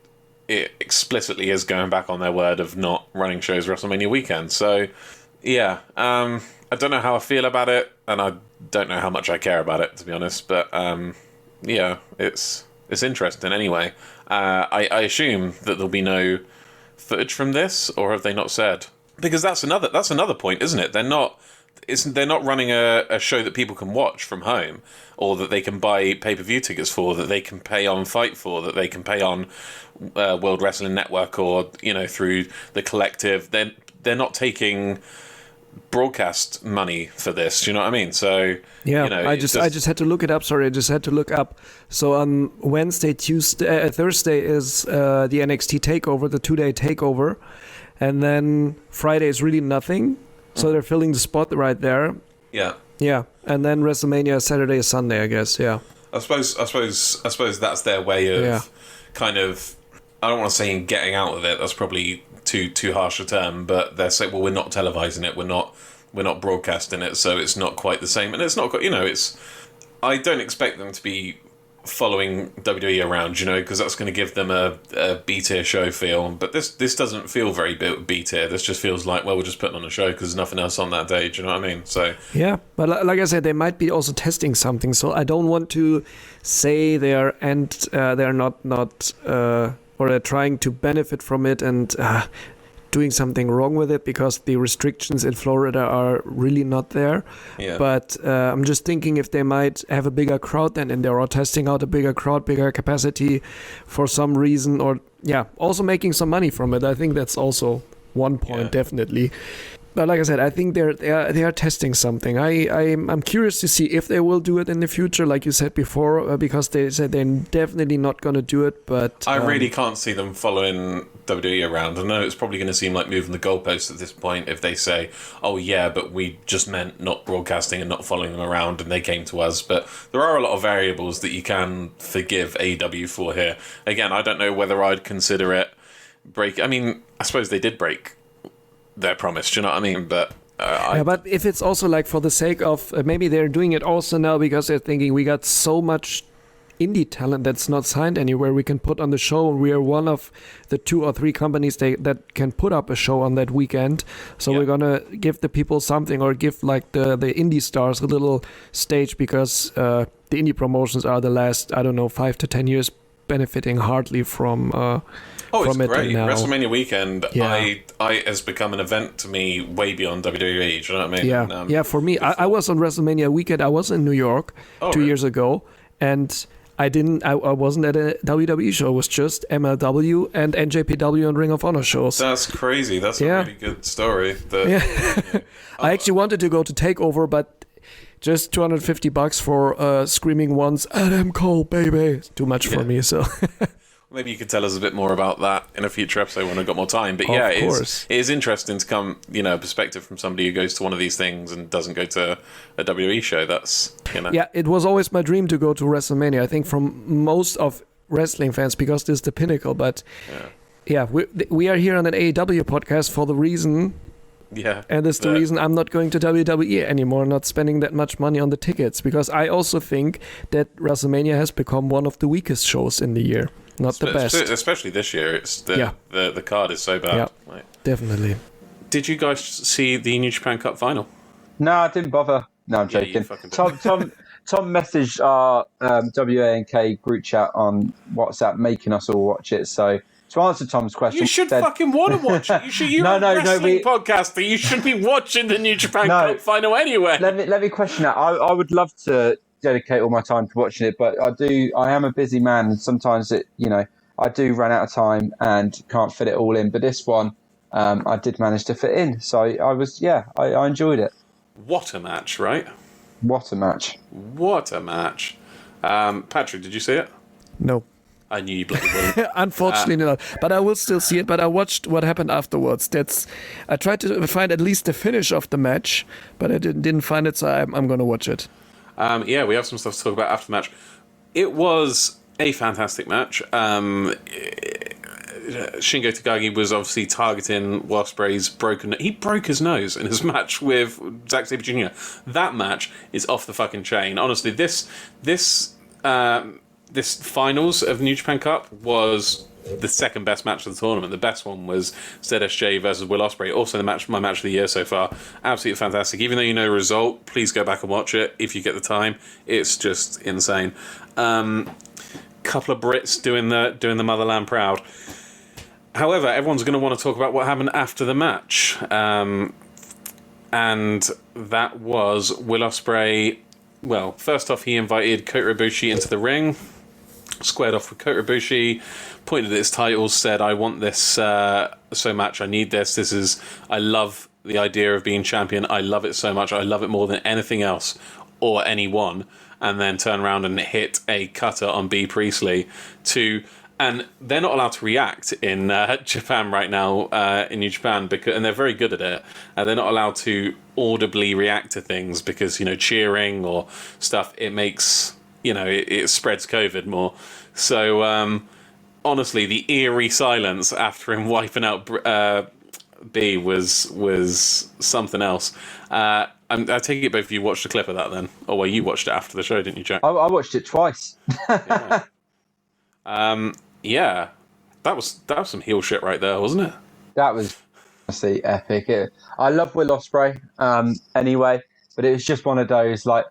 explicitly is going back on their word of not running shows WrestleMania weekend. So, I don't know how I feel about it, and I don't know how much I care about it, to be honest. But, it's interesting anyway. I assume that there'll be no footage from this, or have they not said? Because that's another point, isn't it? They're not running a show that people can watch from home, or that they can buy pay-per-view tickets for, that they can pay on Fight for, that they can pay on World Wrestling Network, or through the Collective. They're not taking broadcast money for this. Do you know what I mean? So I just had to look it up. Sorry, I just had to look up. So on Wednesday, Thursday is the NXT takeover, the 2-day takeover. And then Friday is really nothing, so they're filling the spot right there. Yeah. Yeah, and then WrestleMania Saturday, Sunday, I guess. Yeah. I suppose that's their way of kind of. I don't want to say getting out of it. That's probably too harsh a term, but they're saying, well, we're not televising it. We're not broadcasting it, so it's not quite the same. And it's not. It's. I don't expect them to be following WWE around, because that's going to give them a B-tier show feel. But this doesn't feel very B-tier. This just feels like, well, we're just putting on a show because there's nothing else on that day. Do you know what I mean? So yeah, but like I said, they might be also testing something. So I don't want to say they're not or they're trying to benefit from it and doing something wrong with it, because the restrictions in Florida are really not there. Yeah. But I'm just thinking if they might have a bigger crowd then in there, or testing out a bigger crowd, bigger capacity for some reason, or also making some money from it. I think that's also one point, definitely. But like I said, I think they are testing something. I'm curious to see if they will do it in the future, like you said before, because they said they're definitely not going to do it. But I really can't see them following WWE around. I know it's probably going to seem like moving the goalposts at this point if they say, "Oh yeah, but we just meant not broadcasting and not following them around, and they came to us." But there are a lot of variables that you can forgive AEW for here. Again, I don't know whether I'd consider it break. I mean, I suppose they did break their promise, do you know what I mean? But but if it's also like for the sake of maybe they're doing it also now because they're thinking we got so much indie talent that's not signed anywhere we can put on the show, and we are one of the 2 or 3 companies that can put up a show on that weekend, so we're gonna give the people something, or give like the indie stars a little stage, because the indie promotions are the last 5 to 10 years benefiting hardly from it's from it great. now. WrestleMania weekend I has become an event to me way beyond WWE, do you know what I mean? For me, I was on WrestleMania weekend. I was in New York 2 years ago, and I wasn't at a WWE show. It was just MLW and NJPW and Ring of Honor shows. That's crazy. That's a really good story. I actually wanted to go to TakeOver, but just $250 for screaming once, Adam Cole, baby. It's too much for me, so... Maybe you could tell us a bit more about that in a future episode when I've got more time. But of course. It is interesting to come, a perspective from somebody who goes to one of these things and doesn't go to a WWE show. That's, Yeah, it was always my dream to go to WrestleMania. I think from most of wrestling fans, because this is the pinnacle. But we are here on an AEW podcast for the reason. Yeah. And it's the reason I'm not going to WWE anymore, not spending that much money on the tickets. Because I also think that WrestleMania has become one of the weakest shows in the year. Not the best. Especially this year. It's the card is so bad. Yeah, like, definitely. Did you guys see the New Japan Cup final? No, I didn't bother. No, I'm joking. Tom messaged our WANK group chat on WhatsApp, making us all watch it. So to answer Tom's question, you should fucking want to watch it. You're a wrestling podcaster. You should be watching the New Japan Cup final anyway. Let me question that. I would love to dedicate all my time to watching it, but I am a busy man, and sometimes I do run out of time and can't fit it all in. But this one, I did manage to fit in, so I enjoyed it. What a match, right? What a match! Patrick, did you see it? No. I knew you bloody wouldn't. Unfortunately not. But I will still see it. But I watched what happened afterwards. I tried to find at least the finish of the match, but I didn't find it, so I'm going to watch it. We have some stuff to talk about after the match. It was a fantastic match. Shingo Takagi was obviously targeting Will Ospreay's he broke his nose in his match with Zack Sabre Jr. That match is off the fucking chain. Honestly, this finals of the New Japan Cup was the second best match of the tournament. The best one was ZSJ versus Will Ospreay. Also, my match of the year so far. Absolutely fantastic. Even though you know the result, please go back and watch it if you get the time. It's just insane. Couple of Brits doing the motherland proud. However, everyone's going to want to talk about what happened after the match, and that was Will Ospreay. Well, first off, he invited Kota Ibushi into the ring. Squared off with Kota Ibushi, pointed at his titles, said, "I want this so much. I need this. I love the idea of being champion. I love it so much. I love it more than anything else or anyone." And then turn around and hit a cutter on B Priestley and they're not allowed to react in Japan right now, in New Japan, and they're very good at it. They're not allowed to audibly react to things because, cheering or stuff, it makes, it spreads COVID more. So, honestly, the eerie silence after him wiping out B was something else. I take it both of you watched a clip of that then, or well, you watched it after the show, didn't you, Jack? I watched it twice. Yeah, that was some heel shit right there, wasn't it? That was honestly epic. I love Will Ospreay anyway, but it was just one of those like,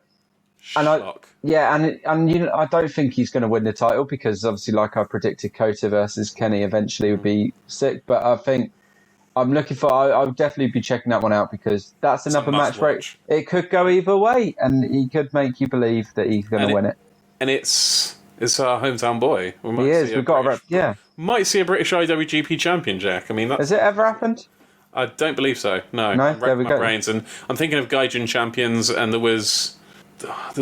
Shock. and you know, I don't think he's going to win the title because obviously, like I predicted, Kota versus Kenny eventually would be sick. But I think I'm looking for. I'll definitely be checking that one out because that's another match where it could go either way, and he could make you believe that he's going to win it. And it's our hometown boy. He is. We've got might see a British IWGP champion, Jack. I mean, has it ever happened? I don't believe so. No. No. I'm There we racking my go. brains, and I'm thinking of Gaijin champions, and there's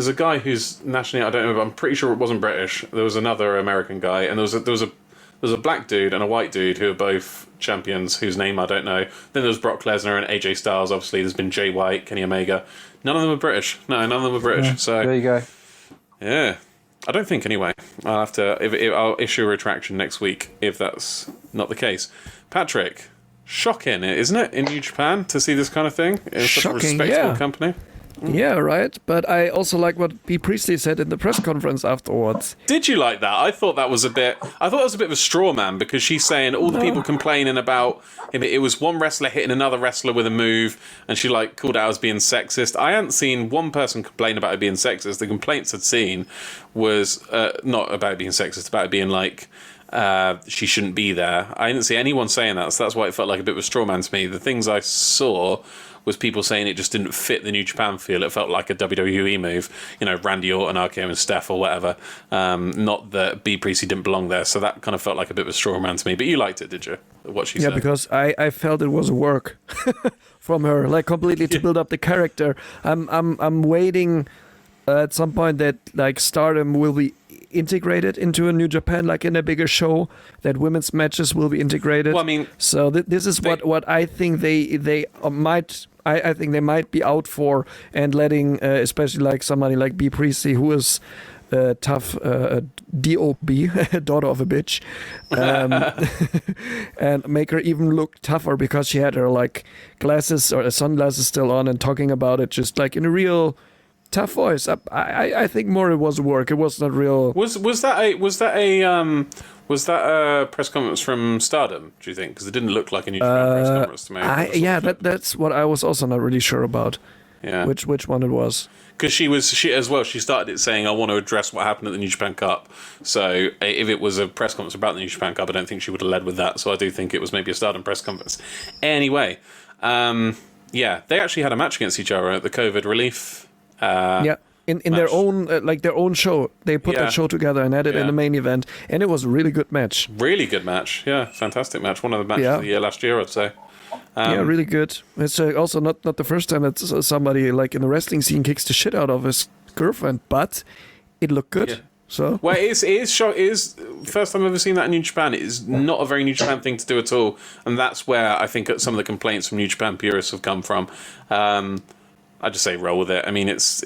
a guy who's nationally, I don't know, but I'm pretty sure it wasn't British. There was another American guy, and there was a black dude and a white dude who are both champions whose name I don't know. Then there was Brock Lesnar and AJ Styles. Obviously, there's been Jay White, Kenny Omega. None of them are British. No, none of them are British. Yeah, so there you go. Yeah, I don't think anyway. I'll have to. I'll issue a retraction next week if that's not the case. Patrick, shocking, isn't it, in New Japan to see this kind of thing in such a respectable company? Yeah, right. But I also like what B. Priestley said in the press conference afterwards. Did you like that? I thought that was a bit. I thought it was a bit of a straw man because she's saying all the people complaining about him. It was one wrestler hitting another wrestler with a move, and she like called out as being sexist. I hadn't seen one person complain about it being sexist. The complaints I'd seen was not about it being sexist, about it being like she shouldn't be there. I didn't see anyone saying that, so that's why it felt like a bit of a straw man to me. The things I saw was people saying it just didn't fit the New Japan feel. It felt like a WWE move, you know, Randy Orton, RKO and Steph or whatever. Not that B. Priestley didn't belong there, so that kind of felt like a bit of a straw man to me. But you liked it, did you? What she said? Yeah, because I felt it was work from her, like completely to build up the character. I'm waiting at some point that like Stardom will be integrated into a New Japan, like in a bigger show, that women's matches will be integrated. Well, I mean, so this is what I think they might. I think they might be out for, and letting especially like somebody like B. Priestley, who is tough, D.O.B., daughter of a bitch, and make her even look tougher because she had her like glasses or sunglasses still on and talking about it just like in a real tough voice. I think more it was work. It was not real. Was that a press conference from Stardom? Do you think? Because it didn't look like a New Japan press conference to me. That's what I was also not really sure about. Yeah. Which one it was? Because she as well. She started it saying, "I want to address what happened at the New Japan Cup." So if it was a press conference about the New Japan Cup, I don't think she would have led with that. So I do think it was maybe a Stardom press conference. Anyway, yeah, they actually had a match against each other at the COVID relief. In their own their own show, they put that show together and had it in the main event, and it was a really good match. Really good match, yeah, fantastic match. One of the matches of the year last year, I'd say. Really good. It's also not the first time that somebody like in the wrestling scene kicks the shit out of his girlfriend, but it looked good. Yeah. So well, it is first time I've ever seen that in New Japan. It is not a very New Japan thing to do at all, and that's where I think some of the complaints from New Japan purists have come from. I just say roll with it. I mean, it's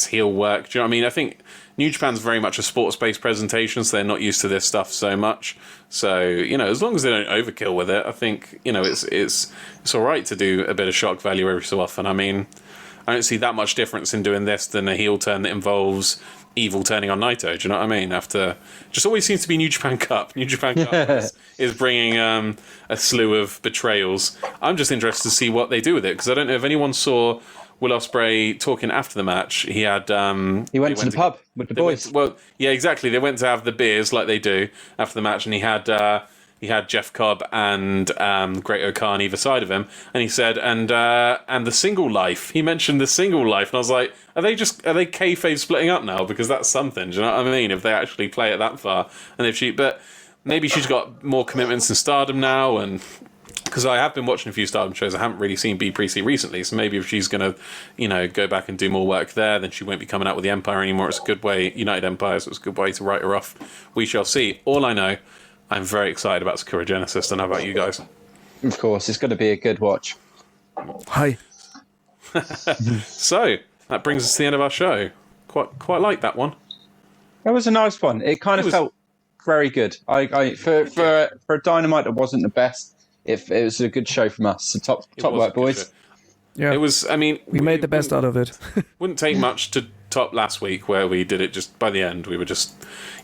heel work. Do you know what I mean? I think New Japan's very much a sports-based presentation, so they're not used to this stuff so much. So, you know, as long as they don't overkill with it, I think, you know, it's all right to do a bit of shock value every so often. I mean, I don't see that much difference in doing this than a heel turn that involves Evil turning on Naito. Do you know what I mean? After just always seems to be New Japan Cup. New Japan Cup is bringing a slew of betrayals. I'm just interested to see what they do with it because I don't know if anyone saw Will Ospreay talking after the match. He had he went to the pub with the boys. Yeah, exactly. They went to have the beers like they do after the match, and he had Jeff Cobb and Great O'Khan on either side of him, and he said, and the single life. He mentioned the single life, and I was like, are they kayfabe splitting up now? Because that's something. Do you know what I mean? If they actually play it that far, and but maybe she's got more commitments in Stardom now, and. Because I have been watching a few Stardom shows, I haven't really seen B. Priestley recently, so maybe if she's going to, you know, go back and do more work there, then she won't be coming out with the Empire anymore. It's a good way, United Empire, so it's a good way to write her off. We shall see. All I know, I'm very excited about Sakura Genesis, and how about you guys? Of course, it's going to be a good watch. Hi. So, that brings us to the end of our show. Quite like that one. That was a nice one. It kind of felt very good. For a Dynamite that wasn't the best, it was a good show from us. So top work, boys. Yeah. It was. I mean, we made the best out of it. Wouldn't take much to top last week, where we did it just by the end. We were just.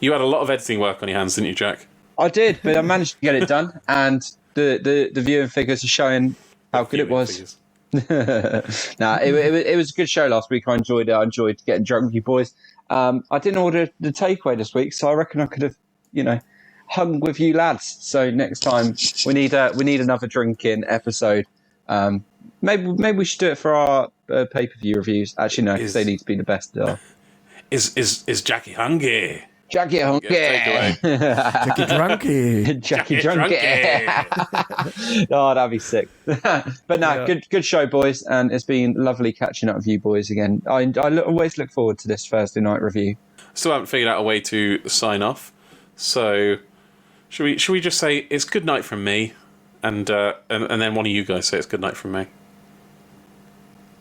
You had a lot of editing work on your hands, didn't you, Jack? I did, but I managed to get it done, and the viewing figures are showing how good it was. It was a good show last week. I enjoyed it. I enjoyed getting drunk with you boys. I didn't order the takeaway this week, so I reckon I could have, hung with you lads. So next time we need another drinking episode. Maybe we should do it for our pay-per-view reviews. Actually, no, because they need to be the best. Is Jackie hungry? Jackie Hunky. Jackie Drunky. Jackie Drunky. Oh, that'd be sick. But no, good show, boys. And it's been lovely catching up with you boys again. I always look forward to this Thursday night review. Still haven't figured out a way to sign off. So should we just say it's good night from me, and then one of you guys say it's good night from me.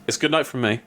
It's good night from me.